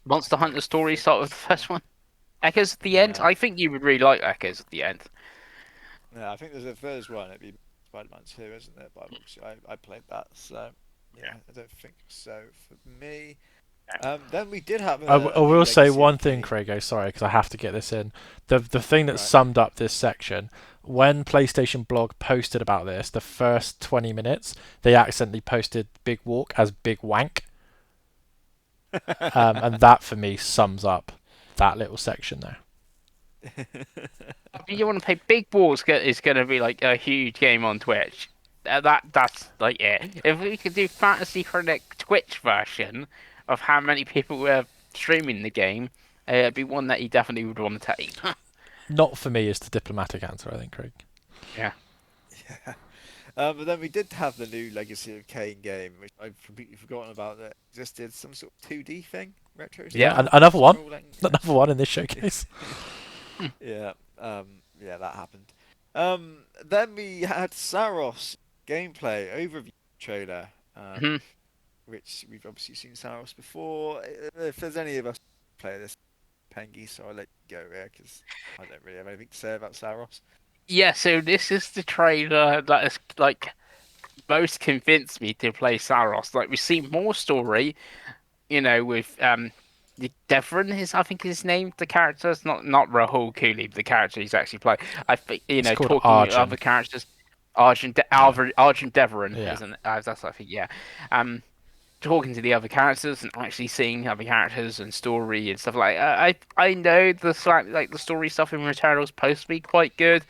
Monster Hunter Story, start with the first one. Echoes at the End. Yeah. I think you would really like Echoes at the End. Yeah, I think there's a first one. It'd be Spider-Man 2, isn't it? But obviously I played that, so yeah, I don't think so for me. Then we did have. I will say one thing, Craig. Sorry, because I have to get this in. The thing that summed up this section, when PlayStation Blog posted about this, the first 20 minutes, they accidentally posted Big Walk as Big Wank. And that, for me, sums up that little section there. If you want to play Big Wars, is going to be like a huge game on Twitch. That's like it. If we could do Fantasy Chronic Twitch version of how many people were streaming the game, it'd be one that you definitely would want to take. Not for me is the diplomatic answer, I think, Craig. Yeah. Yeah. But then we did have the new Legacy of Kain game, which I've completely forgotten about. That existed some sort of 2D thing, retro. Yeah, another one. Another one in this showcase. Yeah, yeah, that happened. Then we had Saros gameplay overview trailer, which we've obviously seen Saros before. If there's any of us who play this, Pengi, so I'll let you go there because I don't really have anything to say about Saros. Yeah, so this is the trailer that has like most convinced me to play Saros. Like we see more story, with Devon is I think his name. The character is not Rahul Cooley, the character he's actually playing. I think It's called talking with Arjun. other characters. Argent Deveron, Yeah. isn't it? That's I think, yeah. Um, Talking to the other characters and actually seeing other characters and story and stuff I know the story stuff in Returnal is supposed to be quite good,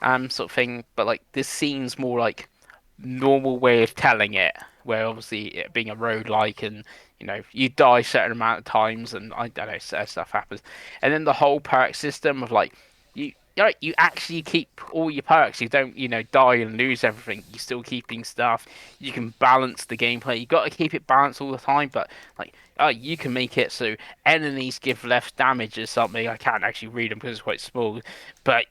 sort of thing, but like this seems more like normal way of telling it, where obviously it being a roguelike and you die a certain amount of times and I don't know stuff happens, and then the whole perk system of like you actually keep all your perks. You don't die and lose everything. You're still keeping stuff. You can balance the gameplay. You got to keep it balanced all the time, but like you can make it so enemies give less damage or something. I can't actually read them because it's quite small, but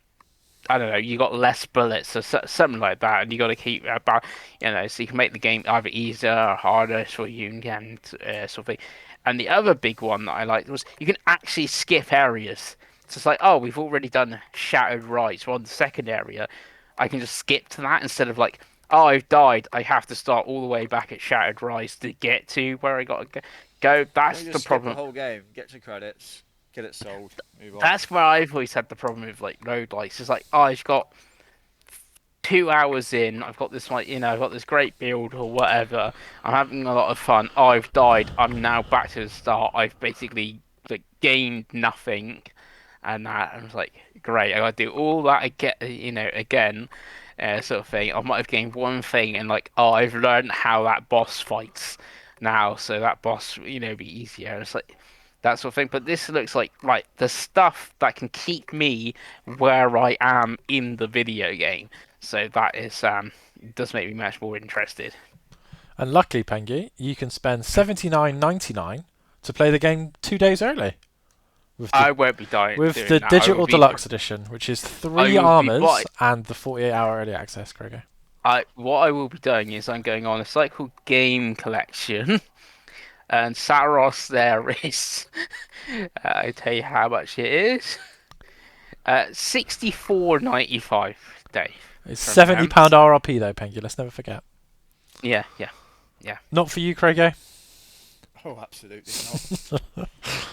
I don't know, you got less bullets or something like that, and you got to keep about, so you can make the game either easier or harder for you and sort of thing. And the other big one that I liked was you can actually skip areas. So it's like, oh, we've already done Shattered Rise, we're on the second area. I can just skip to that instead of like, oh, I've died, I have to start all the way back at Shattered Rise to get to where I got to go. Don't That's you the just skip the problem. whole game, get your credits, get it sold, move on. That's where I've always had the problem with like roguelikes. It's like, oh, I've got 2 hours in, I've got this I've got this great build or whatever. I'm having a lot of fun. Oh, I've died. I'm now back to the start. I've basically like gained nothing, and that I was like, great. I got to do all that again, sort of thing. I might have gained one thing, and like, oh, I've learned how that boss fights now, so that boss, be easier. And it's like that sort of thing. But this looks like right the stuff that can keep me where I am in the video game. So that is does make me much more interested. And luckily, Pengi, you can spend 79.99 to play the game 2 days early with I won't be doing the that. digital deluxe edition, which is I 3 will be armors and the 48-hour early access, Gregor. what I will be doing is I'm going on a site called Game Collection, and Saros there is. I tell you how much it is. 64.95, Dave. It's From £70 RRP though, Pengi. Let's never forget. Yeah. Not for you, Craigo. Oh, absolutely not.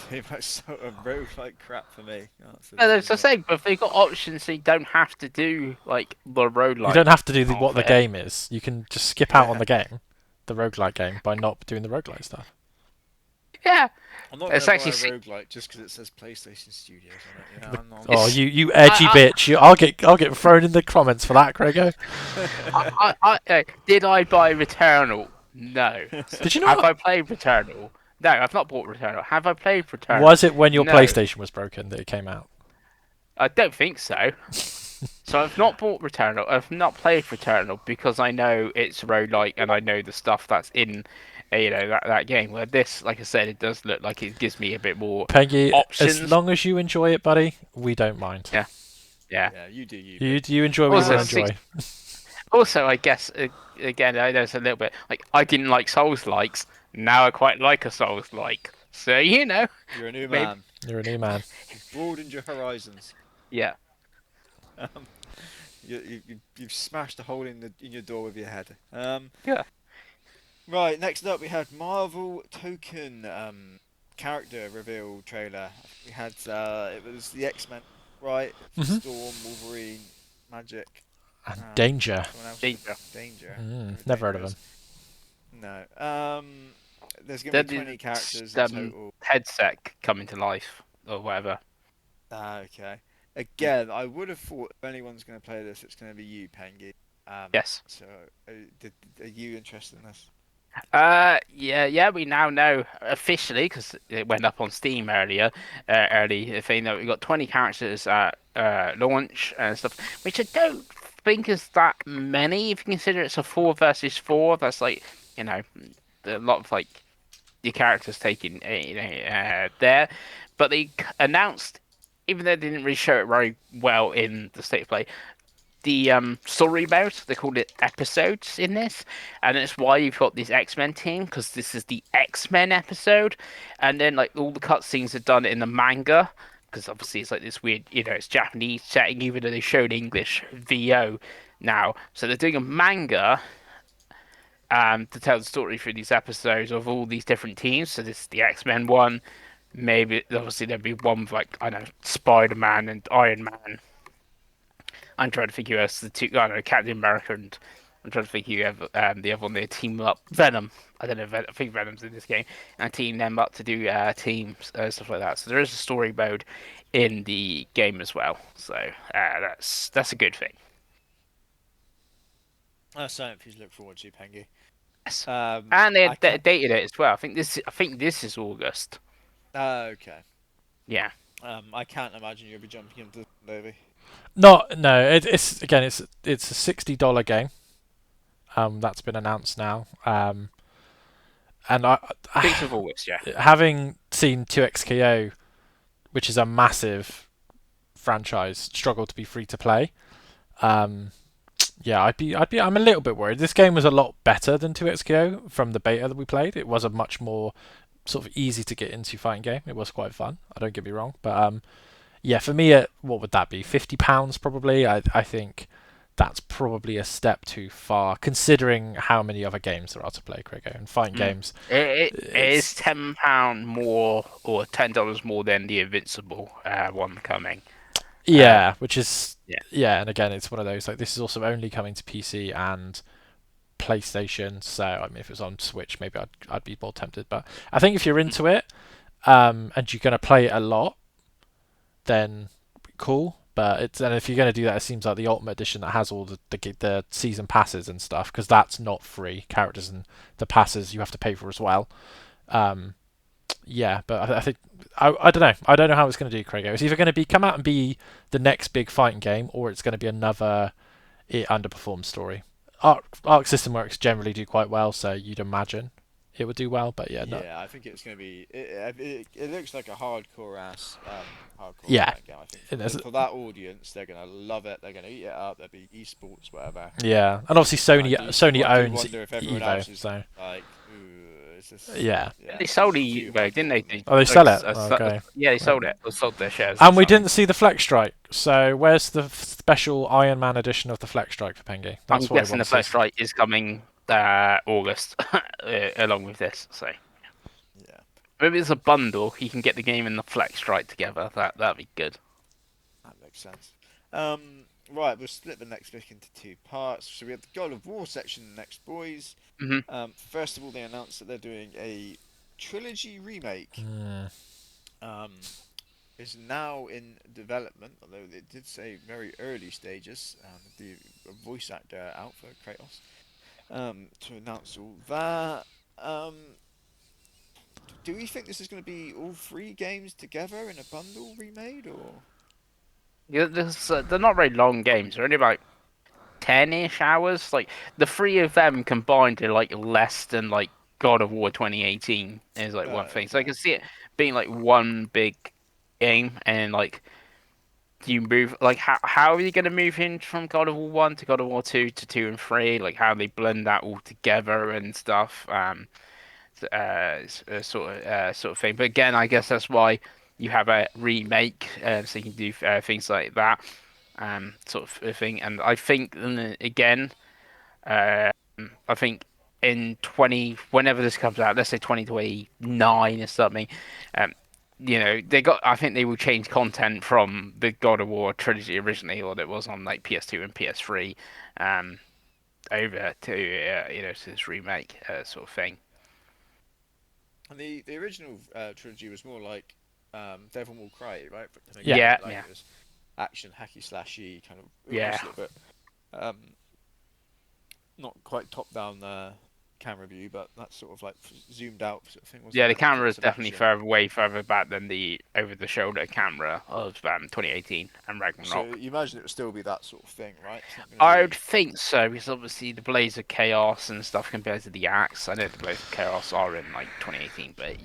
Too much sort of roguelike crap for me. No, that's the Absolutely thing, but they've got options so you don't have to do like the roguelike. You don't have to do half what the it. game is. You can just skip out on the game, the roguelike game, by not doing the roguelike stuff. Yeah, I'm not it's going to actually buy a roguelike just because it says PlayStation Studios on it. You know, I'm not... Oh, you edgy bitch! I'll get thrown in the comments for that, Craigo. Did I buy Returnal? No. Did you Have not? I played Returnal? No, I've not bought Returnal. Have I played Returnal? Was it when your No. PlayStation was broken that it came out? I don't think so. So I've not bought Returnal. I've not played Returnal because I know it's roguelike and I know the stuff that's in, that game. Where this, like I said, it does look like it gives me a bit more Peggy, options. as long as you enjoy it, buddy, we don't mind. Yeah. Yeah, you do you. You enjoy what you want to enjoy. Also, I guess again, I know it's a little bit like I didn't like Souls likes. Now I quite like a Souls like. So You're a new maybe- man. You're a new man. You've broadened your horizons. yeah. You've smashed a hole in your door with your head. Yeah. Right, next up we had Marvel Token character reveal trailer. We had it was the X-Men, right? Mhm. Storm, Wolverine, Magic, And Danger. someone else. Danger. Danger. Never heard of them. No. There's gonna be 20 characters in total. Headset coming to life or whatever. Okay. Again, I would have thought if anyone's going to play this, it's going to be you, Pengi. Yes. So, are you interested in this? Yeah. We now know officially because it went up on Steam early thing that we got 20 characters at launch and stuff, which I don't think is that many if you consider it's a 4 versus 4. That's like a lot of like your characters taking there, but they announced, even though they didn't really show it very well in the state of play, the story mode. They called it episodes in this, and it's why you've got this X-Men team because this is the X-Men episode, and then like all the cutscenes are done in the manga because obviously it's like this weird, it's Japanese setting even though they showed English VO now, so they're doing a manga to tell the story through these episodes of all these different teams. So this is the X-Men one. Maybe obviously there'd be one with like I don't know Spider-Man and Iron Man. I'm trying to think who else the two. I don't know, Captain America and I'm trying to think who the other one they team up. Venom. I don't know. I think Venom's in this game, and team them up to do teams stuff like that. So there is a story mode in the game as well. So that's a good thing. That's something for you to look forward to, Pengi. Yes. Um, And they I can. dated it as well. I think this is August. Okay. Yeah. I can't imagine you'll be jumping into the movie. Not no. It's again. It's a $60 game. That's been announced now. And 6th of August. Yeah. having seen 2XKO, which is a massive franchise, struggle to be free to play. Yeah, I'm a little bit worried. This game was a lot better than 2XKO from the beta that we played. It was a much more sort of easy to get into fighting game. It was quite fun. I don't get me wrong, but yeah, for me, what would that be? £50 probably. I think that's probably a step too far, considering how many other games there are to play, Cricket, and fighting games. It is It's £10 more or $10 more than the Invincible one coming. yeah, which is Yeah. and again, it's one of those like this is also only coming to PC and PlayStation. So I mean, if it was on Switch, maybe I'd be more tempted. But I think if you're into it, and you're gonna play it a lot, then cool. But and if you're gonna do that, it seems like the Ultimate Edition that has all the season passes and stuff, because that's not free. Characters and the passes you have to pay for as well. Yeah, but I think I don't know. I don't know how it's going to do, Craig. It's either going to be come out and be the next big fighting game, or it's going to be another it underperformed story. Arc System Works generally do quite well, so you'd imagine it would do well. But yeah, no. Yeah, I think it's going to be. It looks like a hardcore hardcore Yeah, fighting game. I think for that audience, they're going to love it. They're going to eat it up. There'll be esports, whatever. yeah, and obviously Sony I do owns wonder if everyone else Evo, is so like, ooh, is this? yeah. Yeah, They this sold is it, too though, didn't they? hardcore for me. Oh, they sell it. Okay. Yeah, they sold it. They sold their shares. And we didn't see the Flex Strike. So where's the special Iron Man edition of the Flex Strike for Pengi? I'm That's what I guessing want the to see. Flex Strike is coming August, along with this. So Yeah, maybe it's a bundle. You can get the game and the Flex Strike together. That'd be good. that makes sense. Right, we'll split the next pick into two parts. So we have the God of War section next, boys. hmm First of all, they announced that they're doing a trilogy remake. Is now in development, although they did say very early stages. The voice actor out for Kratos. To announce all that. Do we think this is going to be all three games together in a bundle remade, or? Yeah, they're not very long games. They're only about 10-ish hours. Like the three of them combined are like less than like God of War 2018 is like one thing. So I Okay. can see it being like one big game, and like you move like how are you going to move in from God of War 1 to God of War 2 to 2 and 3? Like how they blend that all together and stuff. Sort of thing. But again, I guess that's why you have a remake, so you can do things like that, sort of thing. And I think again, uh, I think in whenever this comes out, let's say 2029 or something, um, I think they will change content from the God of War trilogy originally, or that was on like PS2 and PS3, over to to this remake sort of thing. And the original trilogy was more like Devil May Cry, right? Yeah. Yeah, Like yeah. it was action, hacky slashy, kind of Yeah. almost a little bit not quite top down camera view, but that's sort of like zoomed out sort of thing. Wasn't Yeah, the it? camera is Some definitely action. way further back than the over-the-shoulder camera of 2018 and So Ragnarok. you imagine it would still be that sort of thing, right? It's not going to I would be. think so, because obviously the Blades of Chaos and stuff compared to the Axe. I know the Blades of Chaos are in like 2018, but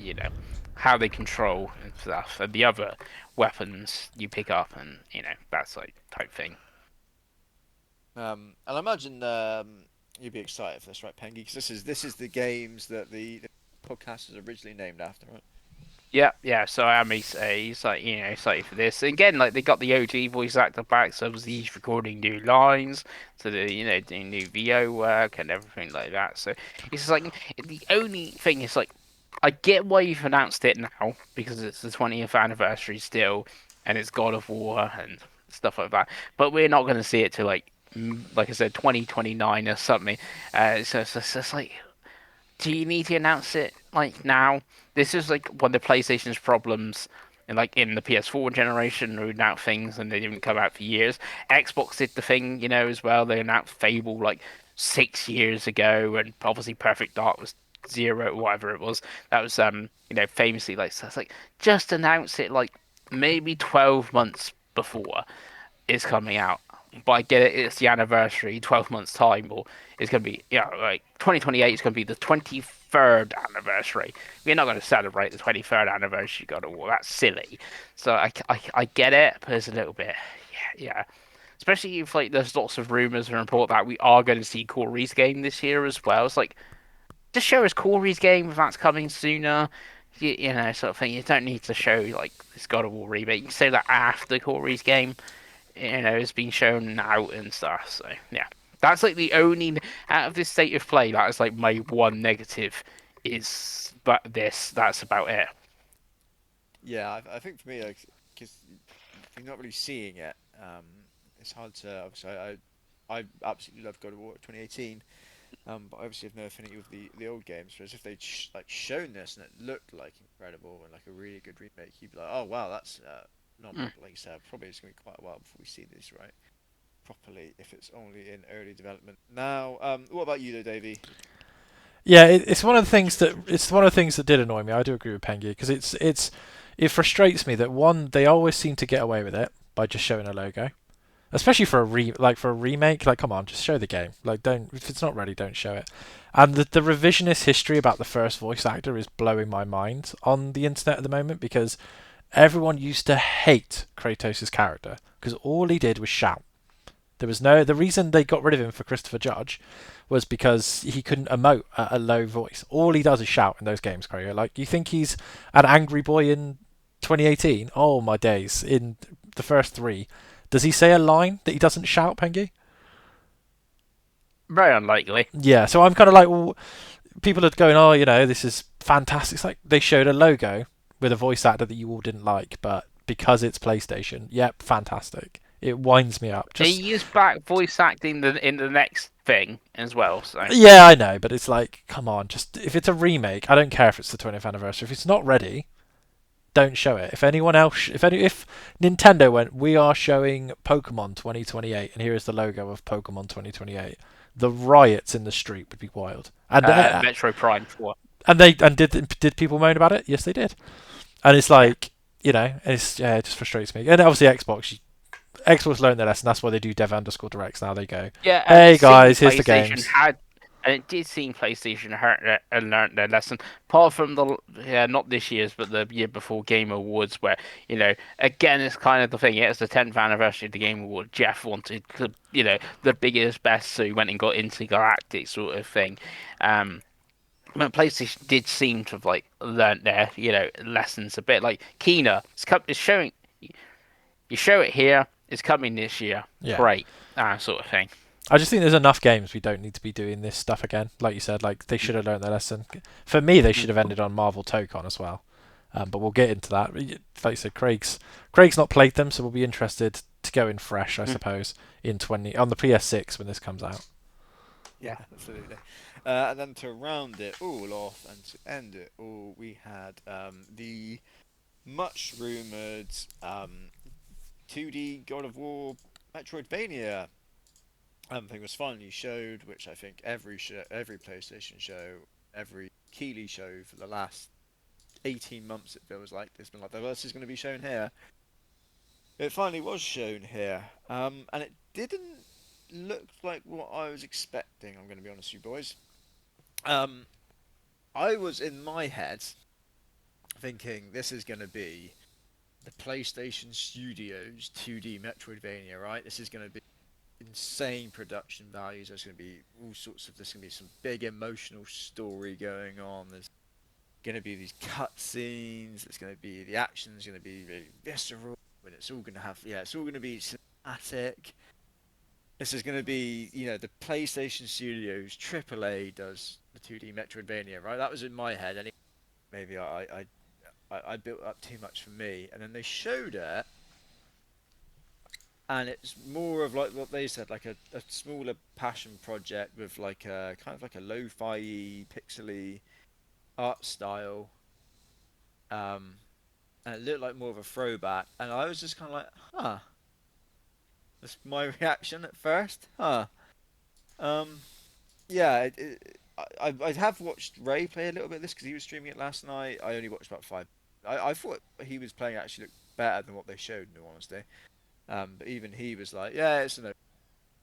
how they control and stuff, and the other weapons you pick up, and that's like type thing. And I imagine you'd be excited for this, right, Pengi? Because this is the games that the podcast was originally named after, right? Yeah. So I am excited for this. Again, like they got the OG voice actor back, so obviously he's recording new lines, so doing new VO work and everything like that. So it's like the only thing is like I get why you've announced it now because it's the 20th anniversary still, and it's God of War, and stuff like that. But we're not going to see it till like I said, 2029 or something. So it's just like, do you need to announce it like now? This is like one of the PlayStation's problems. And like in the PS4 generation, rolling out things and they didn't come out for years. Xbox did the thing, as well. They announced Fable like 6 years ago, and obviously Perfect Dark was zero, whatever it was. That was famously like, so it's like, just announce it like maybe 12 months before is coming out. But I get it, it's the anniversary, 12 months' time, or it's going to be, like 2028 is going to be the 23rd anniversary. We're not going to celebrate the 23rd anniversary, God of War. That's silly. So I get it, but it's a little bit, yeah. Especially if like there's lots of rumors and report that we are going to see Corey's game this year as well. It's like, just show us Corey's game if that's coming sooner. Sort of thing. You don't need to show like this God of War remake. You can say that after Corey's game, has been shown out and stuff. So yeah, that's like the only out of this state of play. That is like my one negative. Is but this. That's about it. Yeah, I think for me, because you're not really seeing it, it's hard to. Obviously, I absolutely love God of War 2018, but I obviously have no affinity with the old games. Whereas if they'd like shown this and it looked like incredible and like a really good remake, you'd be like, oh wow, that's not Mm. like you said, probably it's gonna be quite a while before we see this right properly if it's only in early development. Now, what about you though, Davey? Yeah, it's one of the things that did annoy me. I do agree with Pengi because it frustrates me that one they always seem to get away with it by just showing a logo, especially for a remake. Like, come on, just show the game. Like, don't if it's not ready, don't show it. And the revisionist history about the first voice actor is blowing my mind on the internet at the moment because everyone used to hate Kratos' character because all he did was shout. There was no the reason they got rid of him for Christopher Judge was because he couldn't emote at a low voice. All he does is shout in those games, Craiger. Like, you think he's an angry boy in 2018? Oh my days! In the first three, does he say a line that he doesn't shout, Pengi? Very unlikely. Yeah. So I'm kind of like, well, people are going, oh, this is fantastic. It's like they showed a logo with a voice actor that you all didn't like, but because it's PlayStation, yep, fantastic. It winds me up. They Just use back voice acting in the next thing as well. So yeah, I know, but it's like, come on, just if it's a remake, I don't care if it's the 20th anniversary. If it's not ready, don't show it. If anyone else, if Nintendo went, we are showing Pokemon 2028, and here is the logo of Pokemon 2028, the riots in the street would be wild. Metro Prime 4. And did people moan about it? Yes, they did. And it's Yeah. like, it just frustrates me. And obviously Xbox learned their lesson. That's why they do dev_directs now. They go, Yeah, and hey it seemed guys, here's the PlayStation games. had, and it did seem PlayStation had learned their lesson. Apart from not this year's, but the year before Game Awards, where again, it's kind of the thing. It's the 10th anniversary of the Game Award. Jeff wanted the biggest, best, so he went and got Intergalactic sort of thing. But PlayStation did seem to have like learnt their lessons a bit. Like Kena, it's showing. You show it here. It's coming this year. Yeah. Great, sort of thing. I just think there's enough games we don't need to be doing this stuff again. Like you said, like they should have learned their lesson. For me, they should have ended on Marvel Tokon as well. But we'll get into that. Like you said, Craig's not played them, so we'll be interested to go in fresh, I suppose, in 20 on the PS6 when this comes out. Yeah, absolutely. And then to round it all off and to end it all, we had the much rumored 2D God of War Metroidvania thing was finally showed, which I think every PlayStation show, every Keighley show for the last 18 months, it feels like there's been like, well, this is going to be shown here. It finally was shown here, and it didn't look like what I was expecting. I'm going to be honest with you boys. I was in my head thinking this is going to be the PlayStation Studios 2D Metroidvania, right? This is going to be insane production values. There's going to be all sorts of. There's going to be some big emotional story going on. There's going to be these cutscenes. There's going to be the action's going to be really visceral. And it's all going to have. Yeah, it's all going to be cinematic. This is going to be, the PlayStation Studios AAA does the 2D Metroidvania, right? That was in my head. Anyway, maybe I built up too much for me, and then they showed it, and it's more of like what they said, like a smaller passion project with like a kind of like a lo-fi pixely art style, um, and it looked like more of a throwback. And I was just kind of like, huh. That's my reaction at first, huh. Um, yeah, I have watched Ray play a little bit of this because he was streaming it last night. I only watched about five. I thought he was playing actually looked better than what they showed, in all honesty. But even he was like, yeah, it's an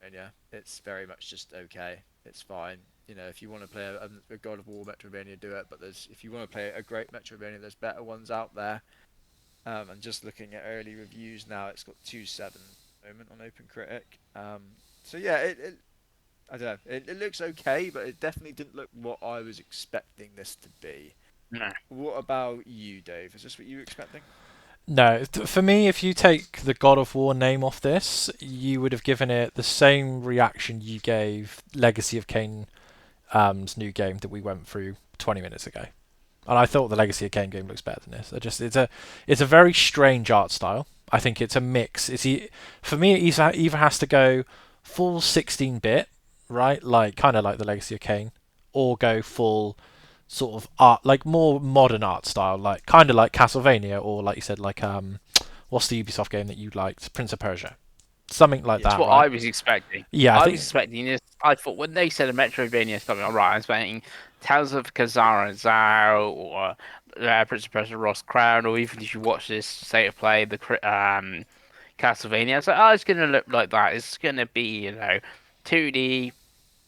and yeah, it's very much just okay. It's fine. You know, if you want to play a God of War Metroidvania, do it. But there's if you want to play a great Metroidvania, there's better ones out there. And just looking at early reviews now, it's got 2.7 at the moment on OpenCritic. So yeah, I don't know. It looks okay, but it definitely didn't look what I was expecting this to be. No. What about you, Dave? Is this what you were expecting? No, for me, if you take the God of War name off this, you would have given it the same reaction you gave Legacy of Kain new game that we went through 20 minutes ago. And I thought the Legacy of Kain game looks better than this. It's a very strange art style. I think it's a mix. For me, it either has to go full 16-bit, right, like kind of like the Legacy of Kain, or go full sort of art, like more modern art style, like kind of like Castlevania, or like you said, like what's the Ubisoft game that you liked, Prince of Persia, something like Yeah. That's that, what right? I was expecting. Yeah, I I was think. expecting this. I thought when they said a Metroidvania is coming, alright, I was expecting Tales of Kazara Zao or Prince of Persia Lost Crown, or even if you watch this state of play, Castlevania, I was like, oh, it's gonna look like that. It's gonna be, 2D,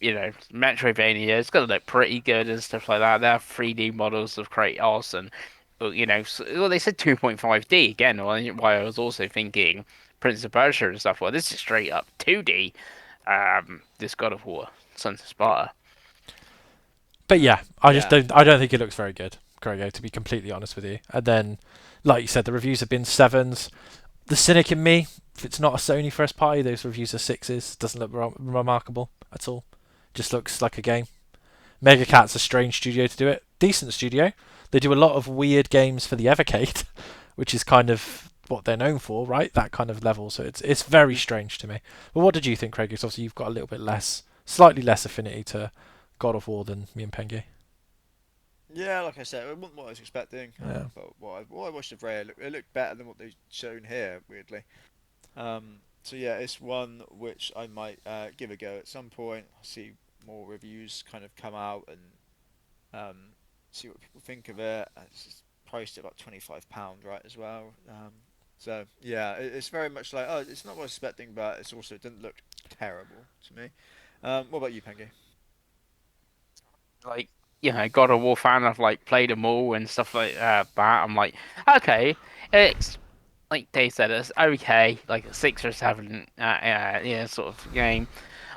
Metroidvania. It's gonna look pretty good and stuff like that. They have 3D models of Kratos and, but well, they said 2.5D again. Why I was also thinking Prince of Persia and stuff. Well, this is straight up 2D. This God of War, Sons of Sparta. But yeah, I just Yeah. don't. I don't think it looks very good, Grego. To be completely honest with you. And then, like you said, the reviews have been sevens. The cynic in me, if it's not a Sony first party, those reviews are sixes. Doesn't look remarkable at all. Just looks like a game. Mega Cat's a strange studio to do it. Decent studio. They do a lot of weird games for the Evercade, which is kind of what they're known for, right? That kind of level. So it's very strange to me. But what did you think, Craig? Because obviously you've got a little bit less, slightly less affinity to God of War than me and Pengi. Yeah, like I said, it wasn't what I was expecting. Yeah. But what I watched of Ray, it looked better than what they've shown here, weirdly. So yeah, it's one which I might give a go at some point. See more reviews kind of come out and see what people think of it. It's just priced at about £25, right, as well. So yeah, it's very much like, oh, it's not what I was expecting, but it's also it didn't look terrible to me. What about you, Pengi? Like, God of War fan. I've like played them all and stuff like that. I'm like, okay, it's like Dave said, it's okay, like a 6 or 7, sort of game.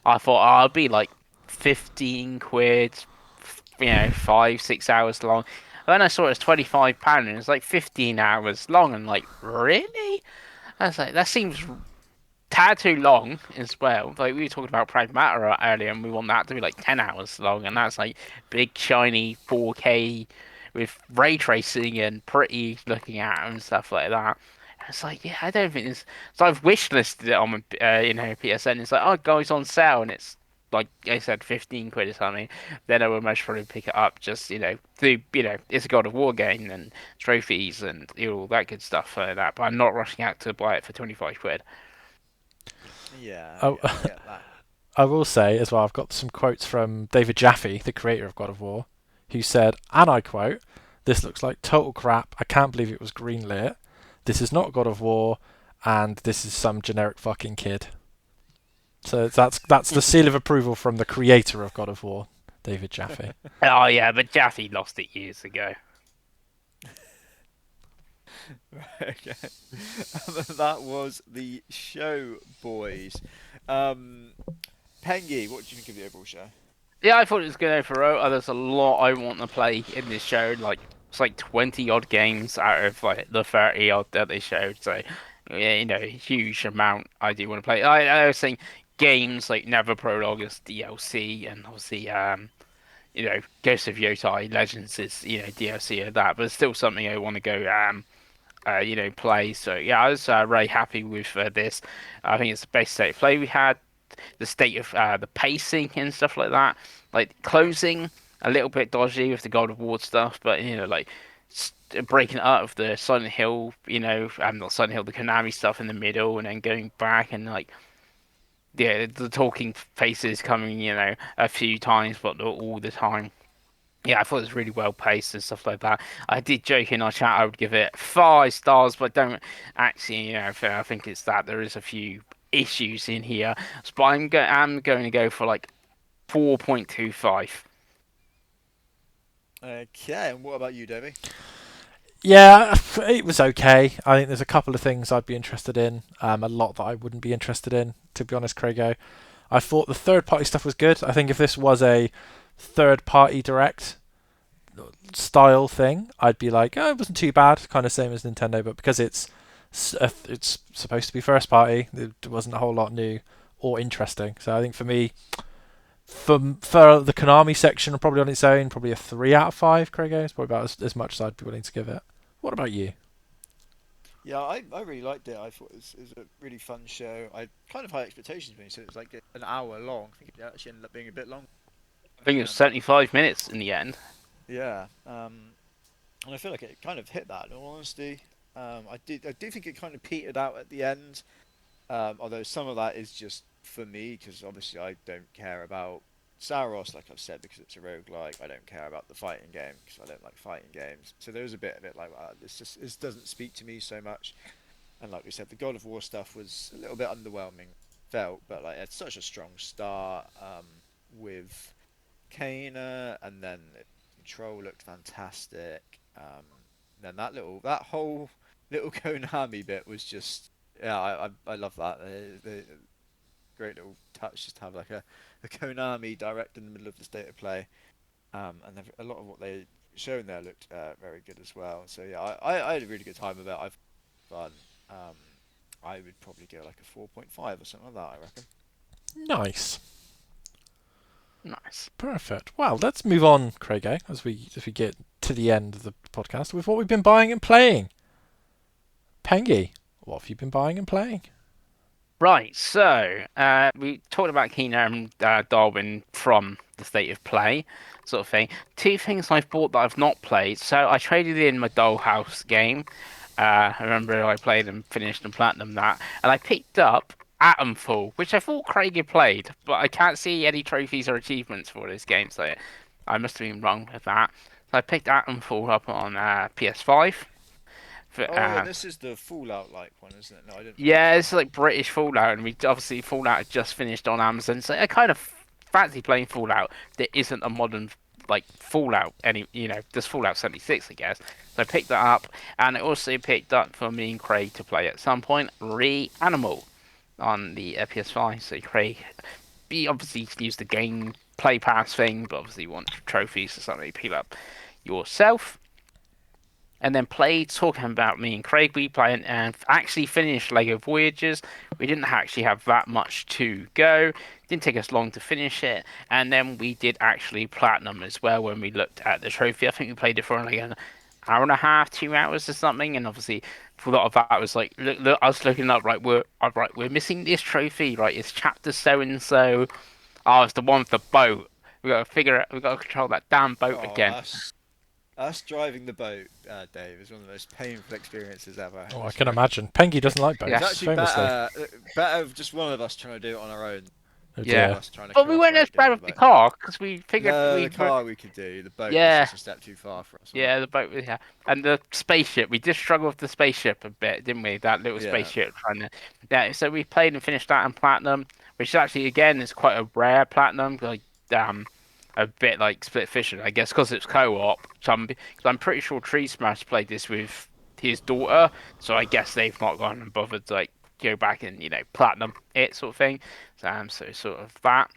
I thought, oh, it'd be like 15 quid, 5, 6 hours long. And then I saw it was £25 and it's like 15 hours long. And like, really? I was like, that seems tad too long as well. Like we were talking about Pragmata earlier, and we want that to be like 10 hours long, and that's like big shiny 4K with ray tracing and pretty looking at and stuff like that. And it's like, yeah, I don't think this. So I've wish listed it on my, PSN. It's like, oh, guys, on sale, and it's like I said, 15 quid or something. Then I would most probably pick it up. Just it's a God of War game and trophies and all that good stuff like that. But I'm not rushing out to buy it for 25 quid. Yeah, Oh, I get that. I will say as well, I've got some quotes from David Jaffe, the creator of God of War, who said, and I quote, "This looks like total crap. I can't believe it was greenlit. This is not God of War, and this is some generic fucking kid." So that's the seal of approval from the creator of God of War, David Jaffe. Oh yeah, but Jaffe lost it years ago. Okay. That was the show, boys. Um, Pengi, what do you think of the overall show? Yeah, I thought it was good overall. There's a lot I want to play in this show. Like it's like 20 odd games out of like the 30 odd that they showed. So yeah, a huge amount I do want to play. I was saying games like Never Prologue is DLC, and obviously Ghost of Yotai Legends is DLC of that. But it's still something I want to go play. So yeah, I was very happy with this. I think it's the best state of play we had. The state of the pacing and stuff like that. Like closing a little bit dodgy with the God of War stuff, but like breaking it up of the Silent Hill, not Silent Hill, the Konami stuff in the middle, and then going back and like yeah, the talking faces coming, a few times, but not all the time. Yeah, I thought it was really well paced and stuff like that. I did joke in our chat I would give it 5 stars, but I don't actually, I think it's that there is a few issues in here. But I'm going to go for like 4.25. Okay, and what about you, Davey? Yeah, it was okay. I think there's a couple of things I'd be interested in. A lot that I wouldn't be interested in, to be honest, Craigo. I thought the third party stuff was good. I think if this was a third party direct style thing, I'd be like, oh, it wasn't too bad, kind of same as Nintendo. But because it's supposed to be first party, there wasn't a whole lot new or interesting. So I think for me, for the Konami section, probably on its own, probably a 3 out of 5. Craigo, it's probably about as much as I'd be willing to give it. What about you? Yeah, I really liked it. I thought it was a really fun show. I kind of high expectations when you said it was like an hour long. I think it actually ended up being a bit long. I think it was Um, 75 minutes in the end. yeah, and I feel like it kind of hit that. In all honesty, I do think it kind of petered out at the end. Although some of that is just for me, because obviously I don't care about Saros, like I've said, because it's a roguelike. I don't care about the fighting game because I don't like fighting games. So there's a bit of it like this doesn't speak to me so much. And like we said, the God of War stuff was a little bit underwhelming, felt, but like it's such a strong start with Kana, and then Control looked fantastic. Then that whole little Konami bit was just yeah, I love that. The great little touch just to have like a Konami direct in the middle of the state of play. And a lot of what they shown there looked very good as well. So yeah, I had a really good time with it. I've fun. Um, I would probably go like a 4.5 or something like that. I reckon. Nice. Nice. Perfect. Well, let's move on, Craig, as we get to the end of the podcast with what we've been buying and playing. Pengi, what have you been buying and playing? Right, so we talked about Keno and Darwin from the state of play, sort of thing. Two things I've bought that I've not played. So I traded in my Dollhouse game. I remember I played and finished and platinum that, and I picked up Atomfall, which I thought Craig had played, but I can't see any trophies or achievements for this game, so I must have been wrong with that. So I picked Atomfall up on PS5. For, Oh yeah, this is the Fallout like one, isn't it? No, I didn't play Yeah, this it's like British Fallout, and we obviously Fallout had just finished on Amazon, so I kind of fancy playing Fallout that isn't a modern like Fallout just Fallout 76, I guess. So I picked that up, and I also picked up for me and Craig to play at some point Reanimal on the PS5. So Craig, he obviously used the game play pass thing, but obviously you want trophies or something to pick up yourself. And then played talking about me and Craig. We played and actually finished Lego Voyages. We didn't actually have that much to go. Didn't take us long to finish it. And then we did actually platinum as well when we looked at the trophy. I think we played it for like an hour and a half, 2 hours or something. And obviously, for a lot of that, was like, look, I was looking up, we're missing this trophy, right? It's chapter so and so. Oh, it's the one with the boat. We got to figure it. We got to control that damn boat Oh, again. us driving the boat, Dave, is one of the most painful experiences ever. Oh, I can imagine. Pengi doesn't like It was boats, actually famously. better just one of us trying to do it on our own. Oh Yeah. dear. Us trying to But we weren't as cooperate bad getting with the the boat. car because we figured No, we the were. car we could do. The boat was Yeah, just a step too far for us. Wasn't yeah, the boat. Yeah, and the spaceship. We did struggle with the spaceship a bit, didn't we? That little it? Yeah. spaceship trying to. Yeah, so we played and finished that in platinum, which is actually again is quite a rare platinum. Like a bit like Split Fiction, I guess, because it's co-op. Cause I'm pretty sure Tree Smash played this with his daughter, so I guess they've not gone and bothered to like go back and platinum it sort of thing. So sort of that.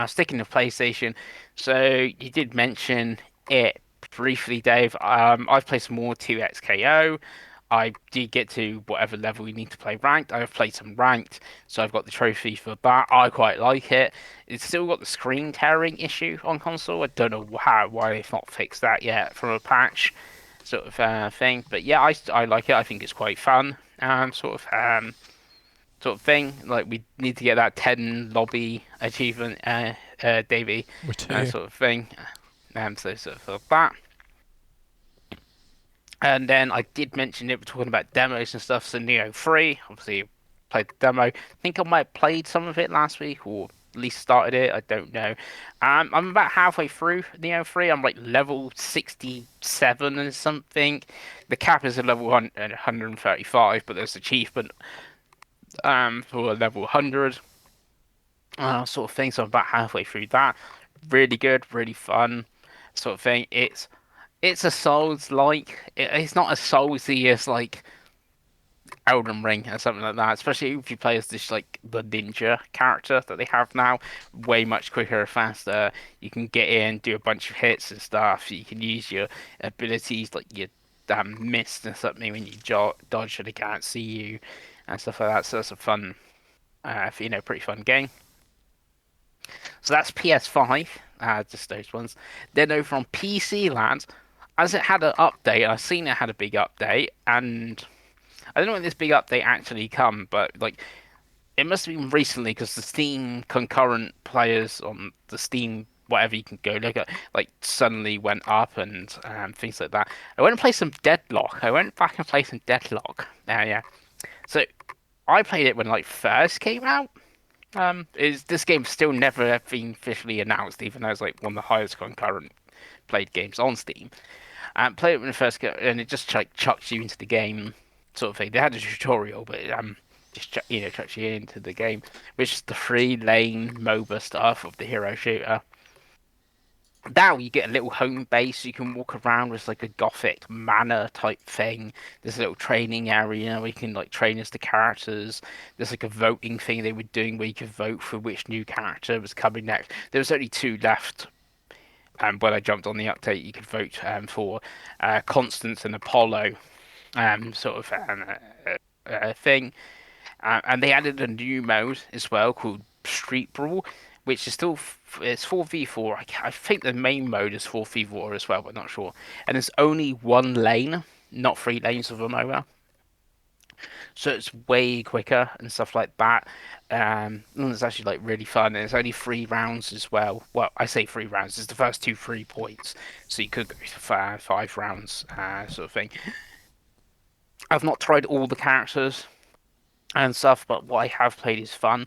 Sticking to PlayStation, so you did mention it briefly, Dave. I've played some more 2XKO. I did get to whatever level you need to play ranked. I've played some ranked, so I've got the trophy for that. I quite like it. It's still got the screen tearing issue on console. I don't know why they've not fixed that yet from a patch. sort of thing. But yeah, I like it. I think it's quite fun. Sort of thing. Like we need to get that 10 lobby achievement, Davey, We do. sort of thing. So sort of that. And then I did mention it. We're talking about demos and stuff. So Neo 3, obviously played the demo. I think I might have played some of it last week, or at least started it. I don't know. I'm about halfway through Neo 3. I'm like level 67 and something. The cap is a level 135, but there's achievement for a level 100 sort of thing. So I'm about halfway through that. Really good, really fun sort of thing. It's a Souls like. It's not as Soulsy as like Elden Ring or something like that. Especially if you play as this like the ninja character that they have now, way much quicker, faster. You can get in, do a bunch of hits and stuff. You can use your abilities like your mist and something when you dodge so they can't see you and stuff like that. So that's a fun, pretty fun game. So that's PS5, just those ones. Then over on PC land, as it had an update, I've seen it had a big update, and I don't know when this big update actually come, but like it must have been recently because the Steam concurrent players on the Steam whatever you can go look at like suddenly went up and things like that. I went and played some Deadlock. I went back and played some Deadlock. Yeah. So I played it when like first came out. Is this game's still never been officially announced, even though it's like one of the highest concurrent played games on Steam. Play it when it first go, and it just like chucks you into the game, sort of thing. They had a tutorial, but just chucks you into the game, which is the free lane MOBA stuff of the hero shooter. Now you get a little home base. You can walk around with like a gothic manor type thing. There's a little training area where you can like train as the characters. There's like a voting thing they were doing where you could vote for which new character was coming next. There was only two left. When I jumped on the update, you could vote for Constance and Apollo, sort of thing. And they added a new mode as well called Street Brawl, which is still it's 4v4. I think the main mode is 4v4 as well, but not sure. And there's only one lane, not three lanes of a MOBA. So it's way quicker and stuff like that. And it's actually like really fun. And it's only 3 rounds as well. Well, I say 3 rounds. It's the first two 3 points, so you could go for 5 rounds, sort of thing. I've not tried all the characters and stuff, but what I have played is fun.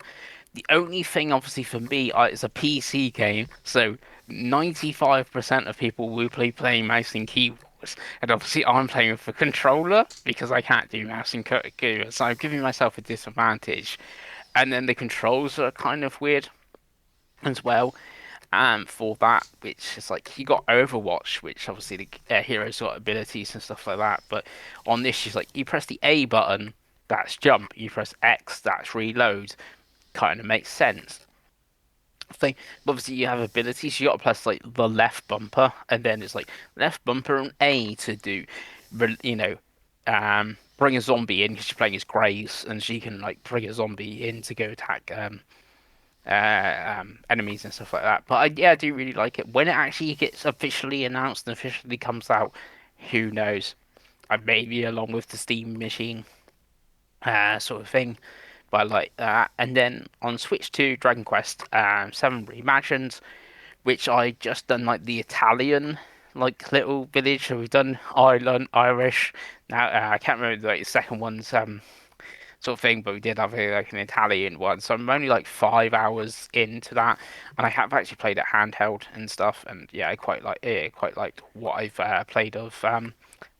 The only thing, obviously, for me, it's a PC game, so 95% of people will be playing mouse and keyboards, and obviously I'm playing with a controller because I can't do mouse and keyboard, so I'm giving myself a disadvantage. And then the controls are kind of weird as well. For that, which is like you got Overwatch, which obviously the heroes got abilities and stuff like that. But on this, she's like you press the A button, that's jump. You press X, that's reload. Kind of makes sense. Thing, but obviously you have abilities. You got to press like the left bumper, and then it's like left bumper and A to do, you know, bring a zombie in because she's playing as Graves, and she can like bring a zombie in to go attack enemies and stuff like that. But I do really like it. When it actually gets officially announced and officially comes out, who knows? Maybe along with the Steam machine, sort of thing. But I like that. And then on Switch 2, Dragon Quest 7 Reimagined, which I just done like the Italian like little village. So we've done Ireland, Irish. Now I can't remember like, the second one's sort of thing, but we did have like an Italian one. So I'm only like 5 hours into that, and I have actually played it handheld and stuff. And yeah, I quite like it. Quite liked what I've played of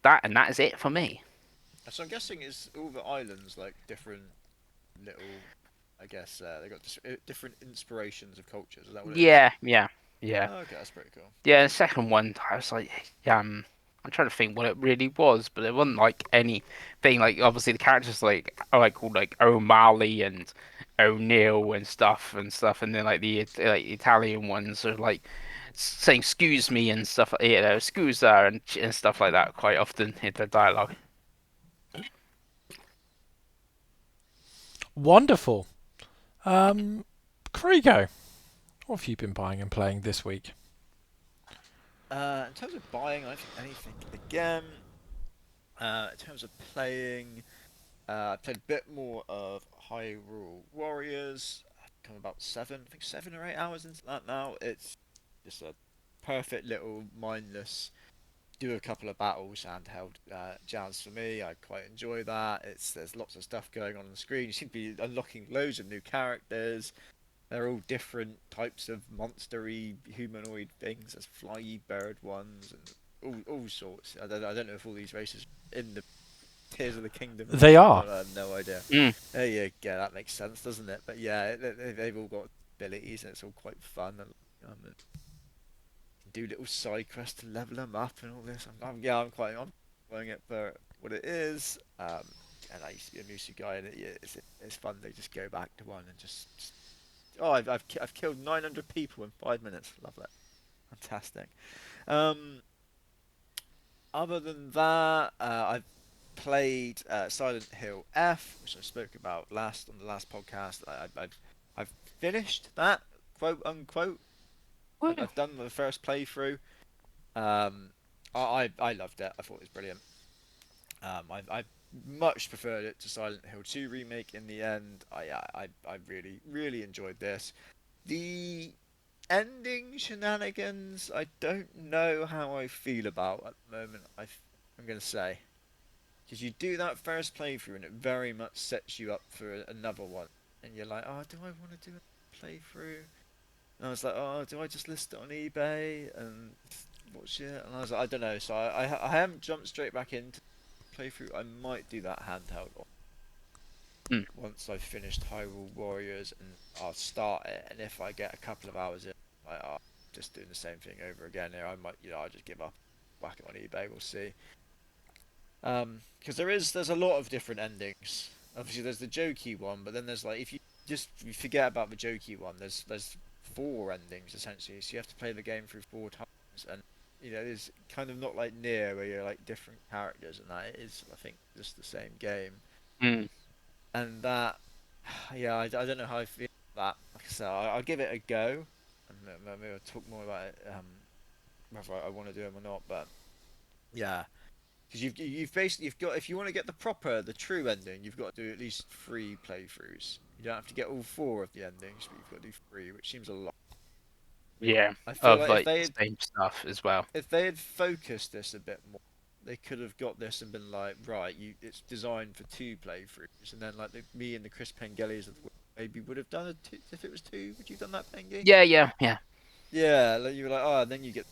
that, and that is it for me. So I'm guessing it's all the islands like different little. I guess they got different inspirations of cultures. Is that what it is? Yeah. Oh, okay, that's pretty cool. Yeah, the second one, I was like, I'm trying to think what it really was, but it wasn't like anything. Like obviously the characters like are like called like O'Malley and O'Neill and stuff, and then like the like Italian ones are like saying "excuse me" and stuff, "scusa" and stuff like that quite often in the dialogue. Wonderful. Krigo, what have you been buying and playing this week? In terms of buying, I don't think anything again. In terms of playing, I played a bit more of Hyrule Warriors. I've come about I think 7 or 8 hours into that now. It's just a perfect little mindless do a couple of battles handheld jazz for me. I quite enjoy that. There's lots of stuff going on the screen. You seem to be unlocking loads of new characters. They're all different types of monstery humanoid things. There's flyy bird ones and all sorts. I don't know if all these races are in the Tears of the Kingdom They region. are. I have no idea. Mm. There you go. That makes sense, doesn't it? But yeah, they've all got abilities and it's all quite fun. And do little side quests to level them up and all this. I'm enjoying it for what it is. And I used to be a Musu guy, and it's fun to just go back to one and just oh, I've killed 900 people in 5 minutes. Love that. Fantastic. Um, Other than that, I've played Silent Hill F, which I spoke about last on the last podcast. I've finished that, quote unquote. Woo. I've done the first playthrough. Um, I loved it. I thought it was brilliant. I much preferred it to Silent Hill 2 remake in the end. I really enjoyed this. The ending shenanigans, I don't know how I feel about at the moment. I'm gonna say because you do that first playthrough and it very much sets you up for another one, and you're like, oh, do I want to do a playthrough? And I was like, oh, do I just list it on eBay and watch it? And I was like, I don't know. So I haven't jumped straight back into playthrough. I might do that handheld Mm. once I've finished Hyrule Warriors, and I'll start it. And if I get a couple of hours in, like, oh, just doing the same thing over again here, I might, I'll just give up, whack it on eBay. We'll see. Because there's a lot of different endings. Obviously, there's the jokey one, but then there's like if you forget about the jokey one, there's four endings essentially. So you have to play the game through 4 times, and it's kind of not like Nier where you're like different characters and that. It is, I think, just the same game. Mm. And that, yeah, I don't know how I feel about that. Like I said, I'll give it a go, and maybe I'll talk more about it, whether I want to do them or not. But yeah, because you've basically got, if you want to get the true ending, you've got to do at least 3 playthroughs. You don't have to get all 4 of the endings, but you've got to do 3, which seems a lot. Yeah, I feel of like like the same stuff as well. if they had focused this a bit more, they could have got this and been like, right, it's designed for 2 playthroughs, and then like me and the Chris Pengellies of the world maybe would have done it if it was 2. Would you have done that, Pengi? Yeah. Yeah, like you were like, oh, and then you get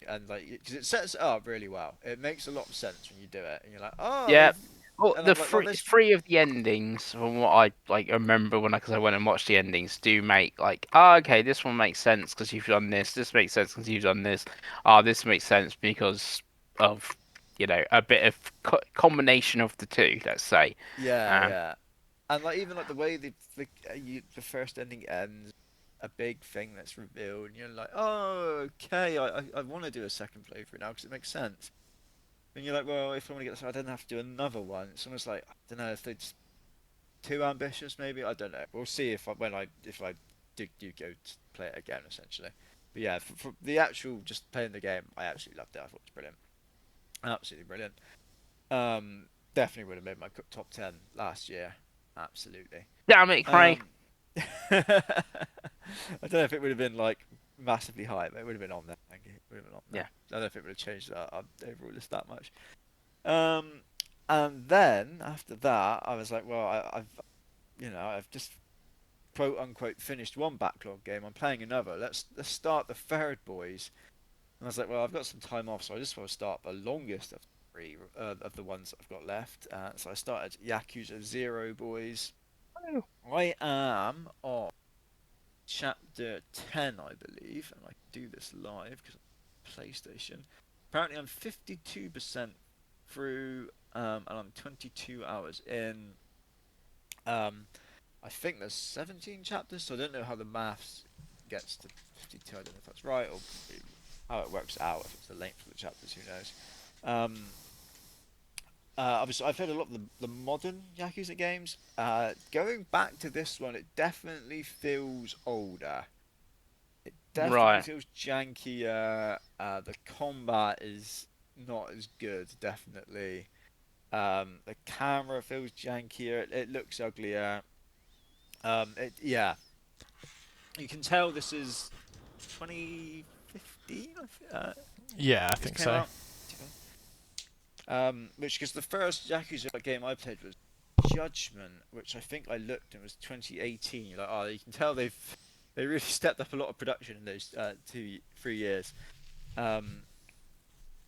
and like because it sets it up really well. It makes a lot of sense when you do it, and you're like, oh, Yeah. Well, and the I'm like, well, three this, three of the endings, from what I like remember because I went and watched the endings, do make like, oh, okay, this one makes sense because you've done this. This makes sense because you've done this. Ah, this makes sense because of a bit of combination of the two. Let's say. yeah, Um, yeah, and like even like the way the first ending ends, a big thing that's revealed, and you're like, oh, okay, I want to do a second playthrough now because it makes sense. And you're like, well, if I want to get this, I don't have to do another one. It's almost like I don't know if they're just too ambitious, maybe. I don't know. We'll see if I do go to play it again, essentially. But yeah, for the actual just playing the game, I absolutely loved it. I thought it was brilliant, absolutely brilliant. Um, Definitely would have made my top 10 last year. Absolutely. Damn it, Craig. I don't know if it would have been like massively high, but it would have been on there. Thank you. It would have been on there. Yeah. I don't know if it would have changed that overall list that much. Um, and then after that, I was like, well, I've just quote unquote finished one backlog game. I'm playing another. Let's start the third, boys. And I was like, well, I've got some time off, so I just want to start the longest of the 3 of the ones that I've got left. So I started Yakuza Zero, boys. Oh. I am on chapter 10, I believe, and I can do this live because I'm on PlayStation. Apparently, I'm 52% through, and I'm 22 hours in. I think there's 17 chapters, so I don't know how the maths gets to 52. I don't know if that's right or how it works out. If it's the length of the chapters, who knows? Obviously, I've played a lot of the modern Yakuza games. Going back to this one, it definitely feels older. It definitely Right. feels jankier. The combat is not as good, definitely. The camera feels jankier. It looks uglier. Yeah, you can tell this is 2015. Yeah, I This think came so. out. Which because the first Yakuza game I played was Judgment, which I think I looked and was 2018. You're like, oh, you can tell they really stepped up a lot of production in those 3 years. Um,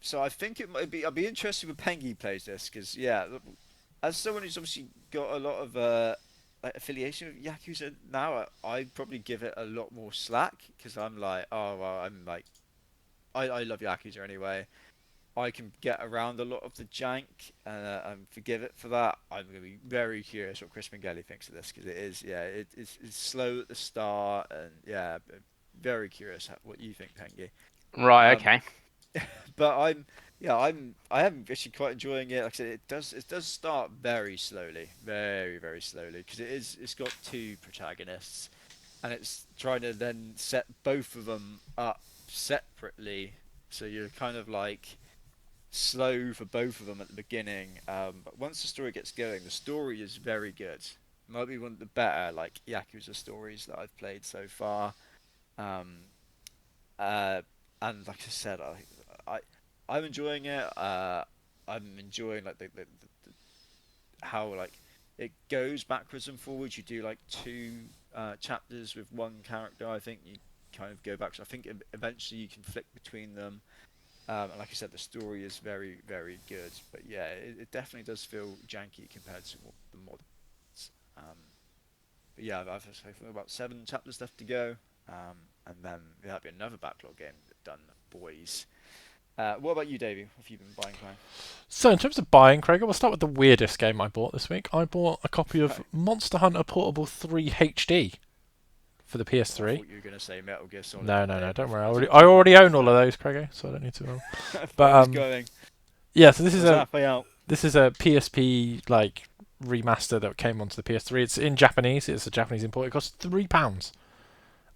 so I think it might be. I'll be interested when Pengi plays this because yeah, as someone who's obviously got a lot of like affiliation with Yakuza now, I'd probably give it a lot more slack because I'm like, oh well, I'm like, I love Yakuza anyway. I can get around a lot of the jank and forgive it for that. I'm going to be very curious what Chris Mingeli thinks of this because it is, yeah, it's slow at the start and yeah, very curious what you think, Pengi. Right. Um, Okay. but I am actually quite enjoying it. Like I said, it does start very slowly, very very slowly because it's got two protagonists and it's trying to then set both of them up separately. So you're kind of like slow for both of them at the beginning. But once the story gets going, the story is very good. Might be one of the better like Yakuza stories that I've played so far. Um, uh, and like I said, I I'm enjoying it. I'm enjoying like how like it goes backwards and forwards. You do like two chapters with one character. I think you kind of go back. So I think eventually you can flick between them. And like I said, the story is very, very good. But yeah, it definitely does feel janky compared to the moderns. But yeah, I think about 7 chapters left to go. And then there'll be another backlog game done, boys. What about you, Davey? What have you been buying, playing? So in terms of buying, Craig, we'll start with the weirdest game I bought this week. I bought a copy of Right. Monster Hunter Portable 3 HD for the Oh, I PS3. thought you were going to say Metal Gear Solid No, and no, no, don't Daybreak. worry. I was like, I Jesus already own all of Christ. those, Craig, so I don't need to. I thought But it was going. yeah. So I was halfway out. this is a PSP like remaster that came onto the PS3. It's in Japanese. It's a Japanese import. It costs £3.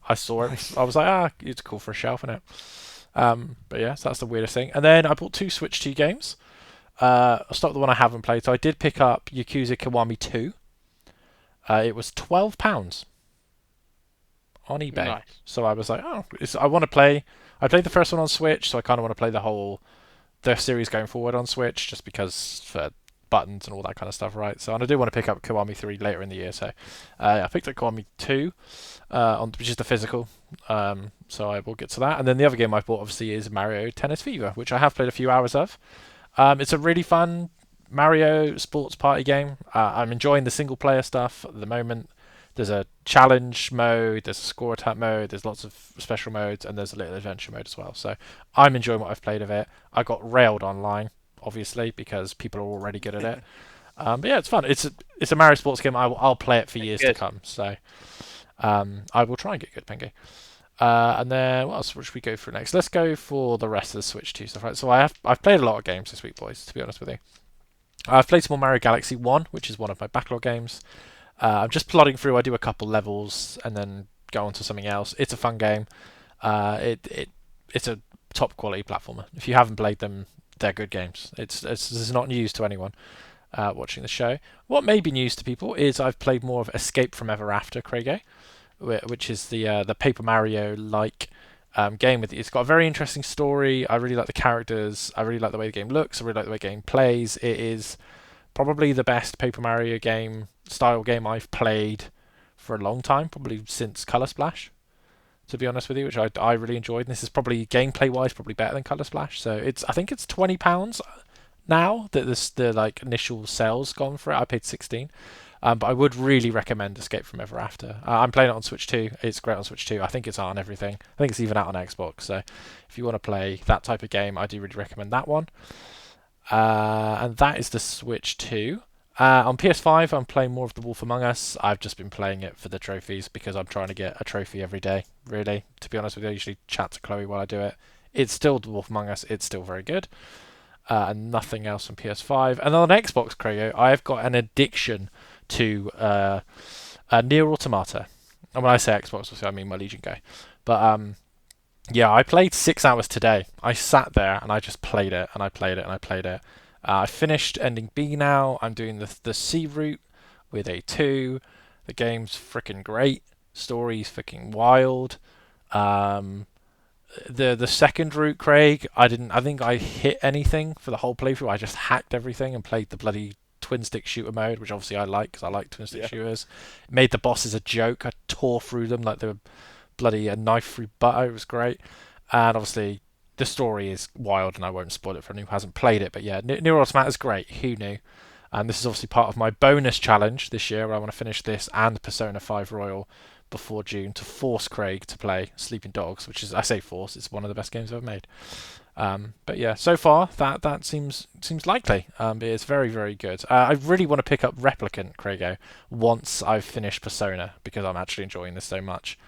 I saw it. Nice. I was like, it's cool for a shelf, isn't it? But yeah, so that's the weirdest thing. And then I bought two Switch 2 games. I'll start with the one I haven't played. So I did pick up Yakuza Kiwami 2. It was £12 on eBay. Nice. So I was like, I want to play. I played the first one on Switch, so I kind of want to play the series going forward on Switch, just because for buttons and all that kind of stuff, right? So and I do want to pick up Kiwami 3 later in the year. So I picked up Kiwami 2, which is the physical. So I will get to that. And then the other game I bought obviously is Mario Tennis Fever, which I have played a few hours of. It's a really fun Mario sports party game. I'm enjoying the single player stuff at the moment. There's a challenge mode, there's a score attack mode, there's lots of special modes, and there's a little adventure mode as well. So I'm enjoying what I've played of it. I got railed online, obviously, because people are already good at it. But yeah, it's fun. It's a Mario sports game. I'll play it for years to Good. come. So I will try and get good, Pengi. And then what else should we go for next? Let's go for the rest of the Switch 2 stuff. Right. So I've played a lot of games this week, boys. To be honest with you, I've played some more Mario Galaxy 1, which is one of my backlog games. I'm just plodding through. I do a couple levels and then go on to something else. It's a fun game. It's a top quality platformer. If you haven't played them, they're good games. This is not news to anyone watching the show. What may be news to people is I've played more of Escape from Ever After, Craigie, which is the Paper Mario like game. It's got a very interesting story. I really like the characters. I really like the way the game looks. I really like the way the game plays. It is probably the best Paper Mario style game I've played for a long time, probably since Color Splash, to be honest with you, which I really enjoyed. And this is probably gameplay wise probably better than Color Splash. So I think it's £20 now that the like initial sales gone for it. I paid 16. But I would really recommend Escape from Ever After. I'm playing it on Switch 2. It's great on Switch 2. I think it's out on everything. I think it's even out on Xbox. So if you want to play that type of game, I do really recommend that one. And that is the Switch 2. On PS5, I'm playing more of The Wolf Among Us. I've just been playing it for the trophies because I'm trying to get a trophy every day, really. To be honest with you, I usually chat to Chloe while I do it. It's still The Wolf Among Us. It's still very good. And nothing else on PS5. And on Xbox, Creo, I've got an addiction to Nier Automata. And when I say Xbox, obviously I mean my Legion guy. But yeah, I played 6 hours today. I sat there and I just played it and I played it and I played it. I finished ending B now. I'm doing the C route with A2. The game's freaking great. Story's freaking wild. Um, the second route, Craig, I didn't. I think I hit anything for the whole playthrough. I just hacked everything and played the bloody twin stick shooter mode, which obviously I like because I like twin stick Yeah. shooters. Made the bosses a joke. I tore through them like they were bloody a knife through butter. It was great, and obviously the story is wild, and I won't spoil it for anyone who hasn't played it. But yeah, Nier Automata is great. Who knew? And this is obviously part of my bonus challenge this year, where I want to finish this and Persona 5 Royal before June to force Craig to play Sleeping Dogs, which is, I say force, it's one of the best games I've ever made. But yeah, so far that seems likely. But it's very, very good. I really want to pick up Replicant, Craigo, once I've finished Persona, because I'm actually enjoying this so much.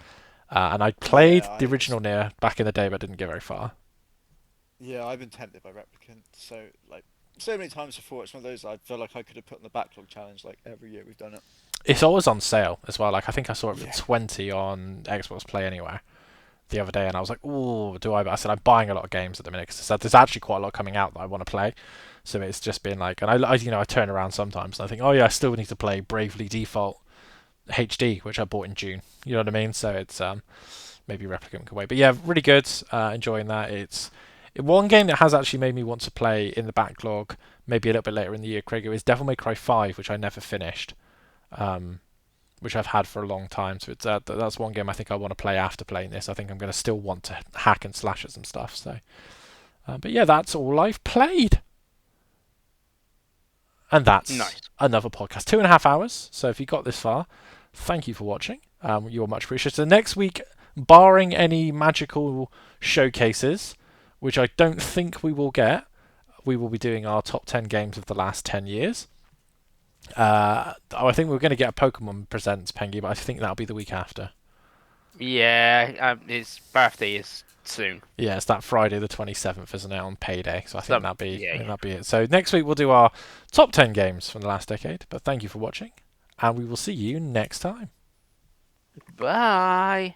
And I played Yeah, the original Nier back in the day, but didn't get very far. yeah, I've been tempted by Replicant so many times before. It's one of those I feel like I could have put on the backlog challenge like every year we've done it. It's always on sale as well. Like I think I saw it for Yeah. 20 on Xbox Play Anywhere the other day, and I was like, "Ooh, do I?" But I said I'm buying a lot of games at the minute because there's actually quite a lot coming out that I want to play. So it's just been like, and I turn around sometimes and I think, oh yeah, I still need to play Bravely Default HD, which I bought in June. You know what I mean? So it's maybe Replicant can wait. But yeah, really good. Enjoying that. It's one game that has actually made me want to play in the backlog, maybe a little bit later in the year, Craig, is Devil May Cry 5, which I never finished, which I've had for a long time. So it's that's one game I think I want to play after playing this. I think I'm going to still want to hack and slash at some stuff. So, but yeah, that's all I've played. And that's Nice. another podcast. 2.5 hours. So if you got this far, thank you for watching. You are much appreciated. So next week, barring any magical showcases, which I don't think we will get, we will be doing our top 10 games of the last 10 years. I think we're going to get a Pokemon Presents, Pengi, but I think that'll be the week after. Yeah, his birthday is soon. Yeah, it's that Friday the 27th, isn't it, on payday? So I think that'll be yeah. that'll be it. So next week we'll do our top 10 games from the last decade. But thank you for watching, and we will see you next time. Bye.